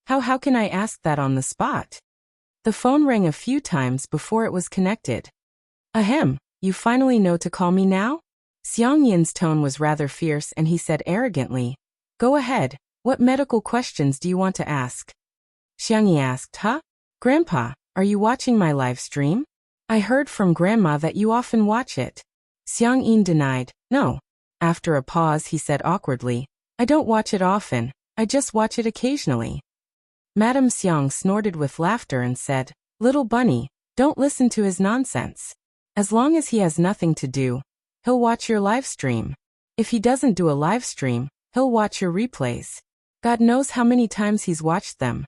How can I ask that on the spot? The phone rang a few times before it was connected. Ahem, you finally know to call me now? Xiangyin's tone was rather fierce and he said arrogantly, "Go ahead, what medical questions do you want to ask?" Xiangyi asked, "Huh? Grandpa, are you watching my live stream? I heard from Grandma that you often watch it." Xiangyin denied, "No." After a pause he said awkwardly, "I don't watch it often, I just watch it occasionally." Madame Xiang snorted with laughter and said, "Little bunny, don't listen to his nonsense. As long as he has nothing to do, he'll watch your live stream. If he doesn't do a live stream, he'll watch your replays. God knows how many times he's watched them."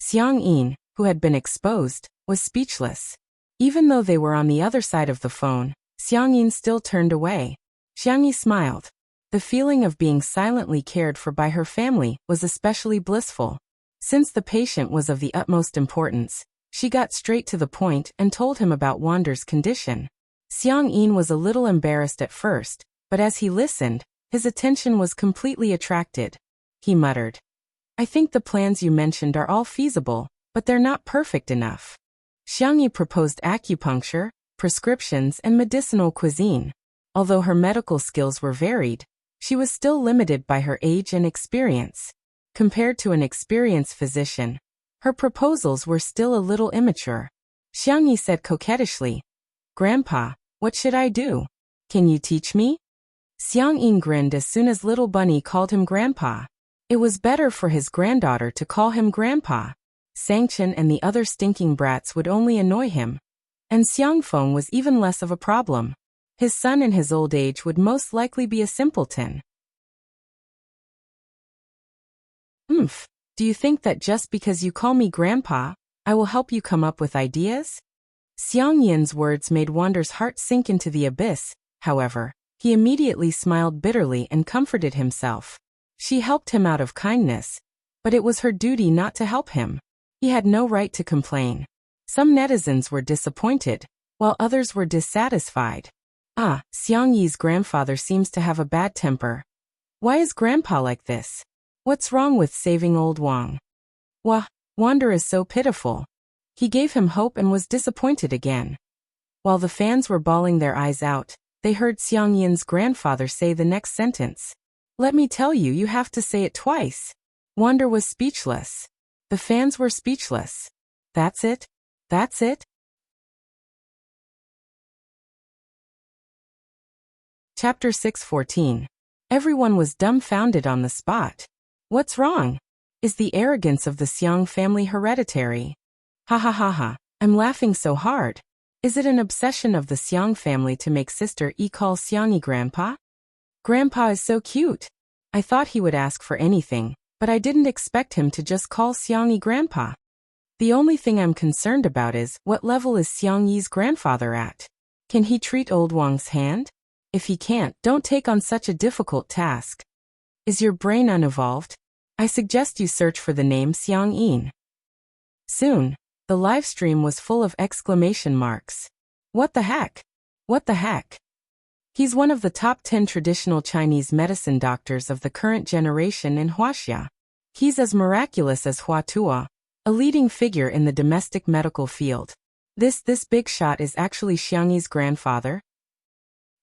Xiangyin, who had been exposed, was speechless. Even though they were on the other side of the phone, Xiangyin still turned away. Xiangyi smiled. The feeling of being silently cared for by her family was especially blissful. Since the patient was of the utmost importance, she got straight to the point and told him about Wander's condition. Xiangyin was a little embarrassed at first, but as he listened, his attention was completely attracted. He muttered, "I think the plans you mentioned are all feasible, but they're not perfect enough." Xiangyi proposed acupuncture, prescriptions, and medicinal cuisine. Although her medical skills were varied, she was still limited by her age and experience. Compared to an experienced physician, her proposals were still a little immature. Xiangyi said coquettishly, "Grandpa, what should I do? Can you teach me?" Xiangyin grinned as soon as Little Bunny called him Grandpa. It was better for his granddaughter to call him Grandpa. Sanction and the other stinking brats would only annoy him. And Xiangfeng was even less of a problem. His son in his old age would most likely be a simpleton. Do you think that just because you call me Grandpa, I will help you come up with ideas?" Xiangyin's words made Wander's heart sink into the abyss. However, he immediately smiled bitterly and comforted himself. She helped him out of kindness, but it was her duty not to help him. He had no right to complain. Some netizens were disappointed, while others were dissatisfied. Xiangyi's grandfather seems to have a bad temper. Why is Grandpa like this? What's wrong with saving old Wang? Wander is so pitiful. He gave him hope and was disappointed again. While the fans were bawling their eyes out, they heard Xiangyin's grandfather say the next sentence. "Let me tell you, you have to say it twice." Wander was speechless. The fans were speechless. That's it? That's it? Chapter 6:14. Everyone was dumbfounded on the spot. What's wrong? Is the arrogance of the Xiang family hereditary? Ha ha ha ha, I'm laughing so hard. Is it an obsession of the Xiang family to make Sister E call Xiangyi Grandpa? Grandpa is so cute. I thought he would ask for anything, but I didn't expect him to just call Xiangyi Grandpa. The only thing I'm concerned about is, what level is Xiang Yi's grandfather at? Can he treat old Wang's hand? If he can't, don't take on such a difficult task. Is your brain unevolved? I suggest you search for the name Xiang Yin. Soon, the live stream was full of exclamation marks. What the heck? What the heck? He's one of the top 10 traditional Chinese medicine doctors of the current generation in Huaxia. He's as miraculous as Hua Tuo, a leading figure in the domestic medical field. This big shot is actually Xiang Yi's grandfather?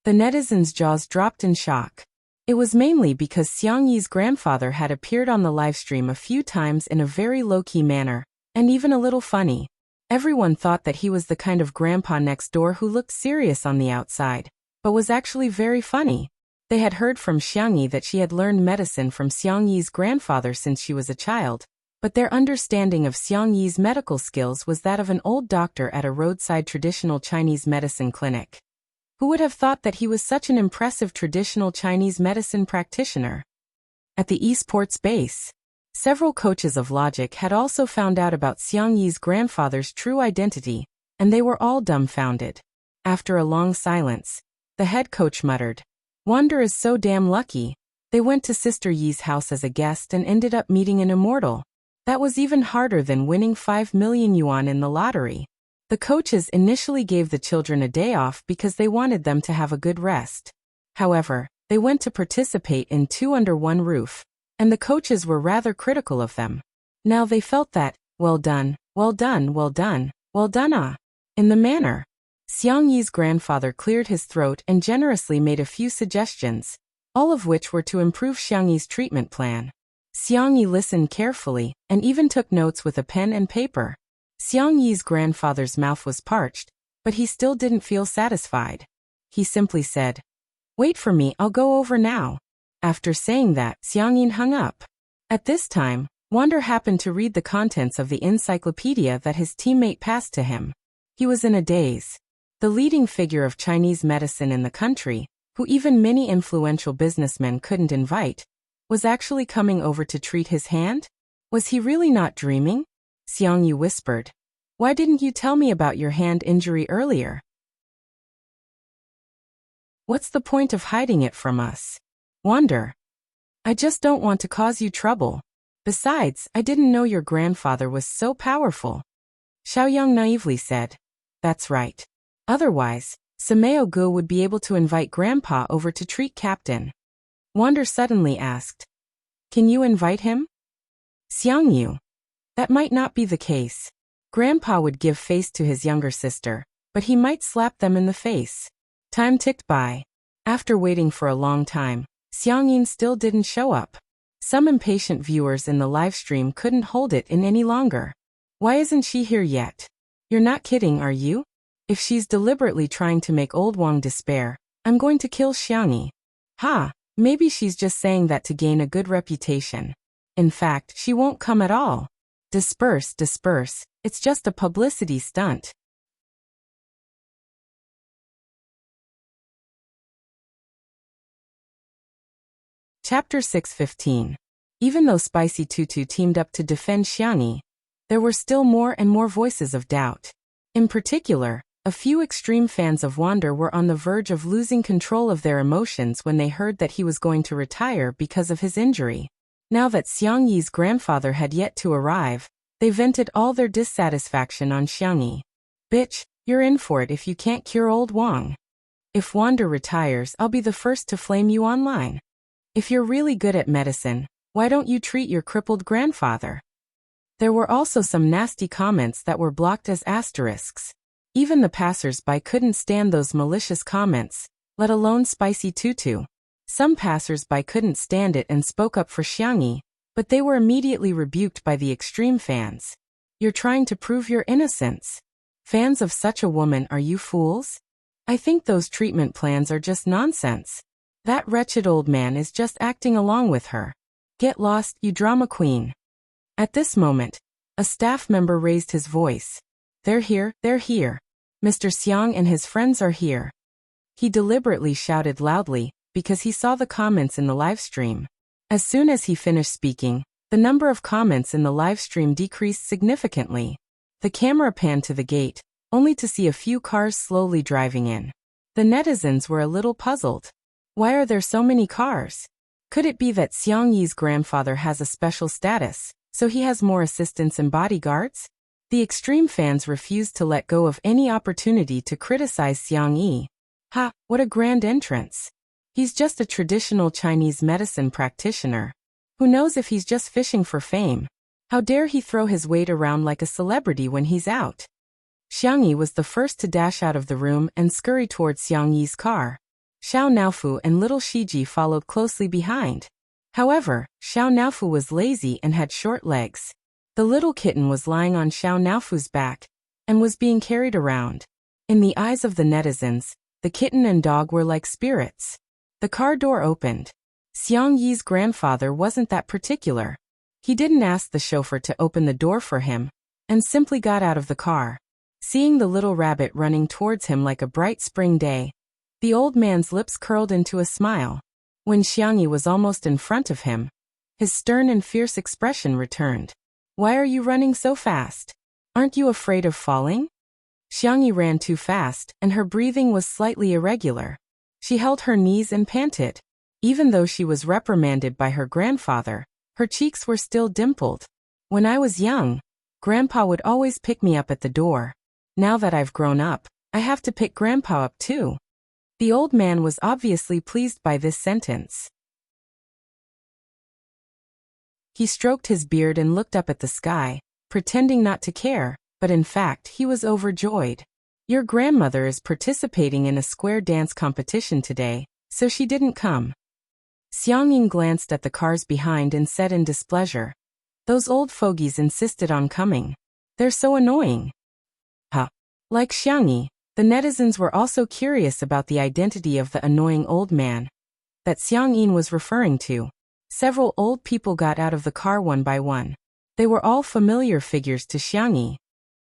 The netizens' jaws dropped in shock. It was mainly because Xiang Yi's grandfather had appeared on the livestream a few times in a very low-key manner, and even a little funny. Everyone thought that he was the kind of grandpa next door who looked serious on the outside, but was actually very funny. They had heard from Xiang Yi that she had learned medicine from Xiang Yi's grandfather since she was a child, but their understanding of Xiang Yi's medical skills was that of an old doctor at a roadside traditional Chinese medicine clinic. Who would have thought that he was such an impressive traditional Chinese medicine practitioner? At the esports base, several coaches of logic had also found out about Xiang Yi's grandfather's true identity, and they were all dumbfounded. After a long silence, the head coach muttered, "Wander is so damn lucky. They went to Sister Yi's house as a guest and ended up meeting an immortal. That was even harder than winning 5 million yuan in the lottery." The coaches initially gave the children a day off because they wanted them to have a good rest. However, they went to participate in 2 under 1 roof, and the coaches were rather critical of them. Now they felt that, well done, well done, well done, well done in the manner. Xiang Yi's grandfather cleared his throat and generously made a few suggestions, all of which were to improve Xiang Yi's treatment plan. Xiang Yi listened carefully, and even took notes with a pen and paper. Xiang Yi's grandfather's mouth was parched, but he still didn't feel satisfied. He simply said, "Wait for me, I'll go over now." After saying that, Xiang Yin hung up. At this time, Wander happened to read the contents of the encyclopedia that his teammate passed to him. He was in a daze. The leading figure of Chinese medicine in the country, who even many influential businessmen couldn't invite, was actually coming over to treat his hand? Was he really not dreaming? Xiang Yi whispered, "Why didn't you tell me about your hand injury earlier? What's the point of hiding it from us?" "Wander, I just don't want to cause you trouble. Besides, I didn't know your grandfather was so powerful." Xiaoyang naively said, "That's right. Otherwise, Sameo Gu would be able to invite Grandpa over to treat Captain." Wander suddenly asked, "Can you invite him?" Xiang Yu, "That might not be the case. Grandpa would give face to his younger sister, but he might slap them in the face." Time ticked by. After waiting for a long time, Xiang Yin still didn't show up. Some impatient viewers in the live stream couldn't hold it in any longer. "Why isn't she here yet? You're not kidding, are you? If she's deliberately trying to make old Wang despair, I'm going to kill Xiang Yi. Ha, maybe she's just saying that to gain a good reputation. In fact, she won't come at all. Disperse, disperse, it's just a publicity stunt." Chapter 6:15. Even though Spicy Tutu teamed up to defend Xiang Yi, there were still more and more voices of doubt. In particular, a few extreme fans of Wander were on the verge of losing control of their emotions when they heard that he was going to retire because of his injury. Now that Xiang Yi's grandfather had yet to arrive, they vented all their dissatisfaction on Xiang Yi. "Bitch, you're in for it if you can't cure old Wang. If Wander retires, I'll be the first to flame you online. If you're really good at medicine, why don't you treat your crippled grandfather?" There were also some nasty comments that were blocked as asterisks. Even the passers-by couldn't stand those malicious comments, let alone Spicy Tutu. Some passers-by couldn't stand it and spoke up for Xiang Yi, but they were immediately rebuked by the extreme fans. "You're trying to prove your innocence. Fans of such a woman, are you fools? I think those treatment plans are just nonsense. That wretched old man is just acting along with her. Get lost, you drama queen." At this moment, a staff member raised his voice. They're here, Mr. Xiang and his friends are here." He deliberately shouted loudly, because he saw the comments in the live stream. As soon as he finished speaking, the number of comments in the live stream decreased significantly. The camera panned to the gate, only to see a few cars slowly driving in. The netizens were a little puzzled. Why are there so many cars? Could it be that Xiang Yi's grandfather has a special status, so he has more assistants and bodyguards? The extreme fans refused to let go of any opportunity to criticize Xiang Yi. Ha, what a grand entrance. He's just a traditional Chinese medicine practitioner. Who knows if he's just fishing for fame? How dare he throw his weight around like a celebrity when he's out? Xiang Yi was the first to dash out of the room and scurry towards Xiang Yi's car. Xiao Naofu and little Shiji followed closely behind. However, Xiao Naofu was lazy and had short legs. The little kitten was lying on Xiao Naofu's back and was being carried around. In the eyes of the netizens, the kitten and dog were like spirits. The car door opened. Xiang Yi's grandfather wasn't that particular. He didn't ask the chauffeur to open the door for him, and simply got out of the car. Seeing the little rabbit running towards him like a bright spring day, the old man's lips curled into a smile. When Xiang Yi was almost in front of him, his stern and fierce expression returned. Why are you running so fast? Aren't you afraid of falling? Xiang Yi ran too fast, and her breathing was slightly irregular. She held her knees and panted. Even though she was reprimanded by her grandfather, her cheeks were still dimpled. When I was young, Grandpa would always pick me up at the door. Now that I've grown up, I have to pick Grandpa up too. The old man was obviously pleased by this sentence. He stroked his beard and looked up at the sky, pretending not to care, but in fact he was overjoyed. Your grandmother is participating in a square dance competition today, so she didn't come. Xiang Ying glanced at the cars behind and said in displeasure, "Those old fogies insisted on coming. They're so annoying." Huh. Like Xiang Yi, the netizens were also curious about the identity of the annoying old man that Xiang Yin was referring to. Several old people got out of the car one by one. They were all familiar figures to Xiang Yi.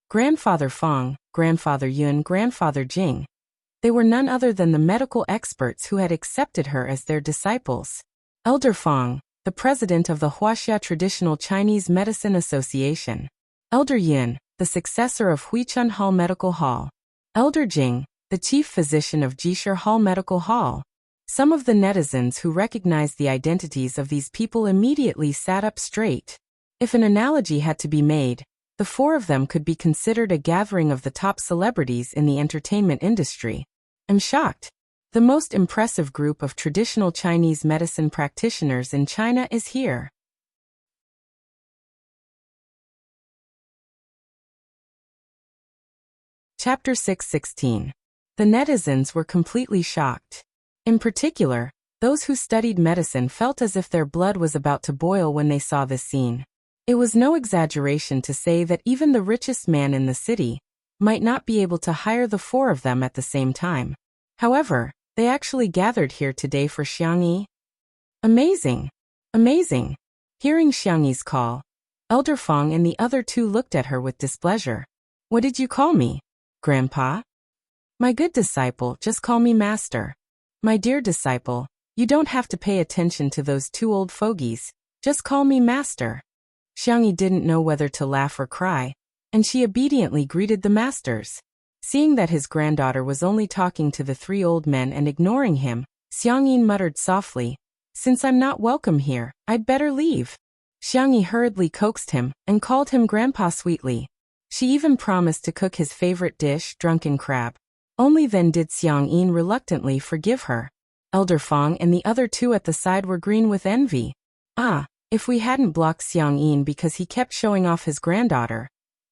Grandfather Fong, Grandfather Yun, Grandfather Jing. They were none other than the medical experts who had accepted her as their disciples. Elder Fong, the president of the Huaxia Traditional Chinese Medicine Association. Elder Yun, the successor of Huichun Hall Medical Hall. Elder Jing, the chief physician of Jishir Hall Medical Hall. Some of the netizens who recognized the identities of these people immediately sat up straight. If an analogy had to be made, the four of them could be considered a gathering of the top celebrities in the entertainment industry. I'm shocked. The most impressive group of traditional Chinese medicine practitioners in China is here. Chapter 6:16. The netizens were completely shocked. In particular, those who studied medicine felt as if their blood was about to boil when they saw this scene. It was no exaggeration to say that even the richest man in the city might not be able to hire the four of them at the same time. However, they actually gathered here today for Xiang Yi. Amazing! Amazing! Hearing Xiang Yi's call, Elder Fong and the other two looked at her with displeasure. What did you call me? Grandpa? My good disciple, just call me Master. My dear disciple, you don't have to pay attention to those two old fogies. Just call me Master. Xiang Yi didn't know whether to laugh or cry, and she obediently greeted the masters. Seeing that his granddaughter was only talking to the three old men and ignoring him, Xiang Yi muttered softly, "Since I'm not welcome here, I'd better leave." Xiang Yi hurriedly coaxed him and called him Grandpa sweetly. She even promised to cook his favorite dish, drunken crab. Only then did Xiang Yin reluctantly forgive her. Elder Fong and the other two at the side were green with envy. Ah, if we hadn't blocked Xiang Yin because he kept showing off his granddaughter,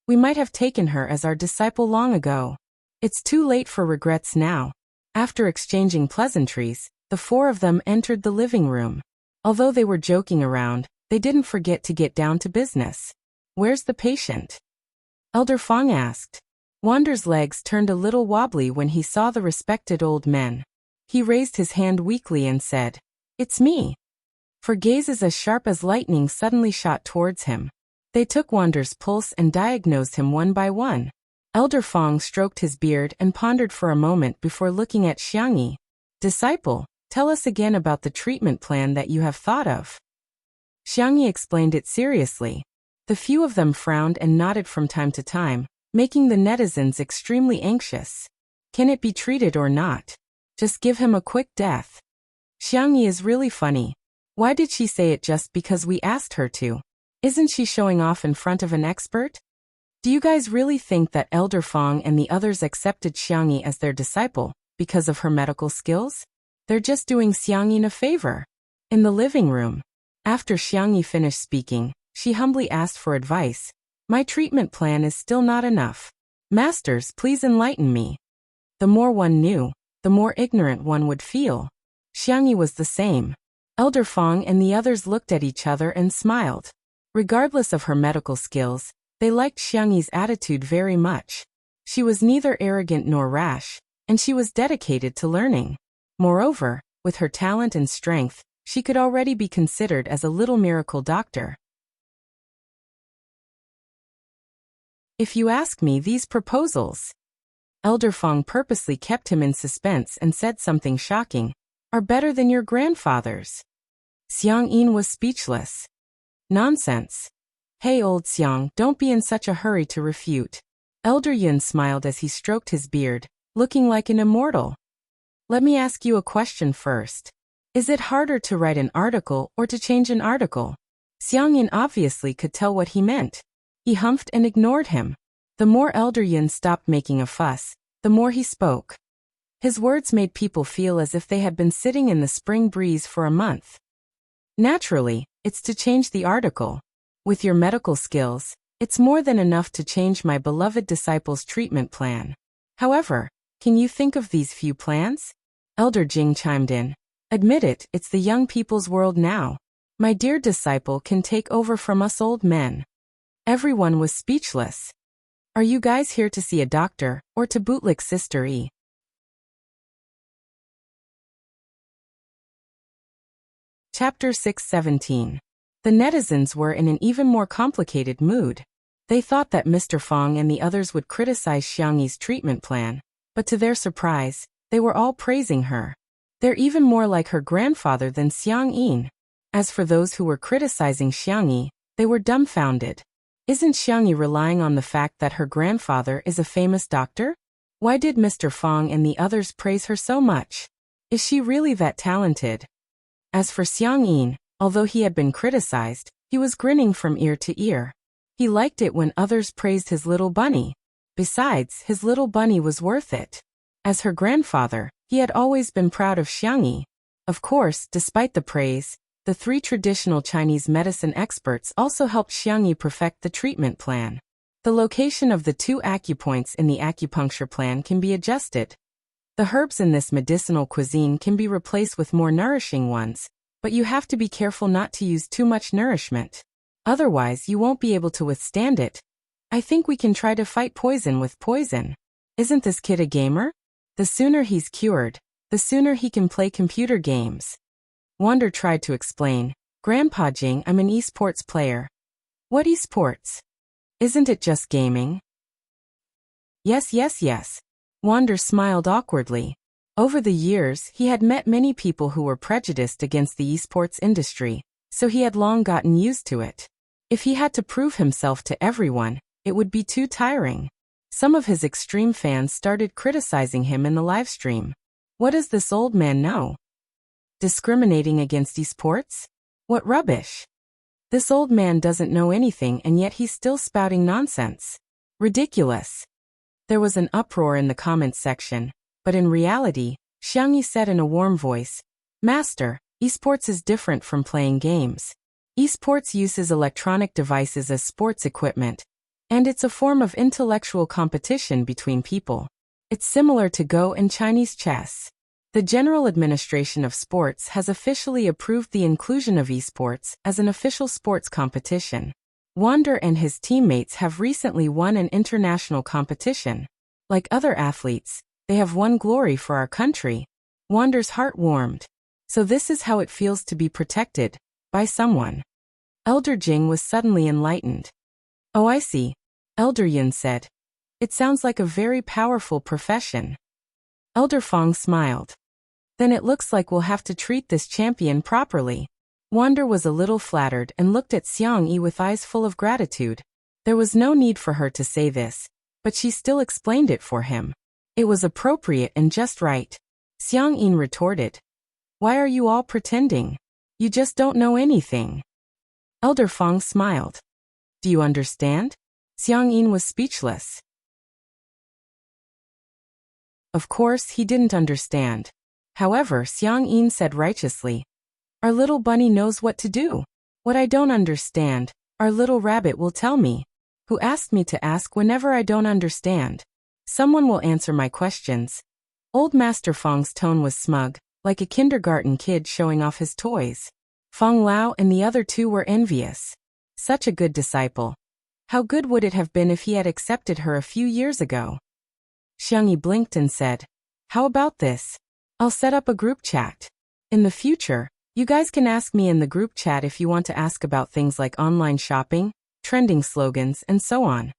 we might have taken her as our disciple long ago. It's too late for regrets now. After exchanging pleasantries, the four of them entered the living room. Although they were joking around, they didn't forget to get down to business. Where's the patient? Elder Fong asked. Wander's legs turned a little wobbly when he saw the respected old men. He raised his hand weakly and said, "It's me." For gazes as sharp as lightning suddenly shot towards him. They took Wander's pulse and diagnosed him one by one. Elder Fong stroked his beard and pondered for a moment before looking at Xiang Yi. "Disciple, tell us again about the treatment plan that you have thought of." Xiang Yi explained it seriously. The few of them frowned and nodded from time to time, making the netizens extremely anxious. Can it be treated or not? Just give him a quick death. Xiangyi is really funny. Why did she say it just because we asked her to? Isn't she showing off in front of an expert? Do you guys really think that Elder Fong and the others accepted Xiangyi as their disciple because of her medical skills? They're just doing Xiangyi a favor. In the living room, after Xiangyi finished speaking, she humbly asked for advice. My treatment plan is still not enough. Masters, please enlighten me. The more one knew, the more ignorant one would feel. Xiangyi was the same. Elder Fong and the others looked at each other and smiled. Regardless of her medical skills, they liked Xiangyi's attitude very much. She was neither arrogant nor rash, and she was dedicated to learning. Moreover, with her talent and strength, she could already be considered as a little miracle doctor. If you ask me, these proposals, Elder Fong purposely kept him in suspense and said something shocking, are better than your grandfather's. Xiang Yin was speechless. Nonsense. Hey old Xiang, don't be in such a hurry to refute. Elder Yun smiled as he stroked his beard, looking like an immortal. Let me ask you a question first. Is it harder to write an article or to change an article? Xiang Yin obviously could tell what he meant. He humphed and ignored him. The more Elder Yun stopped making a fuss, the more he spoke. His words made people feel as if they had been sitting in the spring breeze for a month. Naturally, it's to change the article. With your medical skills, it's more than enough to change my beloved disciple's treatment plan. However, can you think of these few plans? Elder Jing chimed in. Admit it, it's the young people's world now. My dear disciple can take over from us old men. Everyone was speechless. Are you guys here to see a doctor, or to bootlick Sister E? Chapter 617. The netizens were in an even more complicated mood. They thought that Mr. Fong and the others would criticize Xiangyi's treatment plan, but to their surprise, they were all praising her. They're even more like her grandfather than Xiang Yin. As for those who were criticizing Xiangyi, they were dumbfounded. Isn't Xiangyi relying on the fact that her grandfather is a famous doctor? Why did Mr. Fong and the others praise her so much? Is she really that talented? As for Xiang Yin, although he had been criticized, he was grinning from ear to ear. He liked it when others praised his little bunny. Besides, his little bunny was worth it. As her grandfather, he had always been proud of Xiangyi. Of course, despite the praise, the 3 traditional Chinese medicine experts also helped Xiangyi perfect the treatment plan. The location of the 2 acupoints in the acupuncture plan can be adjusted. The herbs in this medicinal cuisine can be replaced with more nourishing ones, but you have to be careful not to use too much nourishment. Otherwise, you won't be able to withstand it. I think we can try to fight poison with poison. Isn't this kid a gamer? The sooner he's cured, the sooner he can play computer games. Wander tried to explain. Grandpa Jing, I'm an esports player. What esports? Isn't it just gaming? Yes. Wander smiled awkwardly. Over the years, he had met many people who were prejudiced against the esports industry, so he had long gotten used to it. If he had to prove himself to everyone, it would be too tiring. Some of his extreme fans started criticizing him in the live stream. What does this old man know? Discriminating against esports? What rubbish! This old man doesn't know anything and yet he's still spouting nonsense. Ridiculous. There was an uproar in the comments section, but in reality, Xiangyi said in a warm voice, Master, esports is different from playing games. Esports uses electronic devices as sports equipment, and it's a form of intellectual competition between people. It's similar to Go and Chinese chess. The General Administration of Sports has officially approved the inclusion of esports as an official sports competition. Wander and his teammates have recently won an international competition. Like other athletes, they have won glory for our country. Wander's heart warmed. So this is how it feels to be protected by someone. Elder Jing was suddenly enlightened. Oh, I see. Elder Yun said. It sounds like a very powerful profession. Elder Fong smiled. Then it looks like we'll have to treat this champion properly. Wander was a little flattered and looked at Xiang Yi with eyes full of gratitude. There was no need for her to say this, but she still explained it for him. It was appropriate and just right. Xiang Yi retorted. Why are you all pretending? You just don't know anything. Elder Feng smiled. Do you understand? Xiang Yi was speechless. Of course, he didn't understand. However, Xiang Yi said righteously, our little bunny knows what to do. What I don't understand, our little rabbit will tell me. Who asked me to ask whenever I don't understand? Someone will answer my questions. Old Master Feng's tone was smug, like a kindergarten kid showing off his toys. Feng Lao and the other two were envious. Such a good disciple. How good would it have been if he had accepted her a few years ago? Xiang Yi blinked and said, how about this? I'll set up a group chat. In the future, you guys can ask me in the group chat if you want to ask about things like online shopping, trending slogans, and so on.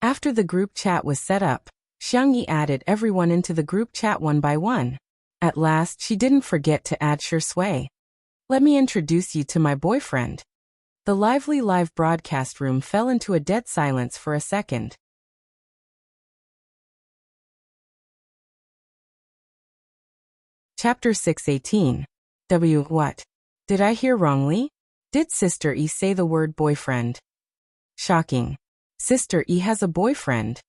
After the group chat was set up, Xiang Yi added everyone into the group chat one by one. At last, she didn't forget to add Shi Sui. Let me introduce you to my boyfriend. The lively live broadcast room fell into a dead silence for a second. Chapter 618. What? Did I hear wrongly? Did Sister E say the word boyfriend? Shocking. Sister E has a boyfriend.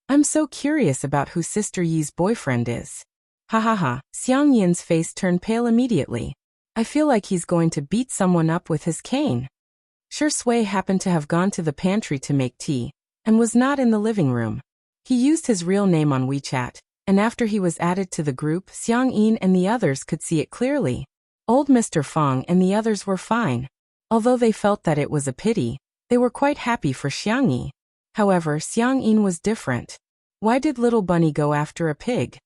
I'm so curious about who Sister Yi's boyfriend is. Ha ha ha. Xiang Yin's face turned pale immediately. I feel like he's going to beat someone up with his cane. Shi Sui happened to have gone to the pantry to make tea, and was not in the living room. He used his real name on WeChat, and after he was added to the group, Xiang Yi and the others could see it clearly. Old Mr. Feng and the others were fine. Although they felt that it was a pity, they were quite happy for Xiang Yi. However, Xiang Yi was different. Why did Little Bunny go after a pig?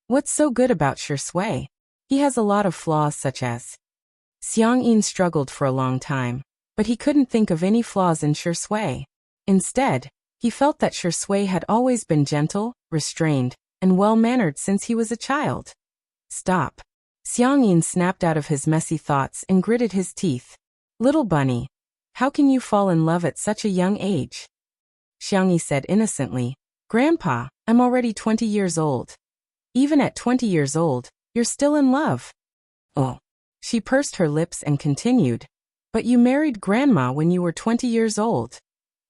What's so good about Shi Sui? He has a lot of flaws such as... Xiang Yi struggled for a long time, but he couldn't think of any flaws in Shi Sui. Instead, he felt that Shi Sui had always been gentle, restrained, and well-mannered since he was a child. Stop. Xiang Yi snapped out of his messy thoughts and gritted his teeth. Little Bunny, how can you fall in love at such a young age? Xiang Yi said innocently, Grandpa, I'm already 20 years old. Even at 20 years old, you're still in love. Oh. She pursed her lips and continued, but you married Grandma when you were 20 years old.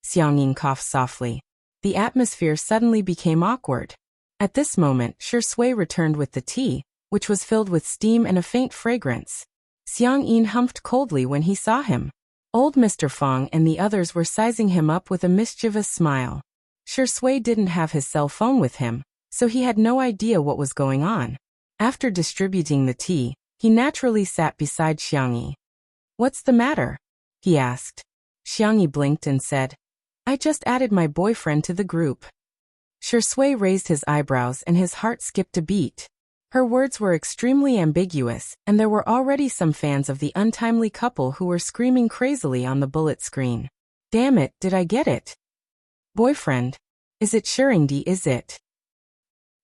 Xiang Yi coughed softly. The atmosphere suddenly became awkward. At this moment, Shi Sui returned with the tea, which was filled with steam and a faint fragrance. Xiang Yi humphed coldly when he saw him. Old Mr. Feng and the others were sizing him up with a mischievous smile. Shi Sui didn't have his cell phone with him, so he had no idea what was going on. After distributing the tea, he naturally sat beside Xiang Yi. What's the matter? He asked. Xiang Yi blinked and said, I just added my boyfriend to the group. Shi Sui raised his eyebrows and his heart skipped a beat. Her words were extremely ambiguous, and there were already some fans of the untimely couple who were screaming crazily on the bullet screen. Damn it, did I get it? Boyfriend? Is it Shirindi, is it?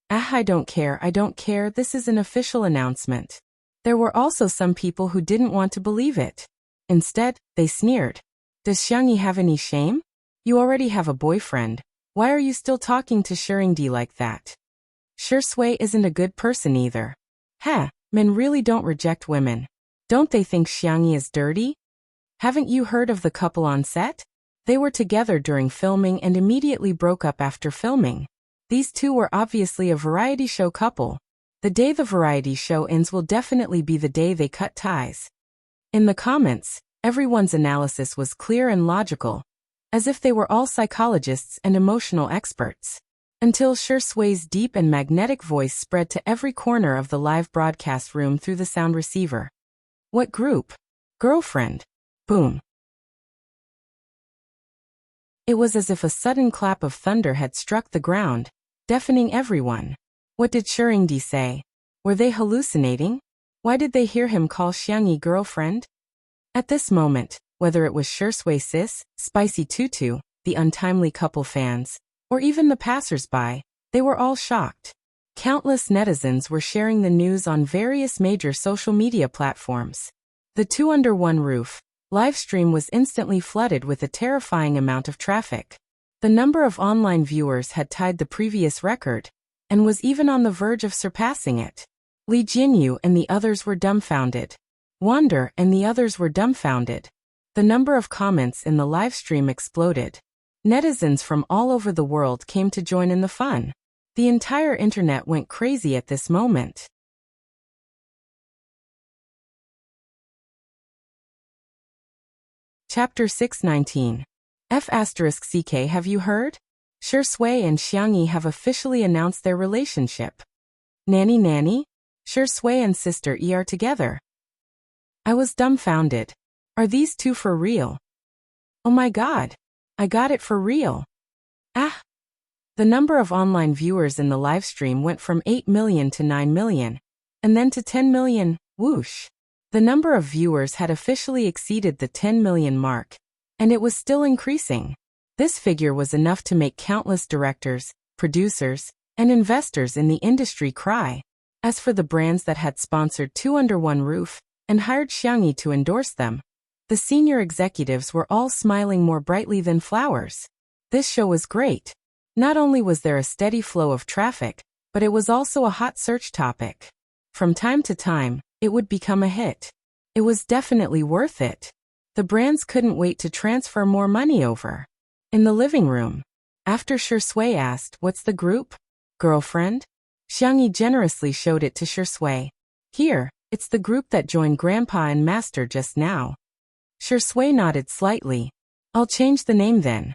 Ah, I don't care, this is an official announcement. There were also some people who didn't want to believe it. Instead, they sneered. Does Xiang Yi have any shame? You already have a boyfriend. Why are you still talking to Shirindi like that? Shi Sui isn't a good person either. Men really don't reject women. Don't they think Xiang Yi is dirty? Haven't you heard of the couple on set? They were together during filming and immediately broke up after filming. These two were obviously a variety show couple. The day the variety show ends will definitely be the day they cut ties. In the comments, everyone's analysis was clear and logical, as if they were all psychologists and emotional experts. Until Shi Sui's deep and magnetic voice spread to every corner of the live broadcast room through the sound receiver. What group? Girlfriend. Boom. It was as if a sudden clap of thunder had struck the ground, deafening everyone. What did Shirindi say? Were they hallucinating? Why did they hear him call Xiang Yi girlfriend? At this moment, whether it was Shi Sui Sis, Spicy Tutu, the untimely couple fans, or even the passers-by, they were all shocked. Countless netizens were sharing the news on various major social media platforms. The Two Under One Roof live stream was instantly flooded with a terrifying amount of traffic. The number of online viewers had tied the previous record, and was even on the verge of surpassing it. Li Jinyu and the others were dumbfounded. Wander and the others were dumbfounded. The number of comments in the live stream exploded. Netizens from all over the world came to join in the fun. The entire internet went crazy at this moment. Chapter 619. F***CK Have you heard? Shi Sui and Xiangyi have officially announced their relationship. Nanny? Shi Sui and Sister E are together. I was dumbfounded. Are these two for real? Oh my god. I got it for real. Ah. The number of online viewers in the livestream went from 8 million to 9 million, and then to 10 million, whoosh. The number of viewers had officially exceeded the 10 million mark, and it was still increasing. This figure was enough to make countless directors, producers, and investors in the industry cry. As for the brands that had sponsored Two Under One Roof and hired Xiangyi to endorse them, the senior executives were all smiling more brightly than flowers. This show was great. Not only was there a steady flow of traffic, but it was also a hot search topic. From time to time, it would become a hit. It was definitely worth it. The brands couldn't wait to transfer more money over. In the living room, after Shi Sui asked, "What's the group? Girlfriend?" Xiangyi generously showed it to Shi Sui. "Here, it's the group that joined Grandpa and Master just now." Shi Sui nodded slightly. "I'll change the name then."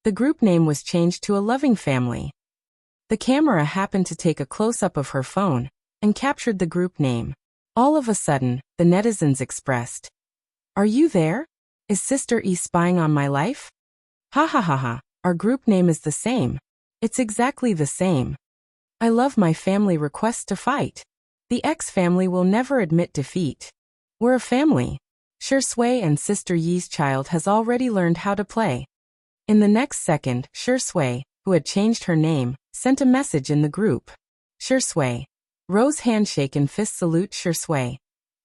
The group name was changed to A Loving Family. The camera happened to take a close-up of her phone and captured the group name. All of a sudden, the netizens expressed, "Are you there? Is Sister E spying on my life? Ha ha ha ha, our group name is the same. It's exactly the same. I love my family requests to fight. The X family will never admit defeat. We're a family." Shi Sui and Sister Yi's child has already learned how to play. In the next second, Shi Sui, who had changed her name, sent a message in the group. Shi Sui. Rose handshake and fist salute Shi Sui.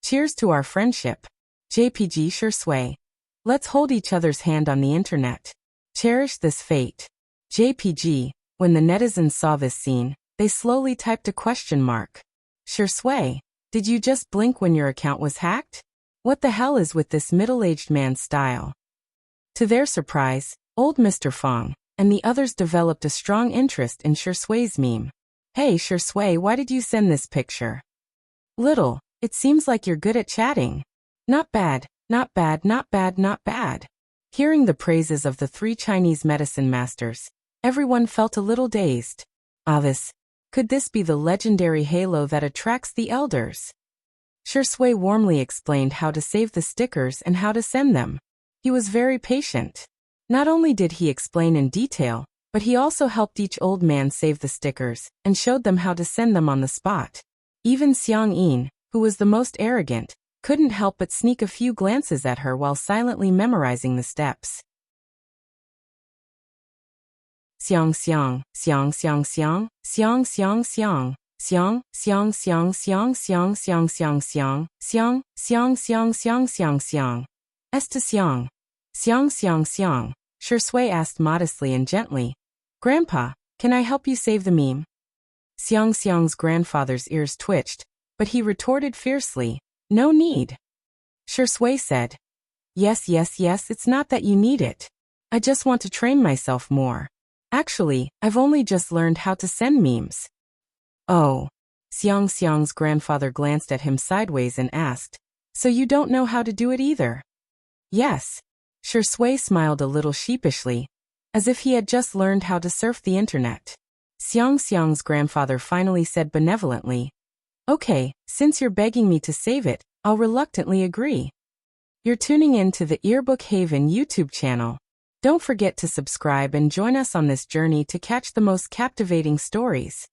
Cheers to our friendship. JPG Shi Sui. Let's hold each other's hand on the internet. Cherish this fate. JPG. When the netizens saw this scene, they slowly typed a question mark. Shi Sui, did you just blink when your account was hacked? What the hell is with this middle-aged man's style? To their surprise, old Mr. Fong and the others developed a strong interest in Shi Sui's meme. "Hey Shi Sui, why did you send this picture?" "Little, it seems like you're good at chatting." "Not bad, not bad, not bad, not bad." Hearing the praises of the three Chinese medicine masters, everyone felt a little dazed. Could this be the legendary halo that attracts the elders? Shi Sui warmly explained how to save the stickers and how to send them. He was very patient. Not only did he explain in detail, but he also helped each old man save the stickers and showed them how to send them on the spot. Even Xiang Yin, who was the most arrogant, couldn't help but sneak a few glances at her while silently memorizing the steps. Xiang xiang, xiang xiang xiang, xiang xiang xiang, xiang xiang xiang xiang xiang xiang xiang xiang, xiang xiang xiang xiang xiang xiang. As to xiang xiang. Shi Sui asked modestly and gently, "Grandpa, can I help you save the meme?" Xiang's grandfather's ears twitched, but he retorted fiercely, "No need." Shi Sui said, Yes, it's not that you need it. I just want to train myself more. Actually, I've only just learned how to send memes." "Oh." Xiang's grandfather glanced at him sideways and asked, "So you don't know how to do it either?" "Yes." Shi Sui smiled a little sheepishly, as if he had just learned how to surf the internet. Xiang's grandfather finally said benevolently, "Okay, since you're begging me to save it, I'll reluctantly agree." You're tuning in to the Earbook Haven YouTube channel. Don't forget to subscribe and join us on this journey to catch the most captivating stories.